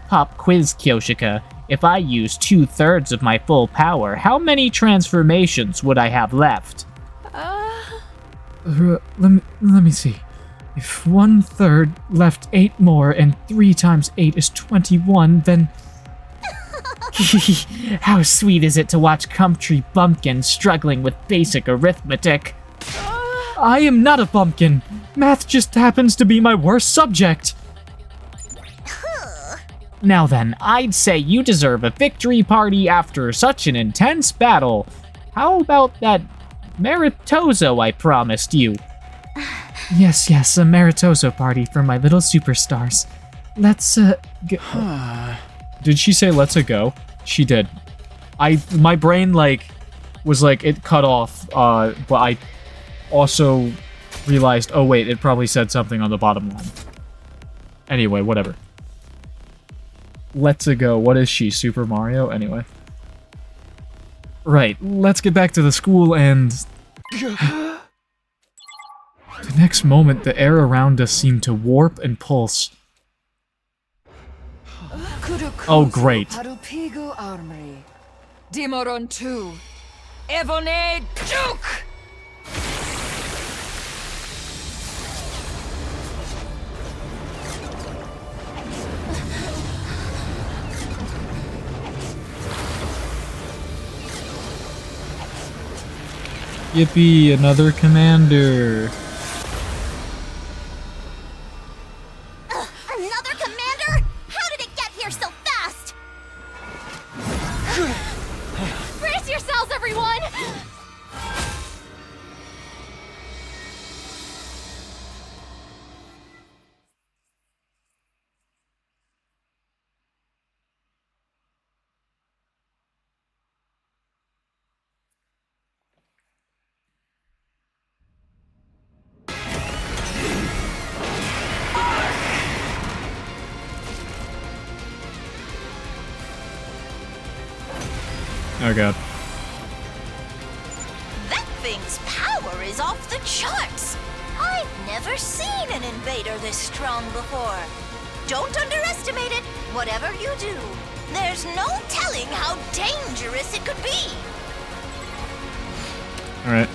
Pop quiz, Kyoshika. If I use 2/3 of my full power, how many transformations would I have left? Let me see. If 1/3 left 8 more and 3 times 8 is 21, then... How sweet is it to watch country bumpkins struggling with basic arithmetic? I am not a bumpkin. Math just happens to be my worst subject. Now then, I'd say you deserve a victory party after such an intense battle. How about that Meritozo, I promised you. Yes, a Meritozo party for my little superstars. Let's, go. Did she say let's go? She did. My brain, was it cut off, but I also realized, oh wait, it probably said something on the bottom line. Anyway, whatever. Let's go. What is she, Super Mario? Anyway. Right, let's get back to the school and... The next moment, the air around us seemed to warp and pulse. Oh, great. Dimoron 2. Evone Duke! Yippee, another commander. Another commander? How did it get here so fast? Brace yourselves, everyone! Oh god. That thing's power is off the charts. I've never seen an invader this strong before. Don't underestimate it, whatever you do. There's no telling how dangerous it could be. Alright.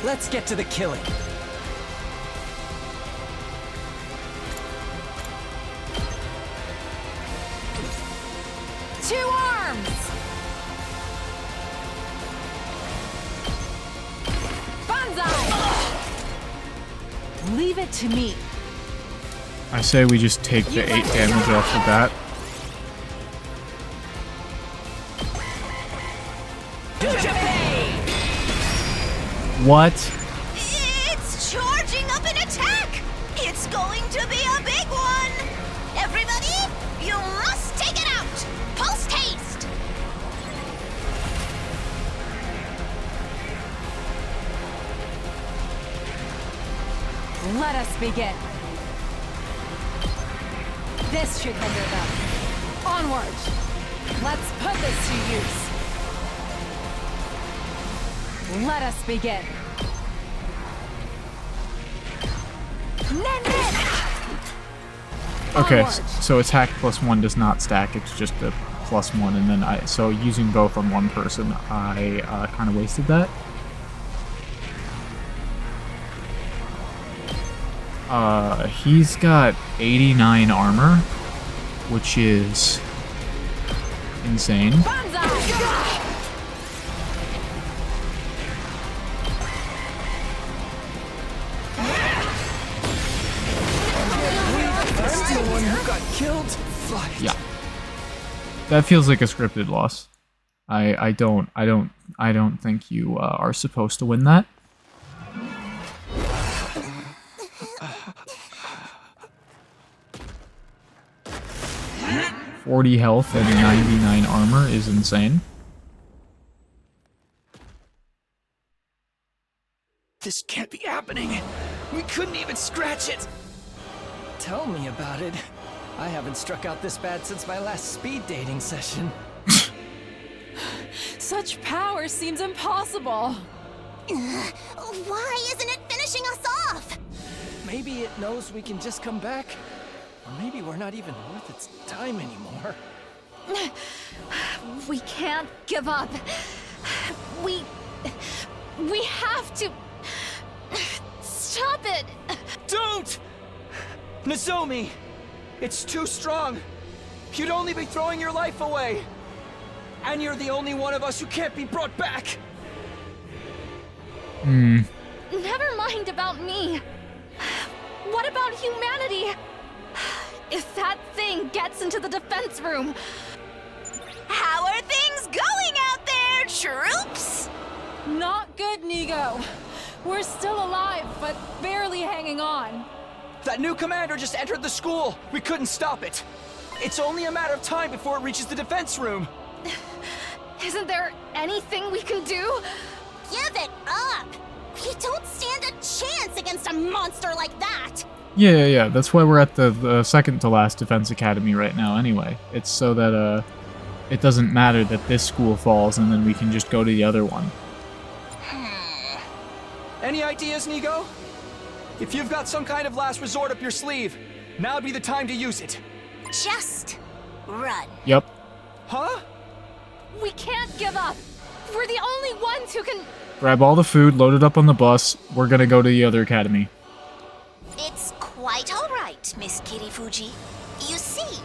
Let's get to the killing. Two arms! Banzai! Leave it to me. I say we just take the 8 damage off the bat. What? It's charging up an attack! It's going to be a big one! Everybody, you must take it out! Post haste! Let us begin. This should hinder them. Onward! Let's put this to use. Let us begin. Okay, so attack +1 does not stack, it's just a +1, and then so using both on one person, I kind of wasted that. He's got 89 armor, which is insane. Yeah. That feels like a scripted loss. I don't think you are supposed to win that. $40 health and 99 armor is insane. This can't be happening. We couldn't even scratch it. Tell me about it. I haven't struck out this bad since my last speed dating session. Such power seems impossible. Why isn't it finishing us off? Maybe it knows we can just come back. Or maybe we're not even worth its time anymore. We can't give up. We have to stop it. Don't! Nozomi! It's too strong. You'd only be throwing your life away. And you're the only one of us who can't be brought back. Never mind about me. What about humanity? If that thing gets into the defense room... How are troops? Not good, Nigo. We're still alive, but barely hanging on. That new commander just entered the school. We couldn't stop it. It's only a matter of time before it reaches the defense room. Isn't there anything we can do? Give it up! You don't stand a chance against a monster like that! Yeah. That's why we're at the second to last defense academy right now anyway. It's so that, it doesn't matter that this school falls and then we can just go to the other one. Any ideas, Nigo? If you've got some kind of last resort up your sleeve, now'd be the time to use it. Just run. Yep. Huh? We can't give up. We're the only ones who can... Grab all the food, load it up on the bus. We're gonna go to the other academy. It's quite all right, Miss Kirifuji. You see,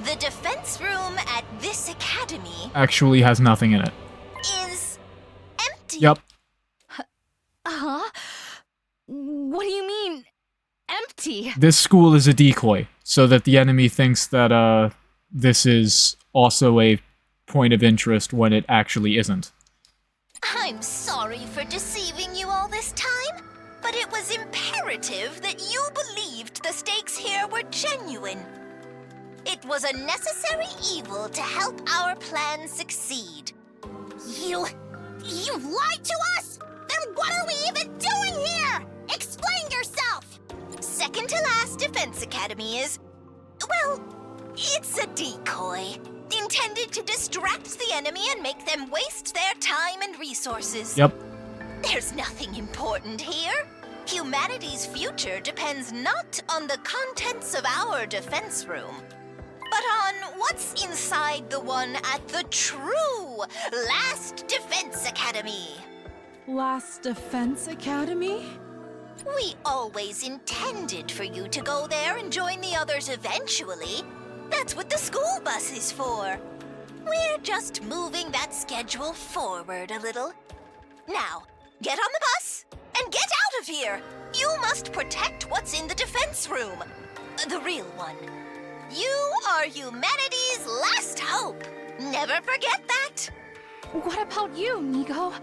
the defense room at this academy Actually has nothing in it. is empty. Yep. Huh? What do you mean, empty? This school is a decoy, so that the enemy thinks that, this is also a point of interest when it actually isn't. I'm sorry for deceiving you all this time, but it was imperative that you believed the stakes here were genuine. It was a necessary evil to help our plan succeed. You lied to us? Then what are we even doing here? Explain yourself! Second to last defense academy is, well, it's a decoy. Intended to distract the enemy and make them waste their time and resources. Yep. There's nothing important here. Humanity's future depends not on the contents of our defense room, but on what's inside the one at the true Last Defense Academy. Last Defense Academy? We always intended for you to go there and join the others eventually. That's what the school bus is for. We're just moving that schedule forward a little. Now, get on the bus and get out of here. You must protect what's in the defense room. The real one. You are humanity's last hope. Never forget that. What about you, Nigo?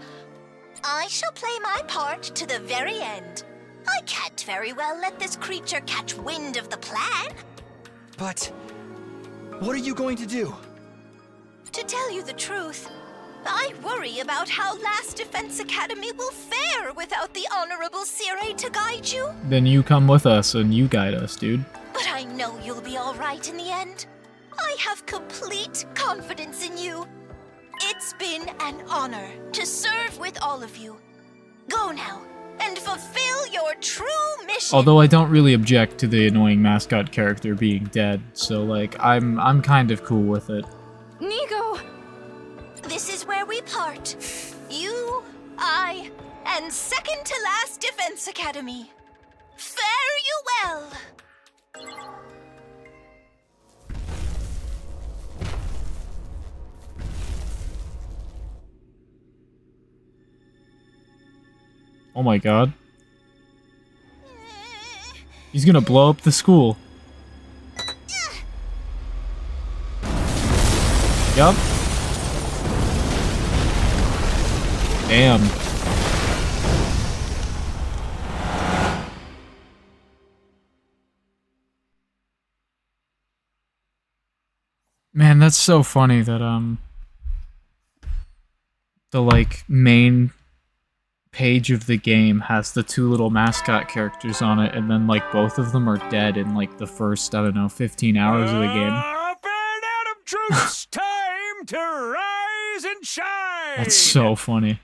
I shall play my part to the very end. I can't very well let this creature catch wind of the plan. But what are you going to do? To tell you the truth, I worry about how Last Defense Academy will fare without the Honorable Sire to guide you. Then you come with us and you guide us, dude. But I know you'll be all right in the end. I have complete confidence in you. It's been an honor to serve with all of you. Go now and fulfill your true mission. Although I don't really object to the annoying mascot character being dead, so like I'm kind of cool with it. Nigo! This is where we part. You, I, and second to last Defense Academy. Fare you well. Oh my god. He's gonna blow up the school. Yup. Damn. Man, that's so funny that, the, like, main page of the game has the two little mascot characters on it, and then, like, both of them are dead in, like, the first, I don't know, 15 hours of the game. Up and Adam troops, time to rise and shine! That's so funny.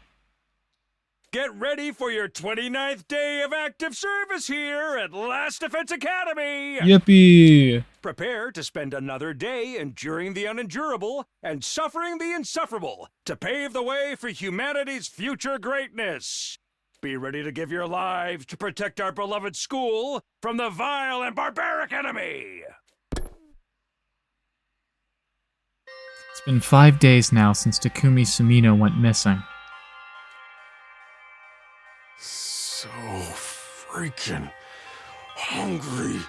Get ready for your 29th day of active service here at Last Defense Academy! Yippee! Prepare to spend another day enduring the unendurable and suffering the insufferable to pave the way for humanity's future greatness. Be ready to give your lives to protect our beloved school from the vile and barbaric enemy! It's been 5 days now since Takumi Sumino went missing. So freaking hungry.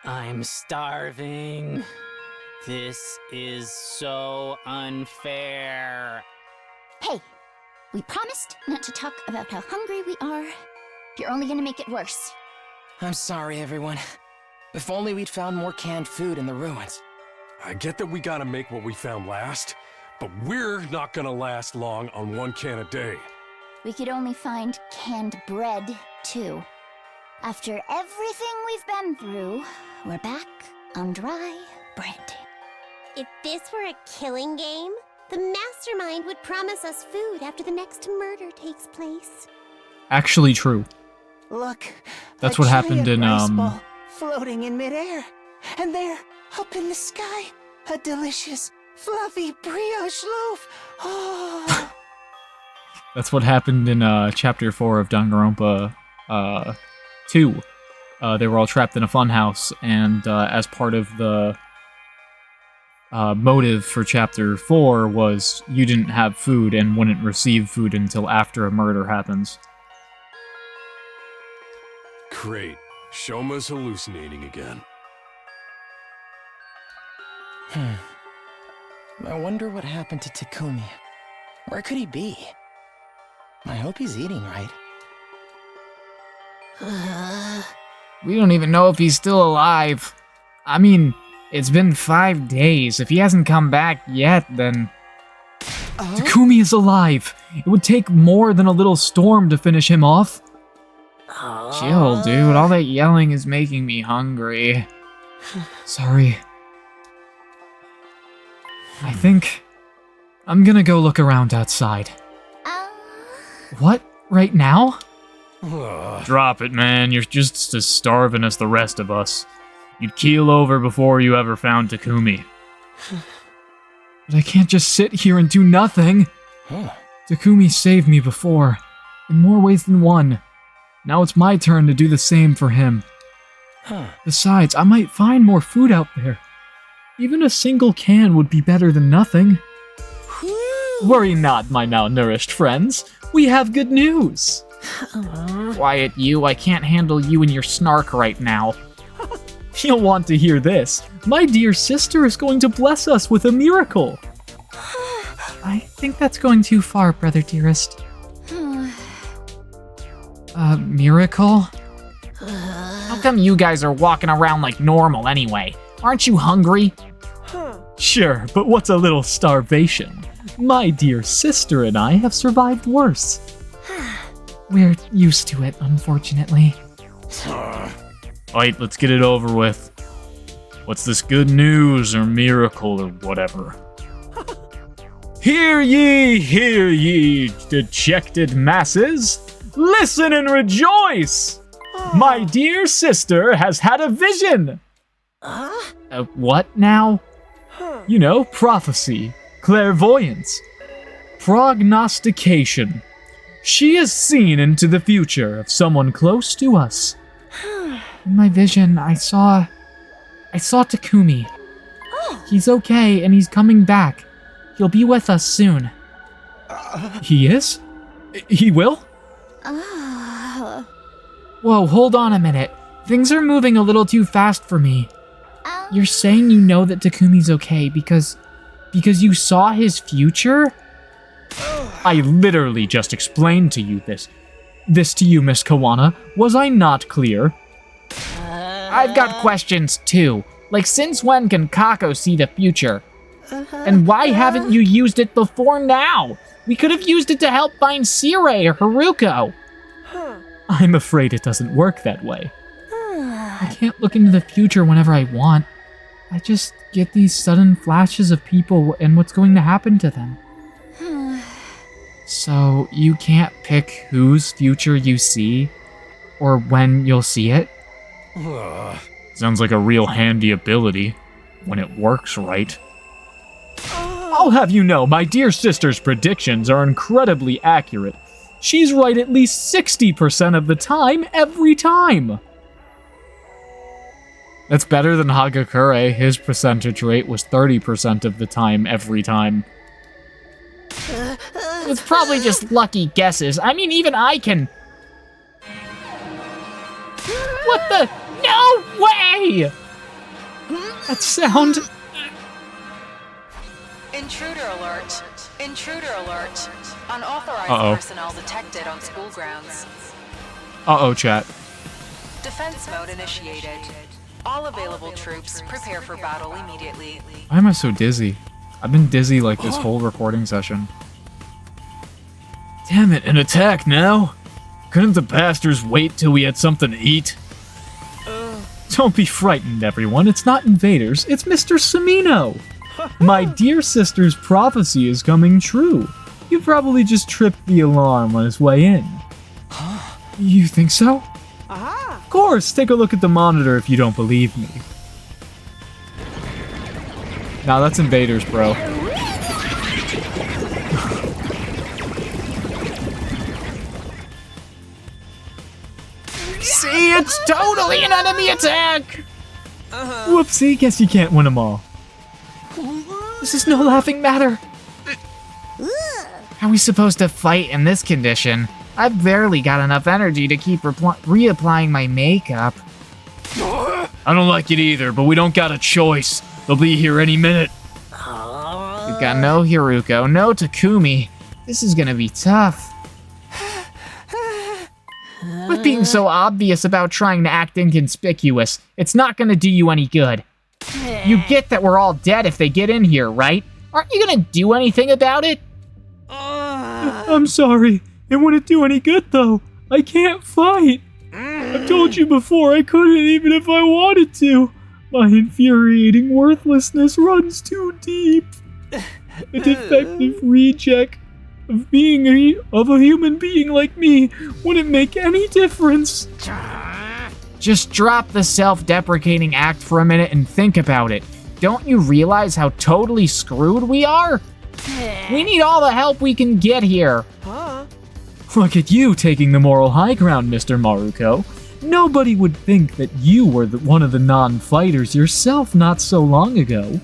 I'm starving. This is so unfair. Hey, we promised not to talk about how hungry we are. You're only gonna make it worse. I'm sorry, everyone. If only we'd found more canned food in the ruins. I get that we gotta make what we found last, but we're not gonna last long on 1 can a day. We could only find canned bread, too. After everything we've been through, we're back on dry bread. If this were a killing game, the mastermind would promise us food after the next murder takes place. Actually true. Look, That's what happened in, ball floating in midair. And there, up in the sky, a delicious, fluffy brioche loaf. Oh. That's what happened in, Chapter 4 of Danganronpa, 2. They were all trapped in a funhouse, and, as part of the, motive for Chapter 4 was you didn't have food and wouldn't receive food until after a murder happens. Great. Shoma's hallucinating again. I wonder what happened to Takumi. Where could he be? I hope he's eating right. We don't even know if he's still alive. I mean, it's been 5 days. If he hasn't come back yet, then... Takumi is alive! It would take more than a little storm to finish him off. Chill, dude. All that yelling is making me hungry. Sorry. I think I'm gonna go look around outside. What? Right now? Drop it, man. You're just as starving as the rest of us. You'd keel over before you ever found Takumi. But I can't just sit here and do nothing. Takumi saved me before, in more ways than one. Now it's my turn to do the same for him. Besides, I might find more food out there. Even a single can would be better than nothing. Worry not, my malnourished friends. We have good news. Quiet, you. I can't handle you and your snark right now. You'll want to hear this. My dear sister is going to bless us with a miracle. I think that's going too far, brother dearest. Miracle? How come you guys are walking around like normal anyway? Aren't you hungry? Sure, but what's a little starvation? My dear sister and I have survived worse. We're used to it, unfortunately. Alright, let's get it over with. What's this good news or miracle or whatever? Hear ye, dejected masses! Listen and rejoice! My dear sister has had a vision! What now? You know, prophecy, clairvoyance, prognostication. She has seen into the future of someone close to us. In my vision, I saw Takumi. He's okay, and he's coming back. He'll be with us soon. He is? He will? Whoa, hold on a minute. Things are moving a little too fast for me. You're saying you know that Takumi's okay because you saw his future? I literally just explained to you this to you, Miss Kawana. Was I not clear? I've got questions too. Like, since when can Kako see the future? And why haven't you used it before now? We could have used it to help find Sirei or Haruko. I'm afraid it doesn't work that way. I can't look into the future whenever I want. I just get these sudden flashes of people and what's going to happen to them. So, you can't pick whose future you see? Or when you'll see it? Sounds like a real handy ability. When it works right. I'll have you know, my dear sister's predictions are incredibly accurate. She's right at least 60% of the time, every time. That's better than Hagakure. His percentage rate was 30% of the time, every time. It's probably just lucky guesses. I mean, even I can... What the... No way! That sound... Intruder alert. Intruder alert. Unauthorized Uh-oh. personnel detected on school grounds. Uh-oh, chat. Defense mode initiated. All available troops prepare for battle immediately. Why am I so dizzy? I've been dizzy like this whole recording session. Damn it, an attack now? Couldn't the bastards wait till we had something to eat? Don't be frightened, everyone. It's not invaders, it's Mr. Samino. My dear sister's prophecy is coming true. You probably just tripped the alarm on his way in. You think so? Of course, take a look at the monitor if you don't believe me. Nah, that's invaders, bro. See, it's totally an enemy attack! Whoopsie, guess you can't win them all. This is no laughing matter. How are we supposed to fight in this condition? I've barely got enough energy to keep reapplying my makeup. I don't like it either, but we don't got a choice. They'll be here any minute. We've got no Hiruko, no Takumi. This is gonna be tough. Quit being so obvious about trying to act inconspicuous. It's not gonna do you any good. You get that we're all dead if they get in here, right? Aren't you gonna do anything about it? I'm sorry. It wouldn't do any good, though. I can't fight. I've told you before I couldn't even if I wanted to. My infuriating worthlessness runs too deep. A defective reject of being a human being like me wouldn't make any difference. Just drop the self-deprecating act for a minute and think about it. Don't you realize how totally screwed we are? We need all the help we can get here. Look at you taking the moral high ground, Mr. Maruko. Nobody would think that you were one of the non-fighters yourself not so long ago.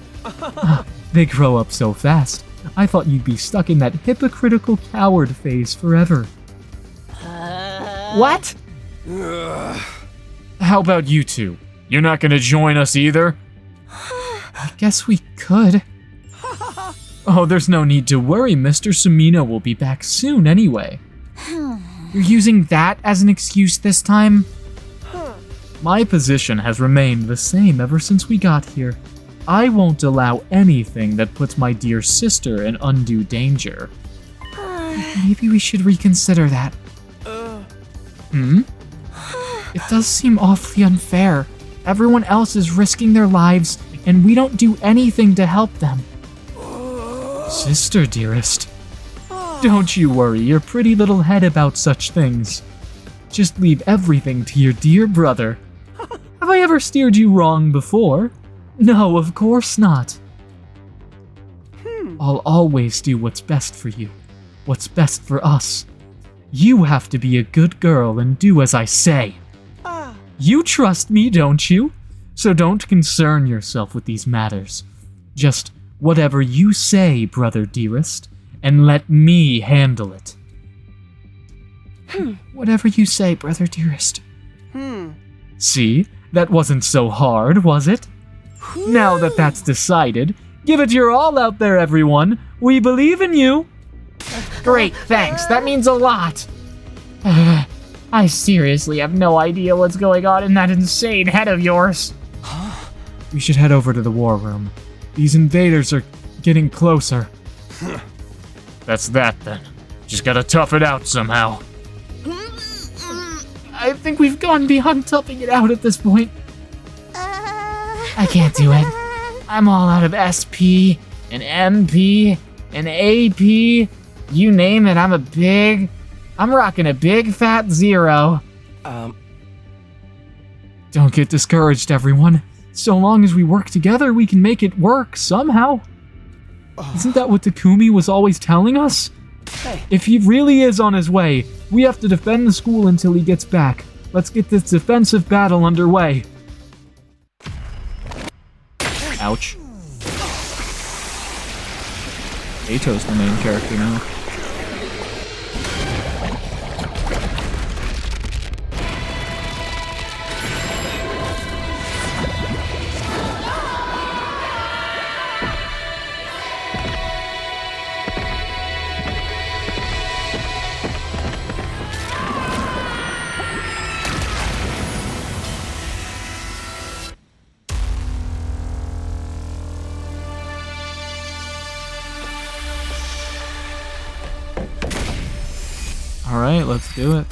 They grow up so fast. I thought you'd be stuck in that hypocritical coward phase forever. What? How about you two? You're not gonna join us either? I guess we could. Oh, there's no need to worry. Mr. Sumino will be back soon anyway. You're using that as an excuse this time? My position has remained the same ever since we got here. I won't allow anything that puts my dear sister in undue danger. Maybe we should reconsider that. It does seem awfully unfair. Everyone else is risking their lives, and we don't do anything to help them. Sister, dearest. Don't you worry your pretty little head about such things. Just leave everything to your dear brother. Have I ever steered you wrong before? No, of course not. I'll always do what's best for you. What's best for us. You have to be a good girl and do as I say. You trust me, don't you? So don't concern yourself with these matters. Just whatever you say, brother dearest, and let me handle it. Whatever you say, brother dearest. See? That wasn't so hard, was it? Now that that's decided, give it your all out there, everyone. We believe in you. Great, thanks. That means a lot. I seriously have no idea what's going on in that insane head of yours. We should head over to the war room. These invaders are getting closer. That's that then. Just gotta tough it out somehow. I think we've gone beyond toughing it out at this point. I can't do it. I'm all out of SP, and MP, and AP. You name it, I'm rocking a big fat 0. Don't get discouraged, everyone. So long as we work together, we can make it work somehow. Isn't that what Takumi was always telling us? If he really is on his way, we have to defend the school until he gets back. Let's get this defensive battle underway. Ouch. Ato's the main character now. Alright, let's do it.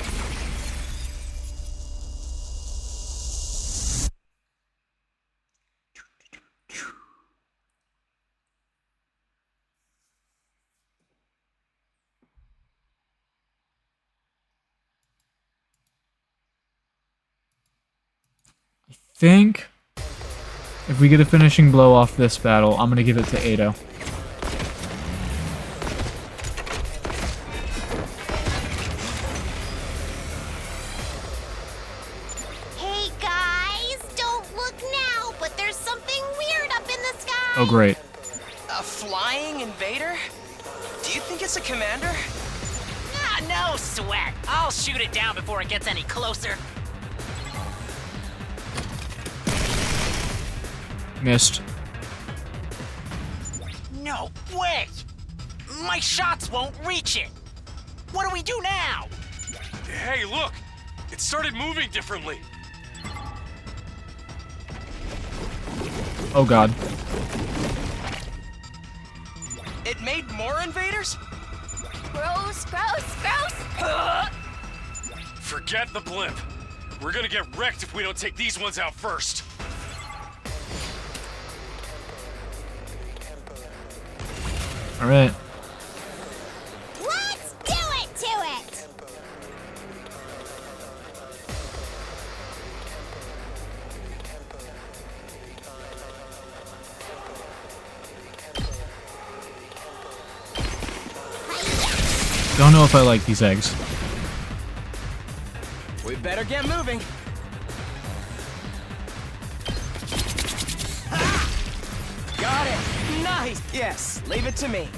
I think if we get a finishing blow off this battle, I'm gonna give it to Ado. Hey guys, don't look now, but there's something weird up in the sky. Oh, great. A flying invader? Do you think it's a commander? Ah, no sweat. I'll shoot it down before it gets any closer. Missed. No way! My shots won't reach it! What do we do now? Hey, look! It started moving differently. Oh god. It made more invaders? Gross, gross, gross! Forget the blimp. We're gonna get wrecked if we don't take these ones out first. Alright. Let's do it to it! Don't know if I like these eggs. We better get moving. Got it! Nice! Yes, leave it to me.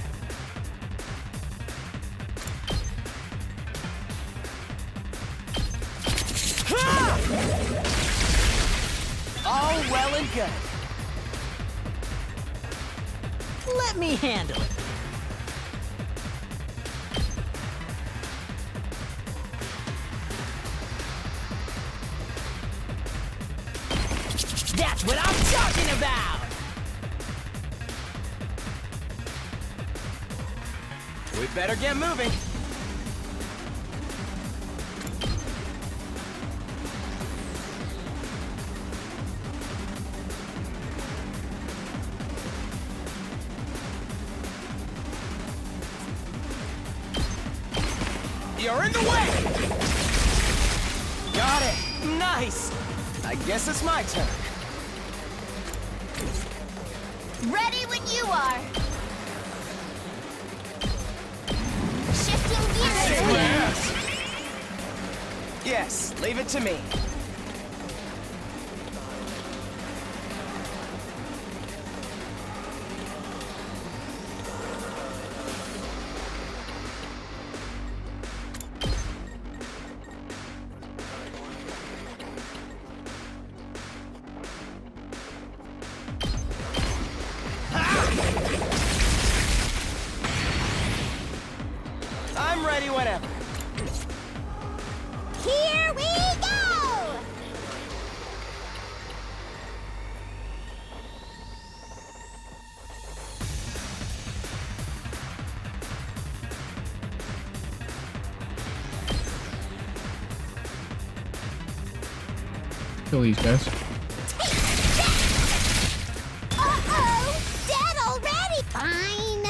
All well and good. Let me handle it. That's what I'm talking about! We better get moving. You're in the way! Got it! Nice! I guess it's my turn. Ready when you are. Shifting gears. Yes, leave it to me. I'm ready whenever. Here we go! Kill these guys. Uh-oh! Dead already! Fine.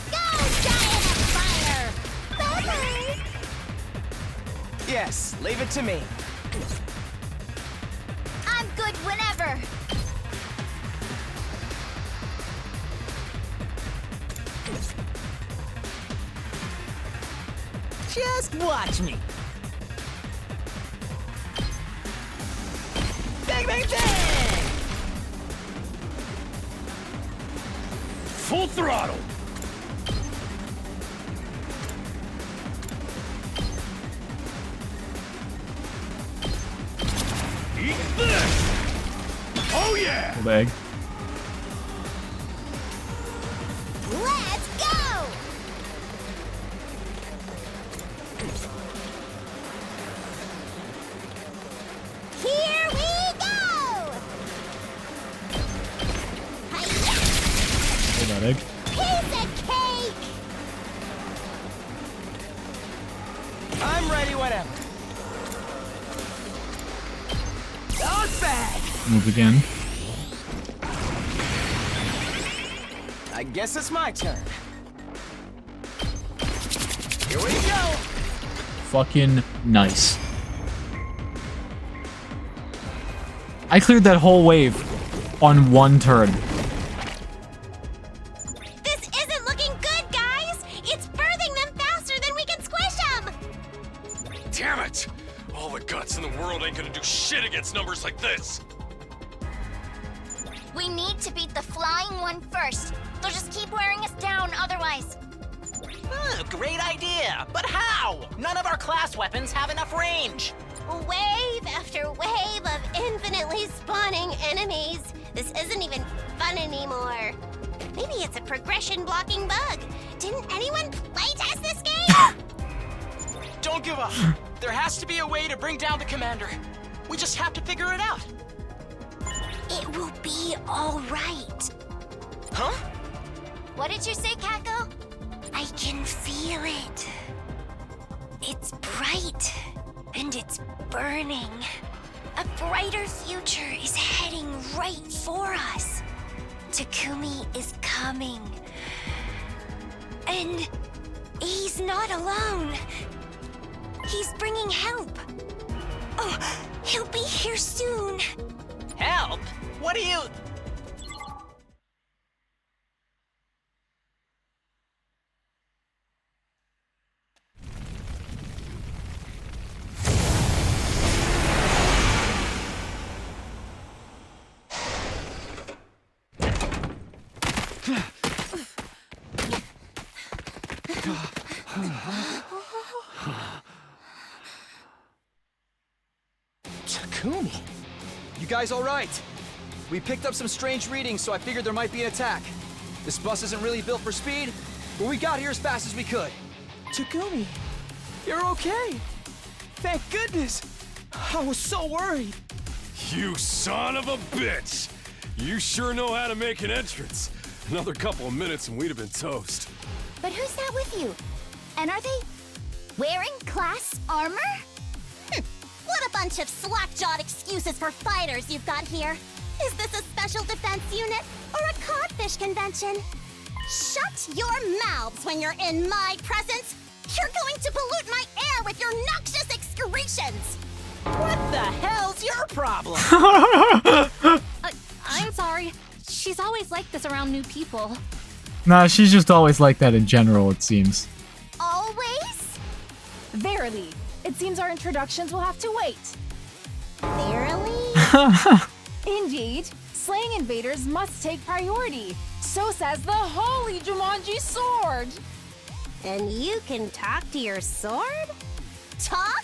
Go, giant of fire! Bye-bye! Yes, leave it to me. I'm good whenever. Just watch me. Bang, bang, bang! Full throttle! Eat this! Oh yeah! Hold egg. Let's go! Here we go! Hold that egg. whatever. Not bad. Move again. I guess it's my turn. Here we go. Fucking nice. I cleared that whole wave on one turn. This isn't looking good, guys! It's birthing them faster than we can squish them! Damn it! All the guts in the world ain't gonna do shit against numbers like this. We need to beat the flying one first. They'll just keep wearing us down otherwise. Great idea, but how? None of our class weapons have enough range. Wave after wave of infinitely spawning enemies. This isn't even fun anymore. Maybe it's a progression blocking bug. Didn't anyone playtest this game? Don't give up. There has to be a way to bring down the commander. We just have to figure it out. It will be all right. Huh? What did you say, Kako? I can feel it. It's bright, and it's burning. A brighter future is heading right for us. Takumi is coming. And he's not alone. He's bringing help. Oh, he'll be here soon. Help? What do you... Takumi! You guys all right? We picked up some strange readings, so I figured there might be an attack. This bus isn't really built for speed, but we got here as fast as we could. Takumi, you're okay. Thank goodness. I was so worried. You son of a bitch! You sure know how to make an entrance. Another couple of minutes and we'd have been toast. But who's that with you? And are they wearing class armor? What a bunch of slack-jawed excuses for fighters you've got here. Is this a special defense unit or a codfish convention? Shut your mouths when you're in my presence. You're going to pollute my air with your noxious excretions. What the hell's your problem? I'm sorry. She's always like this around new people. Nah, she's just always like that in general, it seems. Always? Verily, it seems our introductions will have to wait. Verily? Indeed, slaying invaders must take priority. So says the holy Jumanji sword. And you can talk to your sword? Talk?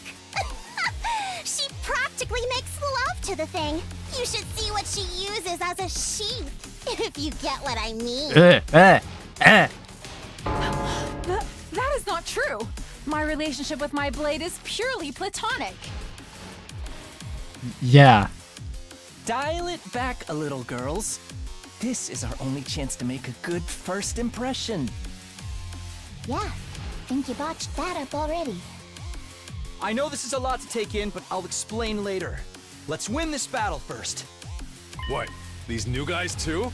She practically makes love to the thing. You should see what she uses as a sheath, if you get what I mean. That is not true. My relationship with my blade is purely platonic. Yeah. Dial it back a little, girls. This is our only chance to make a good first impression. Yeah, think you botched that up already. I know this is a lot to take in, but I'll explain later. Let's win this battle first. What? These new guys too?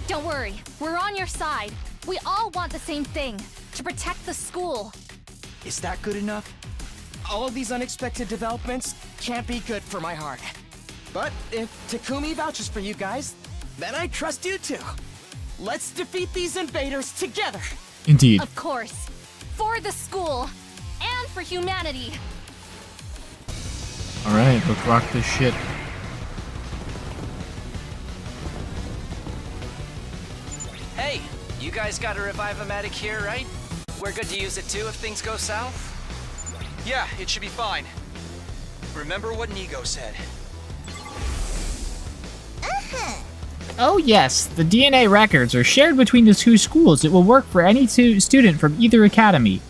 Don't worry, we're on your side. We all want the same thing, to protect the school. Is that good enough? All of these unexpected developments can't be good for my heart. But if Takumi vouches for you guys, then I trust you too. Let's defeat these invaders together. Indeed. Of course. For the school. And for humanity. Alright, let's rock this shit. Hey, you guys got a Revive-O-Matic here, right? We're good to use it too if things go south? Yeah, it should be fine. Remember what Nigo said. Oh yes, the DNA records are shared between the two schools. It will work for any student from either academy.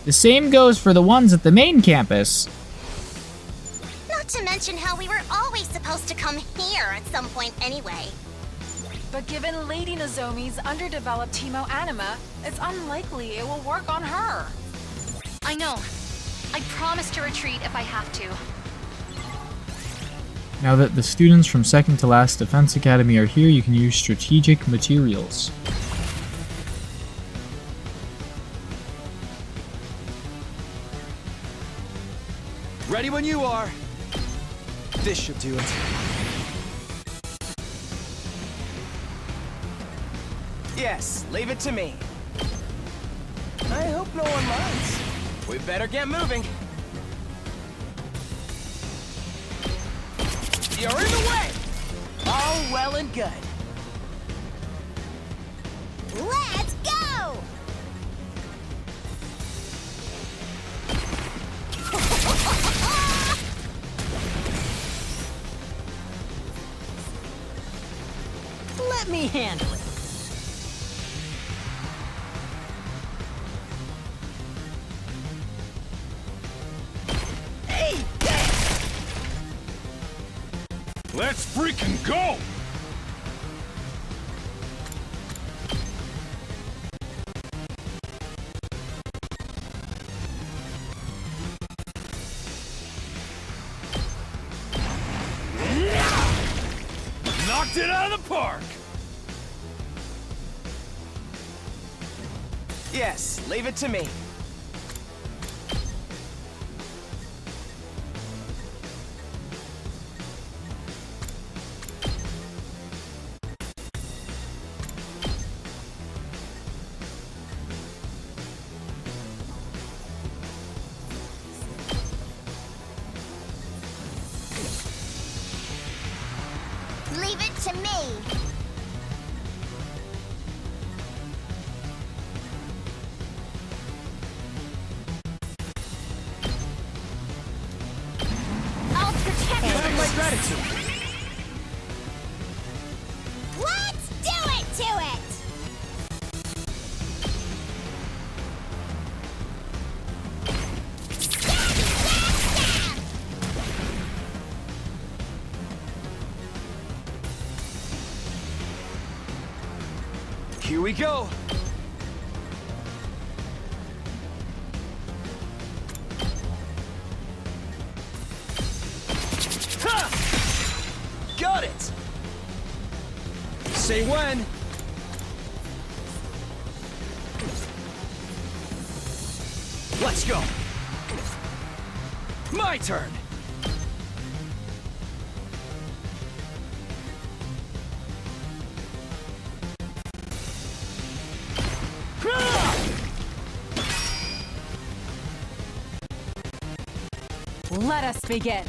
The same goes for the ones at the main campus. Not to mention how we were always supposed to come here at some point anyway. But given Lady Nozomi's underdeveloped hemoanima, it's unlikely it will work on her. I know. I promise to retreat if I have to. Now that the students from second to last Defense Academy are here, you can use strategic materials. Ready when you are. This should do it. Yes, leave it to me. I hope no one minds. We better get moving. You're in the way! All well and good. Let's go! Let me handle it. Let's freaking go! Knocked it out of the park! Yes, leave it to me. Leave it to me. I'll protect you. Have my gratitude. Let's do it to it! Here we go. Ha! Got it. Say when. Let's go. My turn. Let us begin.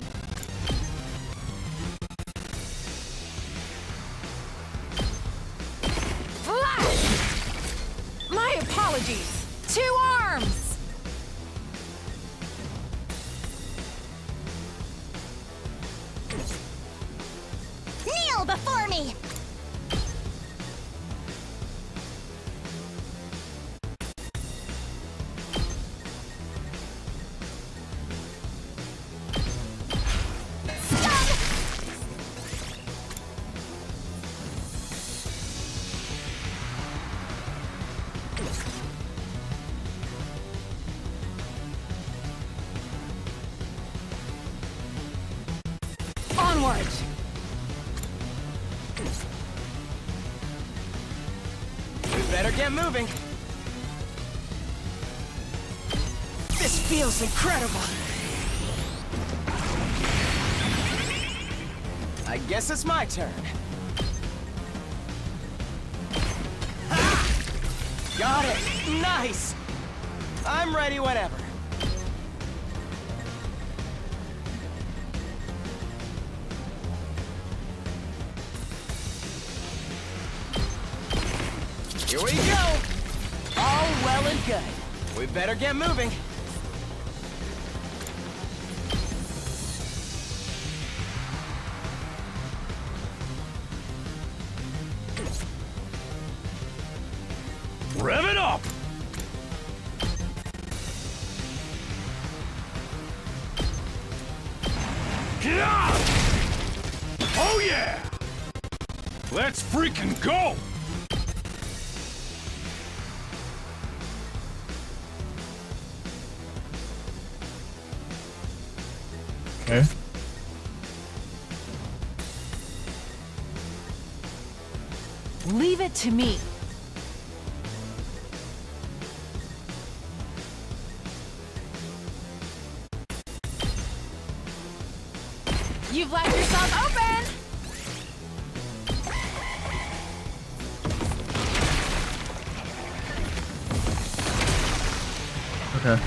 Flash! My apologies. 2 arms! Kneel before me! Onward! We better get moving. This feels incredible. I guess it's my turn. Ha! Got it! Nice! I'm ready whenever. Here we go! All well and good. We better get moving. Rev it up! Get out! Oh yeah! Let's freaking go! Okay. Leave it to me. You've left yourself open! Okay.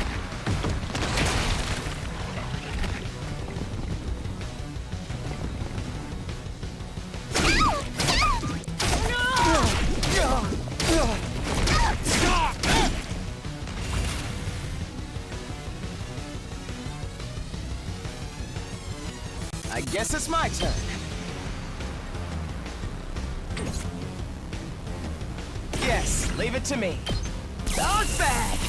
I guess it's my turn. Yes, leave it to me. Dog bag!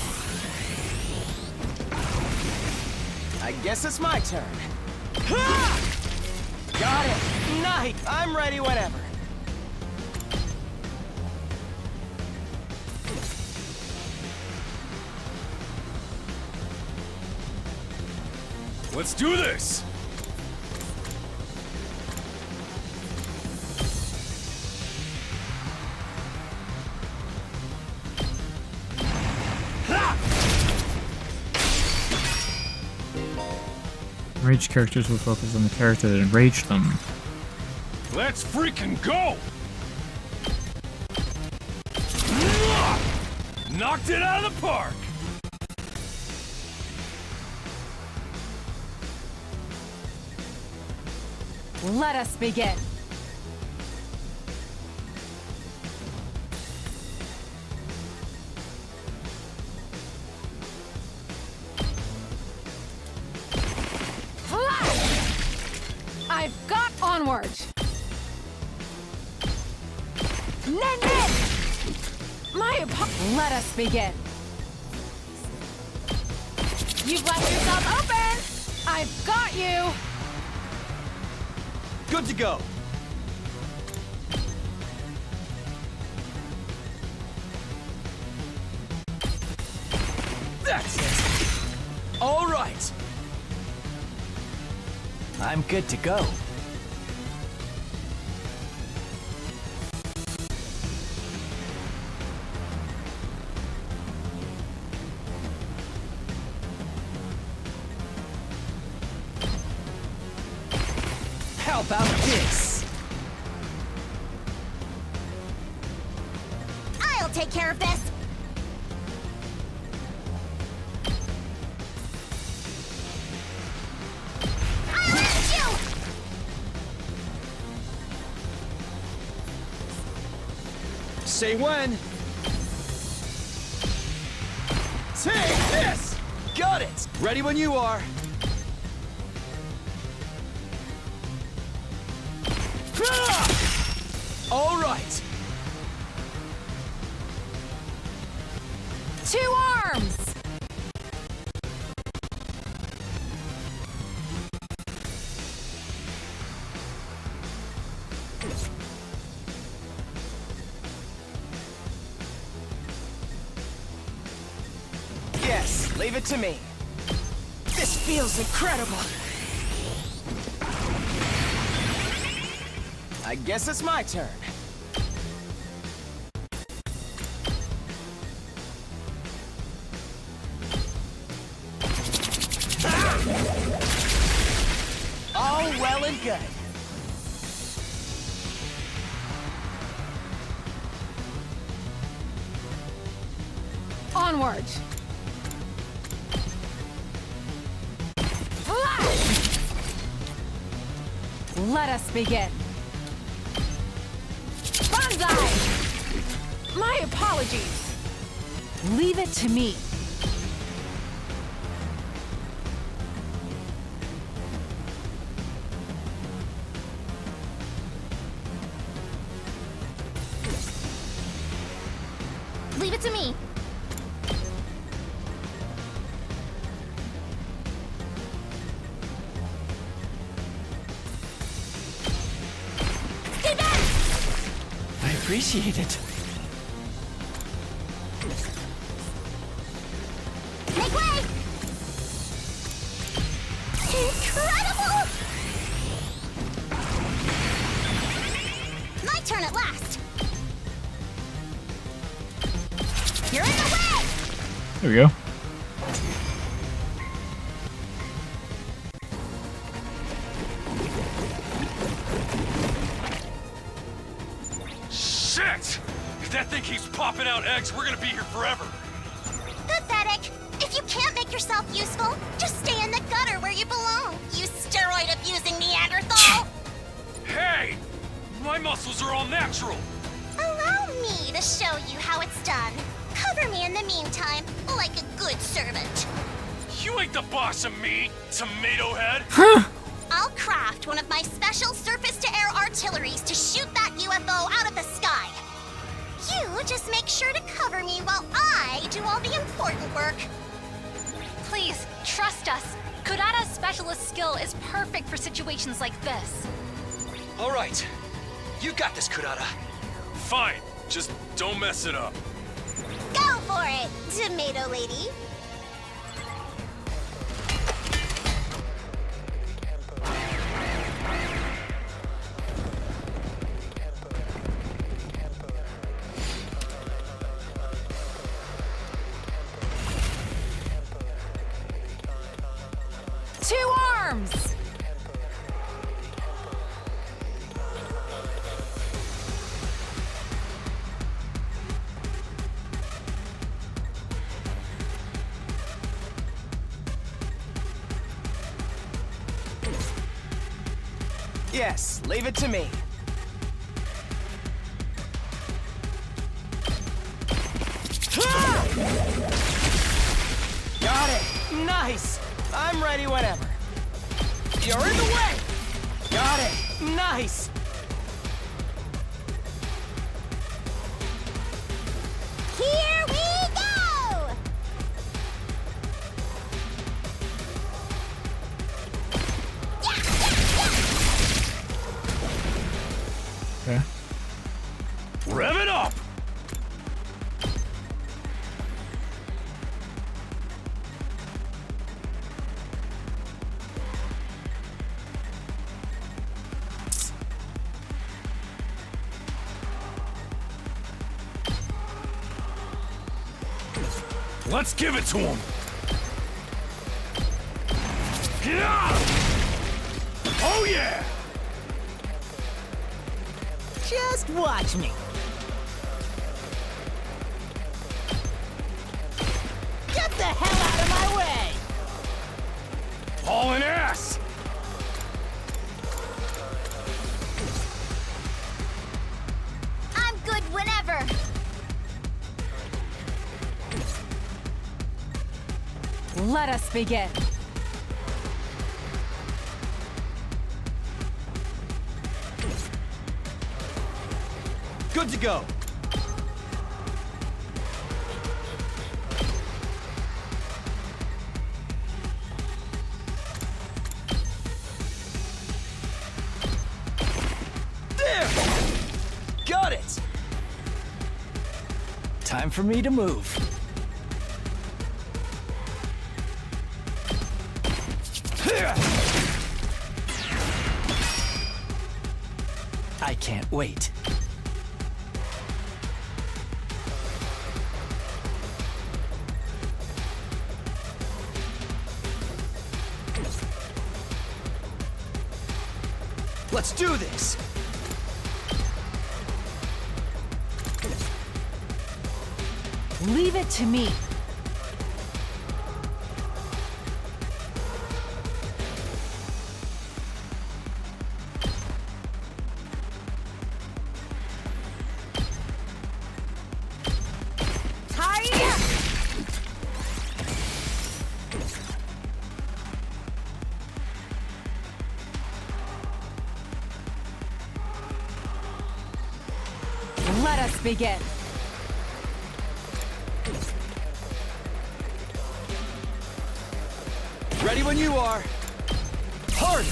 I guess it's my turn. Ha! Got it! Night! I'm ready whenever. Let's do this! Enraged characters will focus on the character that enraged them. Let's freaking go! Knocked it out of the park! Let us begin. I've got onward. Nen! Let us begin. You've left yourself open. I've got you. Good to go. That's it. All right. I'm good to go. How about this? I'll take care of this. I'll hit you! Say when. Take this! Got it! Ready when you are. All right. 2 arms. Yes, leave it to me. This feels incredible. I guess it's my turn. All well and good. Onward. Let us begin. Banzai! My apologies. Leave it to me. Leave it to me. Stay back! I appreciate it. Make way! Incredible! turn at last. You're in the way! There we go. Shit! If that thing keeps popping out eggs, we're gonna be here forever. Pathetic. If you can't make yourself useful, just stay in the gutter where you belong, you steroid-abusing Neanderthal! Hey! My muscles are all natural! Allow me to show you how it's done. Cover me in the meantime, like a good servant. You ain't the boss of me, tomato head! I'll craft one of my special surface-to-air artilleries to shoot that UFO out of the sky. You just make sure to cover me while I do all the important work. Please, trust us. Kurata's specialist skill is perfect for situations like this. All right. You got this, Kurata. Fine, just don't mess it up. Go for it, tomato lady. Two arms! Yes, leave it to me. Got it! Nice! I'm ready whenever. You're in the way! Got it! Nice! Here we go! Okay. Rev it up! Let's give it to him! Yeah! Oh yeah! Just watch me. Get the hell out of my way! Hauling ass! I'm good whenever. Let us begin. Good to go. There! Got it! Time for me to move. I can't wait. Let's do this! Leave it to me. Let us begin. Ready when you are. Harder!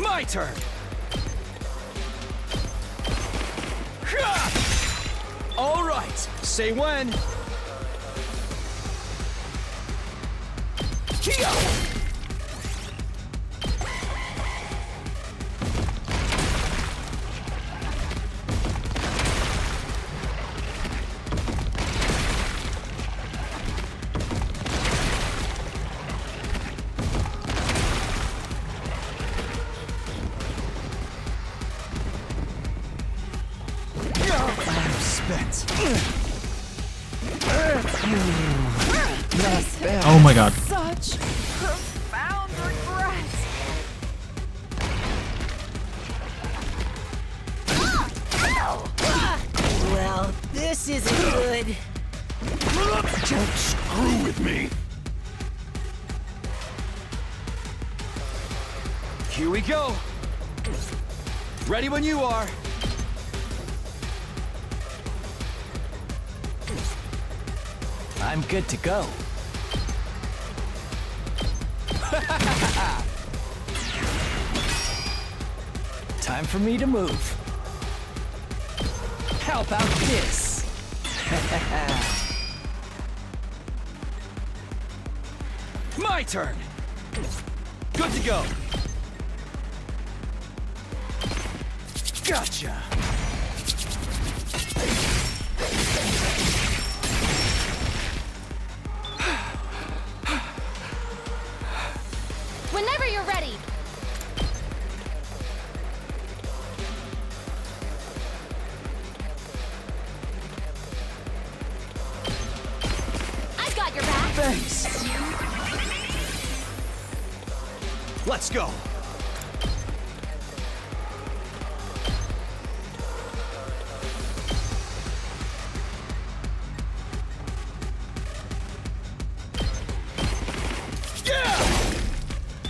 My turn! All right, say when. Kia! Oh my god. Such profound regret. Well, this isn't good. Don't screw with me! Here we go. Ready when you are. I'm good to go. Time for me to move. How about this? My turn. Good to go. Gotcha. Whenever you're ready. I've got your back. Thanks. Let's go.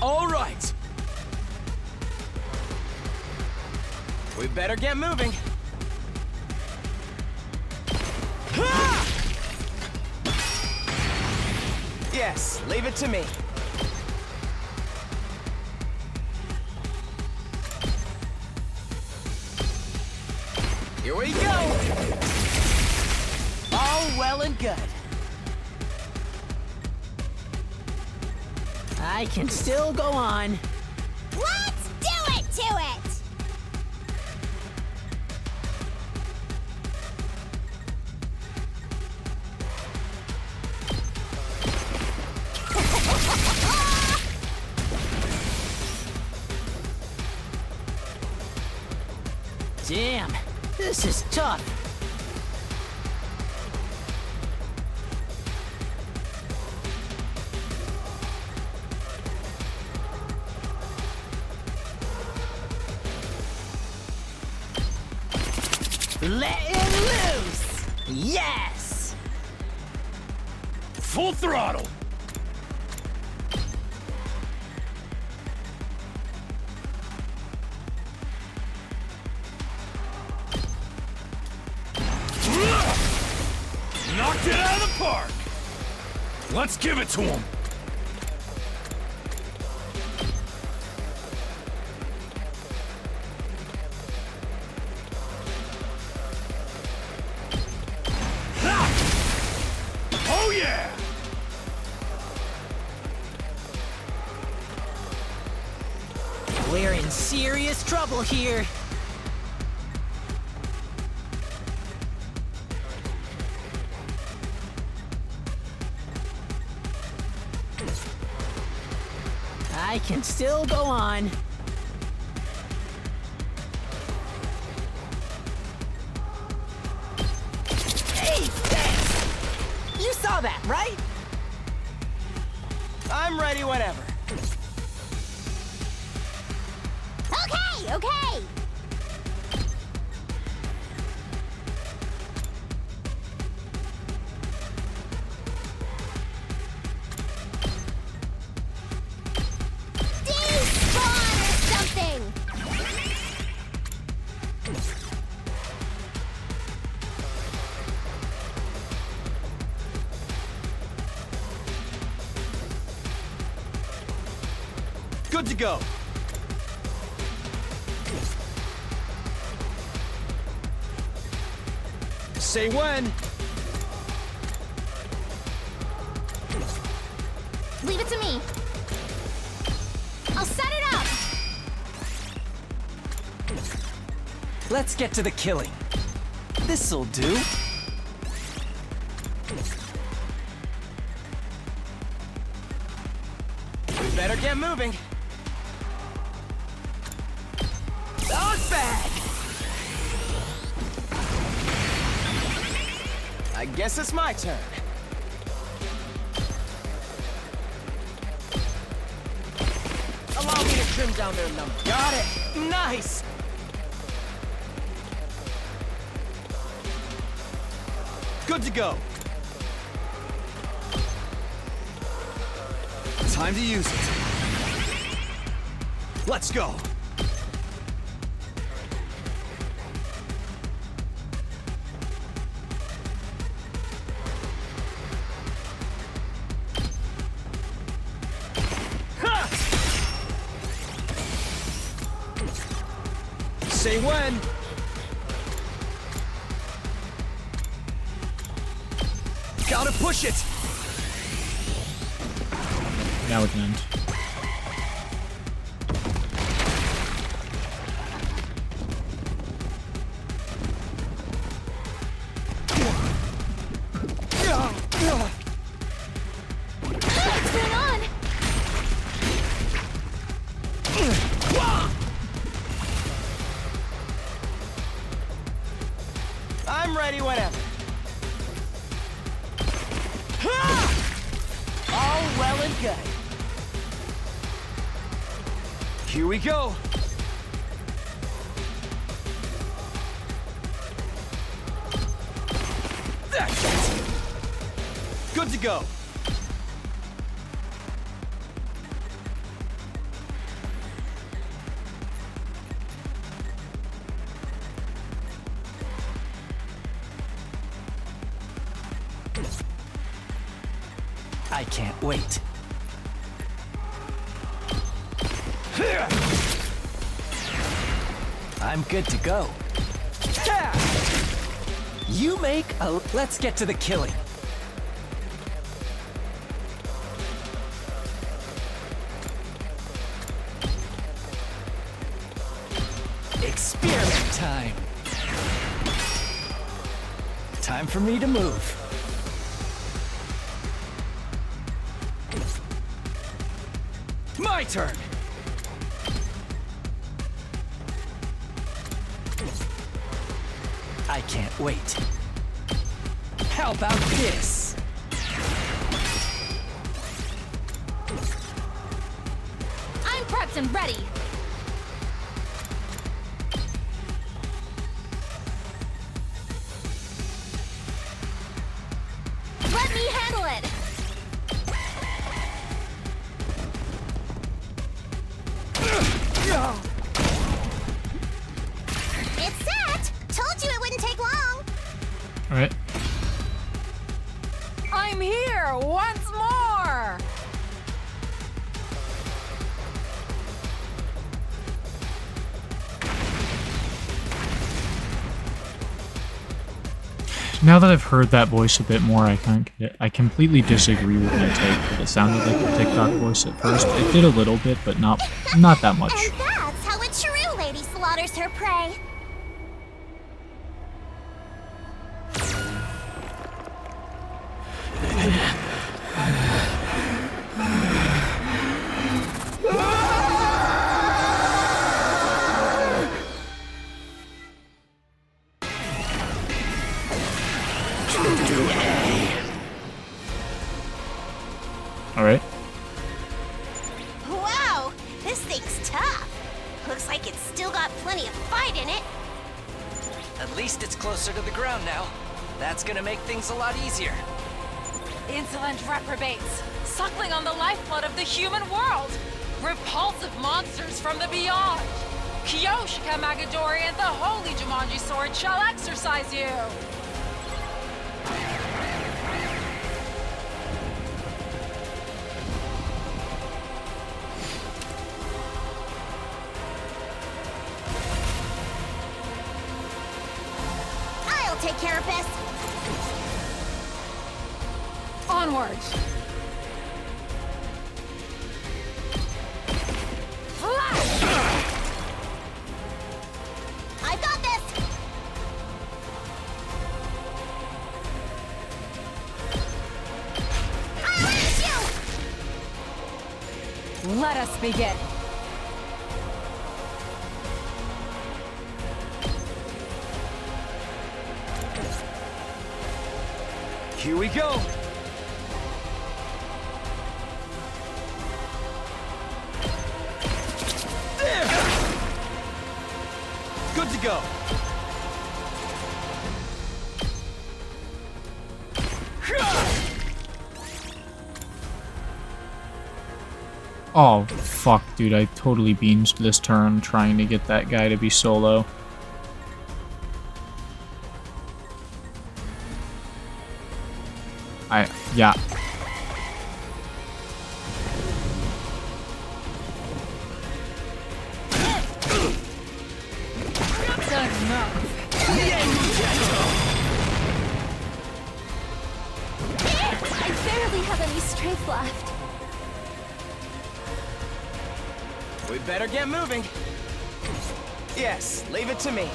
All right. We better get moving. Ha! Yes, leave it to me. Here we go. All well and good. I can still go on. Let's do it to it! Damn, this is tough. Let it loose! Yes! Full throttle! Knocked it out of the park! Let's give it to him! Oh yeah! We're in serious trouble here. I can still go on. Hey, thanks! You saw that, right? I'm ready whenever. Okay, okay! Despawn or something! Good to go. Say when. Leave it to me. I'll set it up. Let's get to the killing. This'll do. We better get moving. Dog bag! I guess it's my turn. trim down their numbers. Got it! Nice! Good to go. Time to use it. Let's go. Ha! Say when. Gotta push it. Now we can end. What's going on? I'm ready whenever. All well and good. Here we go. That's it. Good to go. I can't wait. I'm good to go. You make a... Let's get to the killing. Experiment time. Time for me to move. My turn. I can't wait. How about this? I'm prepped and ready. Let me handle it. It's set! Told you it wouldn't take long! Alright. I'm here once more! Now that I've heard that voice a bit more, I completely disagree with my take that it sounded like a TikTok voice at first. It did a little bit, but not that much. And that's how a true lady slaughters her prey. Alright. Wow, this thing's tough. Looks like it's still got plenty of fight in it. At least it's closer to the ground now. That's gonna make things a lot easier. Insolent reprobates, suckling on the lifeblood of the human world. Repulsive monsters from the beyond. Kyoshika Magadori and the holy Jumanji sword shall exorcise you. I'll take care of this. Onward. Flash! I got this. I'll reach you. Let us begin. Here we go. go. Oh, fuck, dude. I totally beansed this turn trying to get that guy to be solo. Yeah. I barely have any strength left. We better get moving. Yes, leave it to me.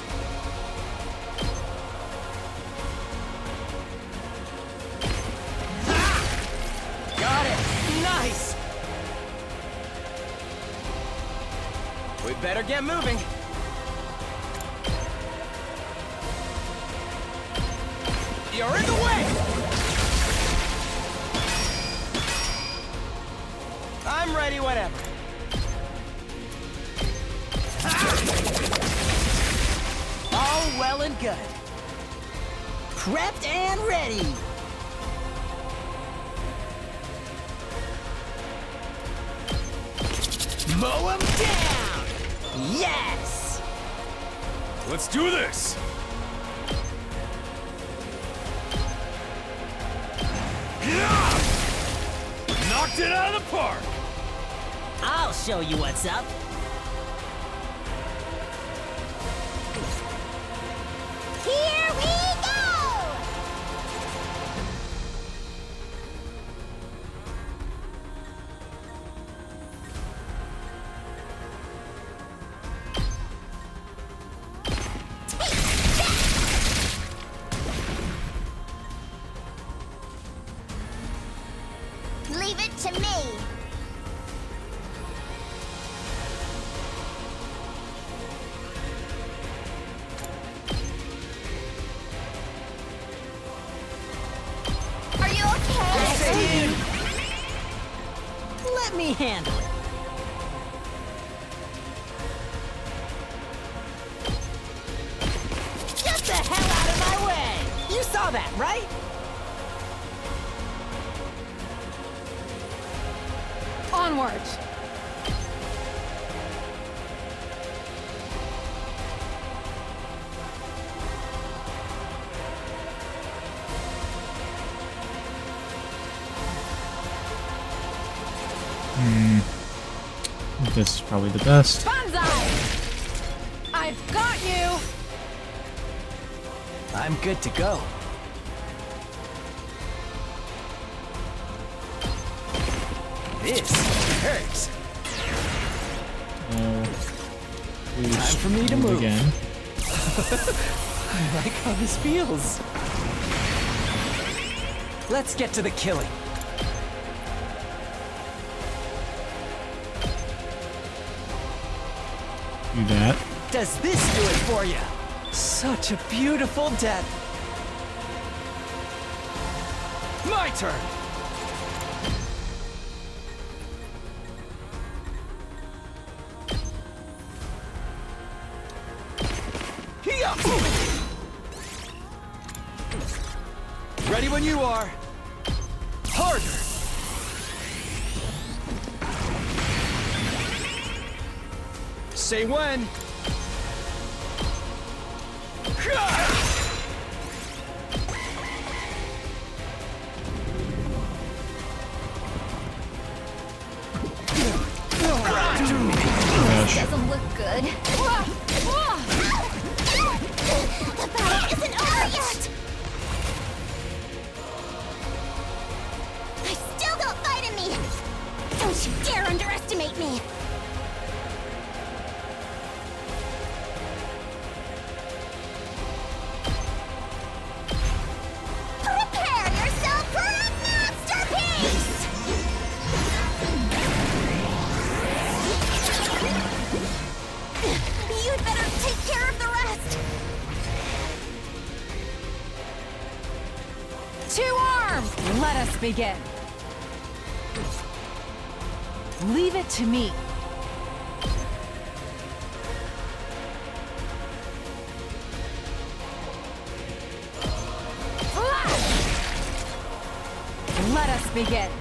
Got it. Nice. We better get moving. You're in the way. I'm ready, whatever. All well and good. Prepped and ready. Mow him down! Yes! Let's do this! Knocked it out of the park! I'll show you what's up. Here we go! Leave it to me. Are you okay? Let me handle it. Get the hell out of my way! You saw that, right? Onward! This is probably the best. Banzai! I've got you! I'm good to go. This hurts. Time for me to move. again. I like how this feels. Let's get to the killing. Do that. Does this do it for you? Such a beautiful death. My turn. Ready when you are. Harder. Say when. Doesn't look good. The battle isn't over yet! I've still got fight in me! Don't you dare underestimate me! Prepare yourself for a masterpiece! You'd better take care of the rest! To arms! Let us begin. Leave it to me. begin.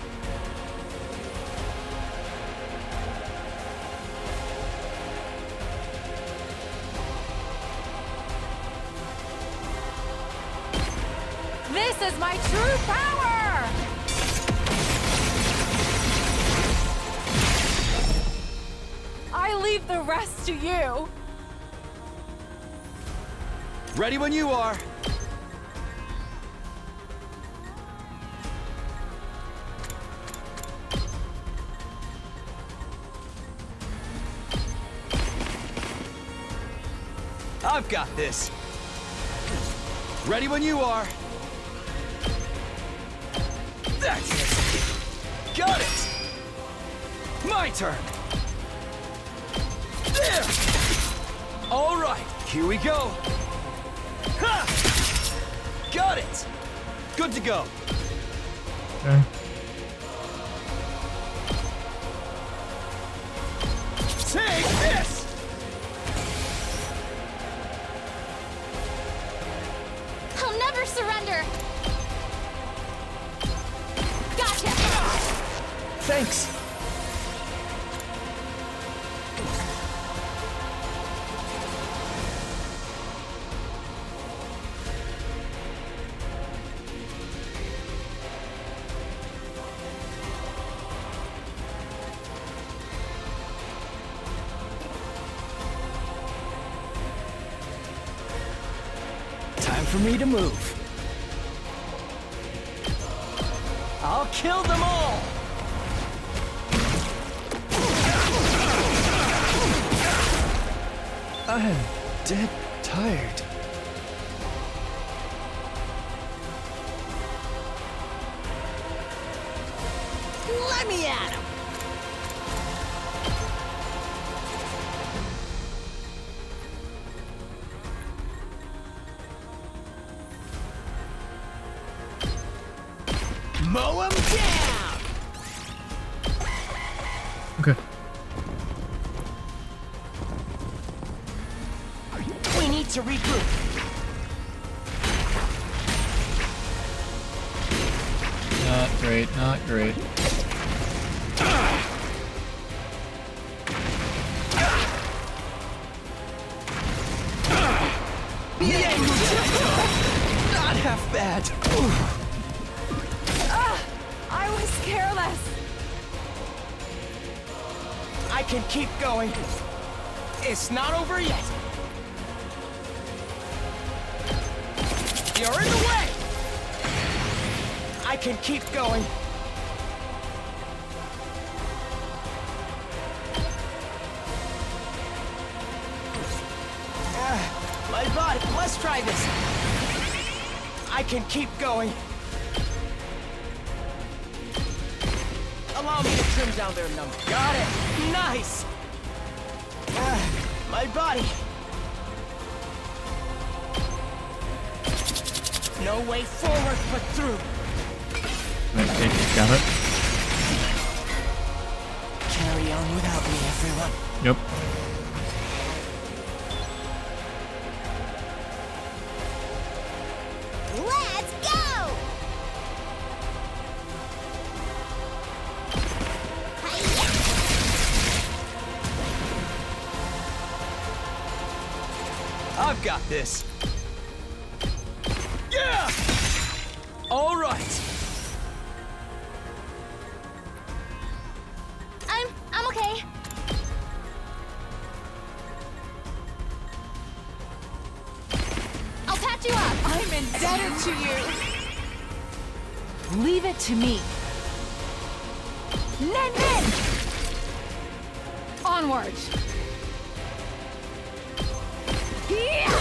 This is my true power! I leave the rest to you. Ready when you are. I've got this. Ready when you are. That's it. Got it. My turn. There. All right, here we go. Ha! Got it. Good to go. Okay. Take this. I'll never surrender! Gotcha! Thanks. Time for me to move. I'll kill them all! I'm dead tired. Let me at him! Mow him down! Okay. We need to regroup. Not great, not great. Not half bad. I was careless. I can keep going. It's not over yet. You're in the way. I can keep going. My body. Let's try this. I can keep going. Allow me to trim down their number. Got it. Nice. My body. No way forward but through. Okay, got it. Carry on without me, everyone. Yep. Let's go! I've got this. Yeah! All right. I'm okay. I'll patch you up. I'm indebted to you. Leave it to me. Nen Nen! Onward. Yeah!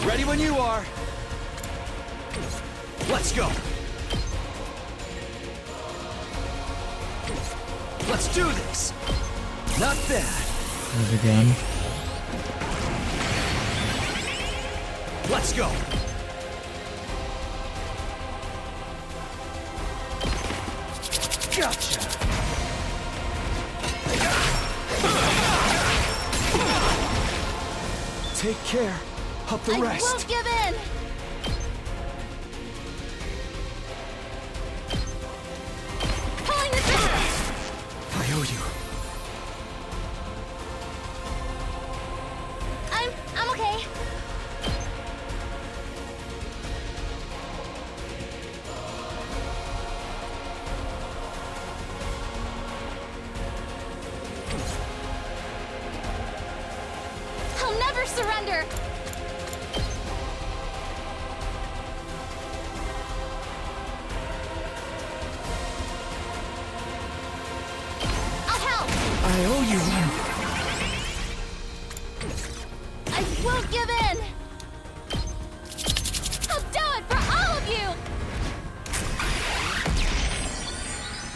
Ready when you are. Let's go. Let's do this. Not bad. Move again. Let's go. Gotcha. Take care. Up the rest. I won't give in! Pulling the trigger! I owe you. I'm okay. I'll never surrender! I'll help! I owe you one. I won't give in! I'll do it for all of you!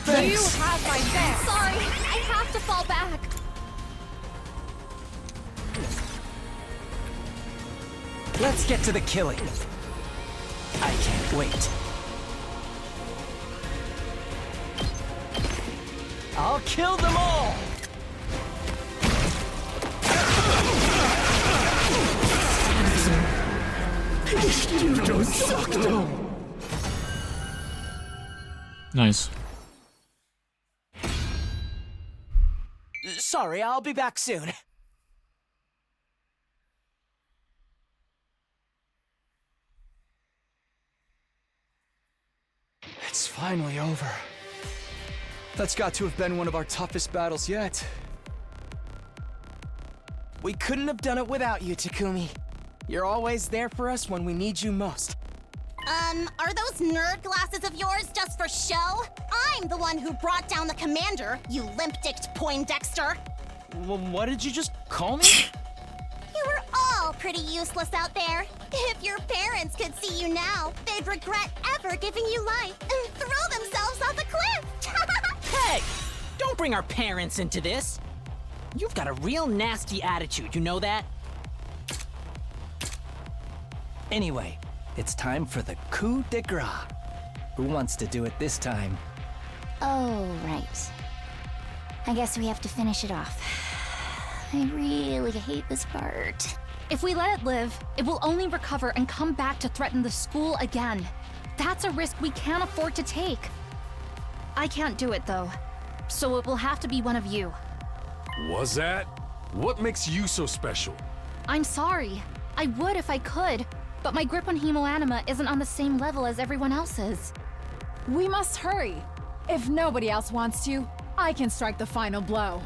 Thanks. You have my back! Sorry, I have to fall back! Let's get to the killing. I can't wait. I'll kill them all! You don't suck, though. Nice. Sorry, I'll be back soon. It's finally over. That's got to have been one of our toughest battles yet. We couldn't have done it without you, Takumi. You're always there for us when we need you most. Are those nerd glasses of yours just for show? I'm the one who brought down the commander, you limp-dicked Poindexter. What did you just call me? You were all pretty useless out there. If your parents could see you now, they'd regret ever giving you life and throw themselves off a cliff. Hey! Don't bring our parents into this! You've got a real nasty attitude, you know that? Anyway, it's time for the coup de grace. Who wants to do it this time? Oh, right. I guess we have to finish it off. I really hate this part. If we let it live, it will only recover and come back to threaten the school again. That's a risk we can't afford to take. I can't do it, though. So it will have to be one of you. Was that? What makes you so special? I'm sorry. I would if I could, but my grip on Hemoanima isn't on the same level as everyone else's. We must hurry. If nobody else wants to, I can strike the final blow.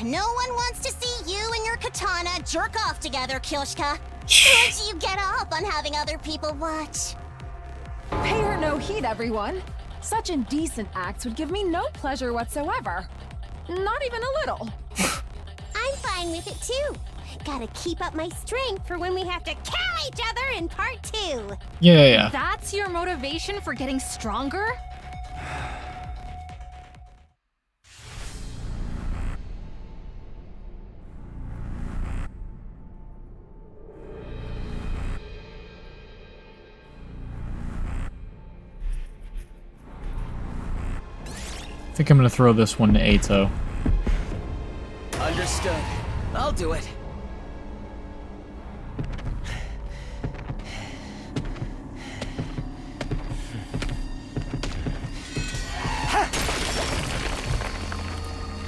No one wants to see you and your katana jerk off together, Kyoshka. Won't you get off on having other people watch? Pay her no heed, everyone. Such indecent acts would give me no pleasure whatsoever. Not even a little. I'm fine with it too. Gotta keep up my strength for when we have to kill each other in part 2. Yeah. That's your motivation for getting stronger? I think I'm gonna throw this one to Ato. Understood. I'll do it.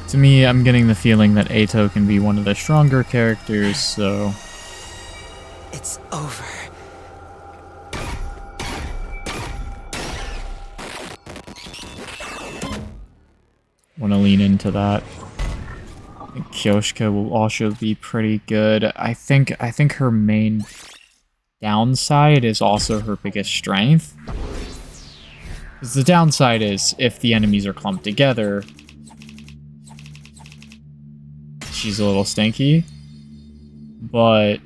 To me, I'm getting the feeling that Ato can be one of the stronger characters, so... It's over. Want to lean into that. I think Kyoshka will also be pretty good. I think her main downside is also her biggest strength. Because the downside is, if the enemies are clumped together, she's a little stinky. But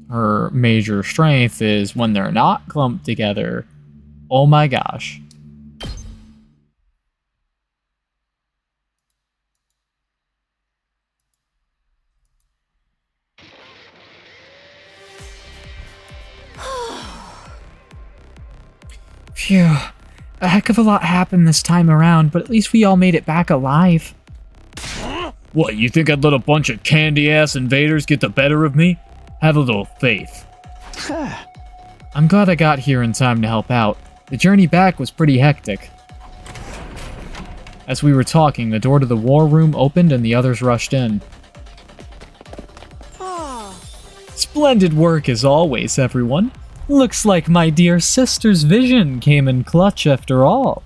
her major strength is when they're not clumped together. Oh my gosh. Phew. A heck of a lot happened this time around, but at least we all made it back alive. What, you think I'd let a bunch of candy-ass invaders get the better of me? Have a little faith. I'm glad I got here in time to help out. The journey back was pretty hectic. As we were talking, the door to the war room opened and the others rushed in. Splendid work as always, everyone. Looks like my dear sister's vision came in clutch after all.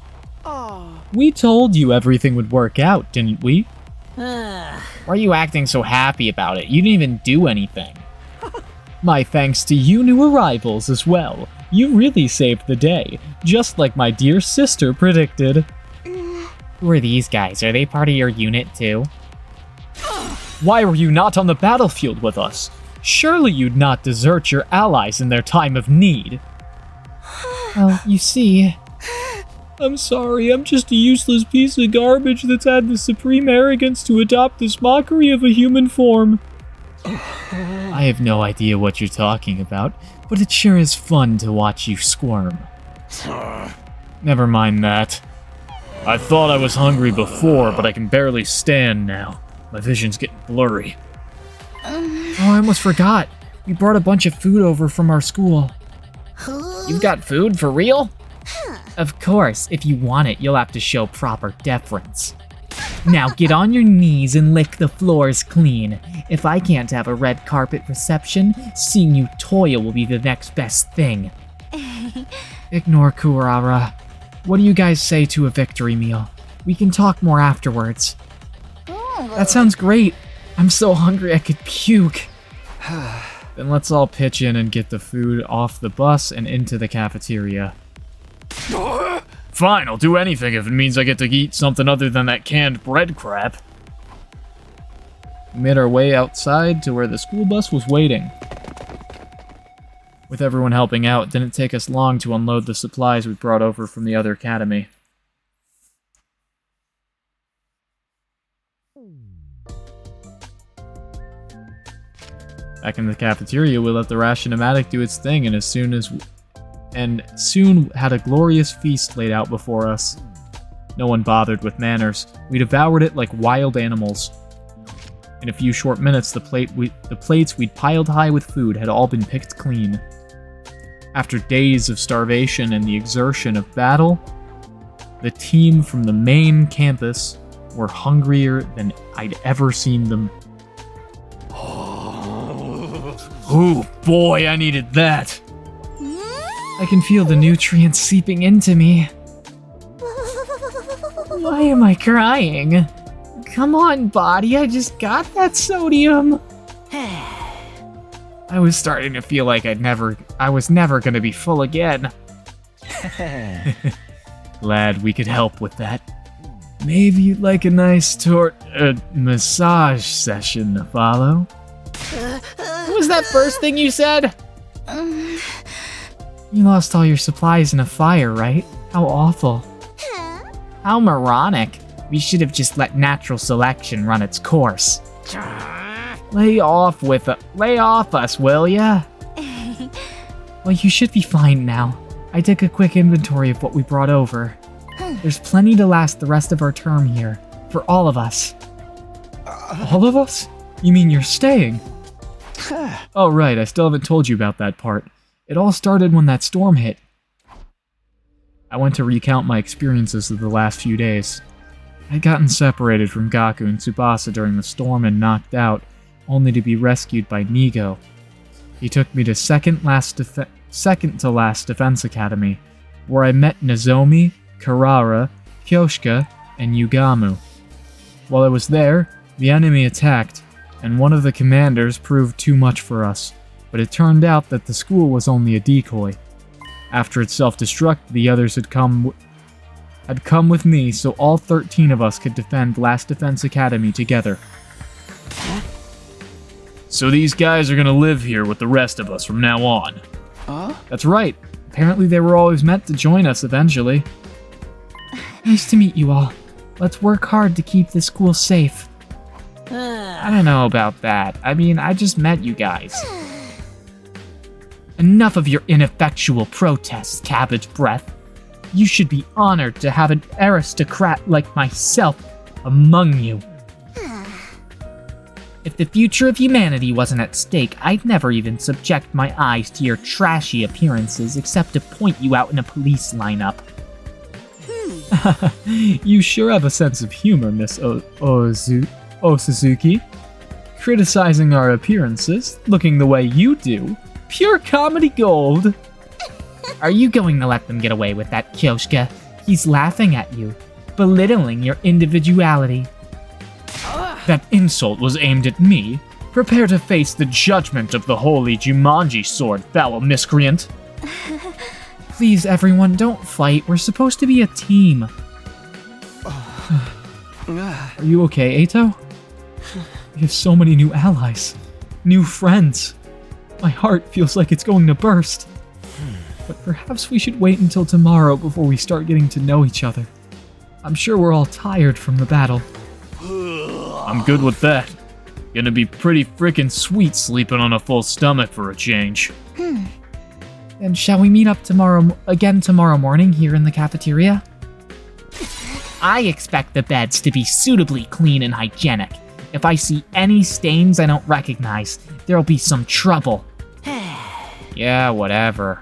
We told you everything would work out, didn't we? Why are you acting so happy about it? You didn't even do anything. My thanks to you new arrivals as well. You really saved the day, just like my dear sister predicted. Who are these guys? Are they part of your unit too? Why were you not on the battlefield with us? Surely you'd not desert your allies in their time of need. Well, you see... I'm sorry, I'm just a useless piece of garbage that's had the supreme arrogance to adopt this mockery of a human form. I have no idea what you're talking about, but it sure is fun to watch you squirm. Never mind that. I thought I was hungry before, but I can barely stand now. My vision's getting blurry. Oh, I almost forgot. We brought a bunch of food over from our school. You've got food for real? Of course, if you want it, you'll have to show proper deference. Now get on your knees and lick the floors clean. If I can't have a red carpet reception, seeing you toil will be the next best thing. Ignore Kurara. What do you guys say to a victory meal? We can talk more afterwards. That sounds great. I'm so hungry I could puke. Then let's all pitch in and get the food off the bus and into the cafeteria. Fine, I'll do anything if it means I get to eat something other than that canned bread crap. We made our way outside to where the school bus was waiting. With everyone helping out, it didn't take us long to unload the supplies we brought over from the other academy. Back in the cafeteria, we let the ration-o-matic do its thing, and soon had a glorious feast laid out before us. No one bothered with manners. We devoured it like wild animals. In a few short minutes, the plates we'd piled high with food had all been picked clean. After days of starvation and the exertion of battle, the team from the main campus were hungrier than I'd ever seen them. Oh boy, I needed that! I can feel the nutrients seeping into me. Why am I crying? Come on, body, I just got that sodium. I was starting to feel like I was never gonna be full again. Glad we could help with that. Maybe you'd like a nice massage session to follow? What was that first thing you said? You lost all your supplies in a fire, right? How awful. How moronic. We should have just let natural selection run its course. Lay off us, will ya? Well, you should be fine now. I took a quick inventory of what we brought over. There's plenty to last the rest of our term here. For all of us. All of us? You mean you're staying? Oh right, I still haven't told you about that part. It all started when that storm hit. I went to recount my experiences of the last few days. I'd gotten separated from Gaku and Tsubasa during the storm and knocked out, only to be rescued by Nigo. He took me to second to last Defense Academy, where I met Nozomi, Karara, Kyoshika, and Yugamu. While I was there, the enemy attacked, and one of the commanders proved too much for us, but it turned out that the school was only a decoy. After it self-destructed, the others had come with me so all 13 of us could defend Last Defense Academy together. So these guys are gonna live here with the rest of us from now on. That's right. Apparently they were always meant to join us eventually. Nice to meet you all. Let's work hard to keep this school safe. I don't know about that. I mean, I just met you guys. Enough of your ineffectual protests, Cabbage Breath. You should be honored to have an aristocrat like myself among you. If the future of humanity wasn't at stake, I'd never even subject my eyes to your trashy appearances except to point you out in a police lineup. You sure have a sense of humor, Miss Suzuki. Criticizing our appearances, looking the way you do, pure comedy gold. Are you going to let them get away with that, Kyoshka? He's laughing at you, belittling your individuality. That insult was aimed at me. Prepare to face the judgment of the holy Jumanji sword, foul miscreant. Please, everyone, don't fight. We're supposed to be a team. Are you okay, Eito? We have so many new allies. New friends. My heart feels like it's going to burst. But perhaps we should wait until tomorrow before we start getting to know each other. I'm sure we're all tired from the battle. I'm good with that. Gonna be pretty frickin' sweet sleeping on a full stomach for a change. Then shall we meet up tomorrow morning here in the cafeteria? I expect the beds to be suitably clean and hygienic. If I see any stains I don't recognize, there'll be some trouble. Yeah, whatever.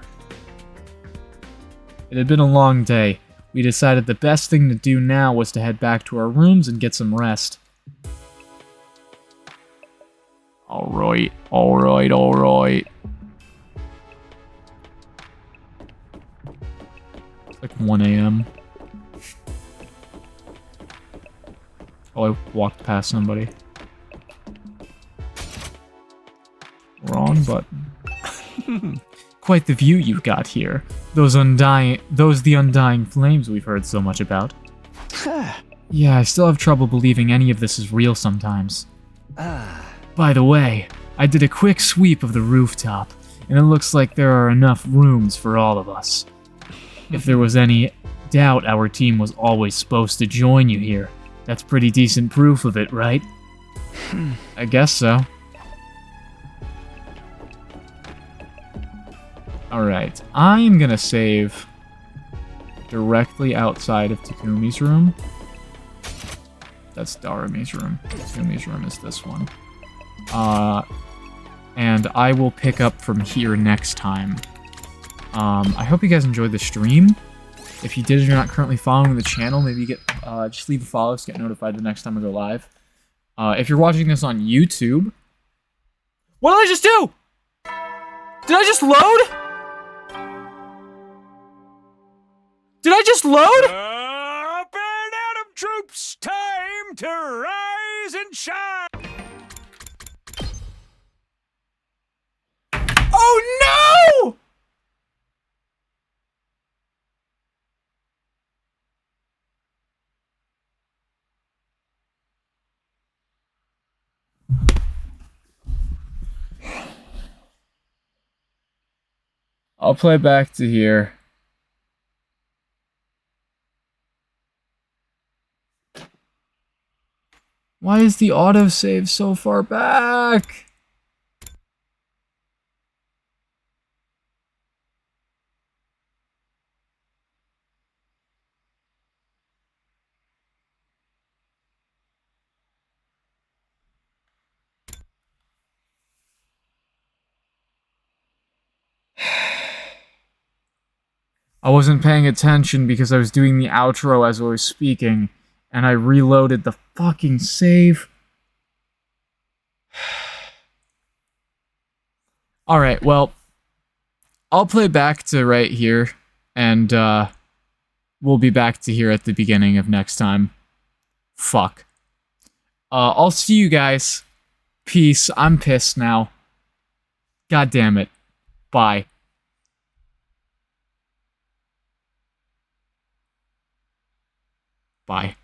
It had been a long day. We decided the best thing to do now was to head back to our rooms and get some rest. Alright. It's like 1 a.m. Oh, I walked past somebody. Wrong button. Quite the view you've got here. Those the undying flames we've heard so much about. Yeah, I still have trouble believing any of this is real sometimes. By the way, I did a quick sweep of the rooftop, and it looks like there are enough rooms for all of us. If there was any doubt our team was always supposed to join you here, that's pretty decent proof of it, right? I guess so. Alright, I'm gonna save directly outside of Takumi's room. That's Darumi's room. Takumi's room is this one. And I will pick up from here next time. I hope you guys enjoyed the stream. If you did and you're not currently following the channel, maybe get just leave a follow to get notified the next time I go live. If you're watching this on YouTube... What did I just do? Did I just load? Did I just load? Up and Atom troops, time to rise and shine! Oh no! I'll play back to here. Why is the autosave so far back? I wasn't paying attention because I was doing the outro as I was speaking, and I reloaded the fucking save. Alright, well, I'll play back to right here, and we'll be back to here at the beginning of next time. Fuck. I'll see you guys. Peace. I'm pissed now. God damn it. Bye. Bye.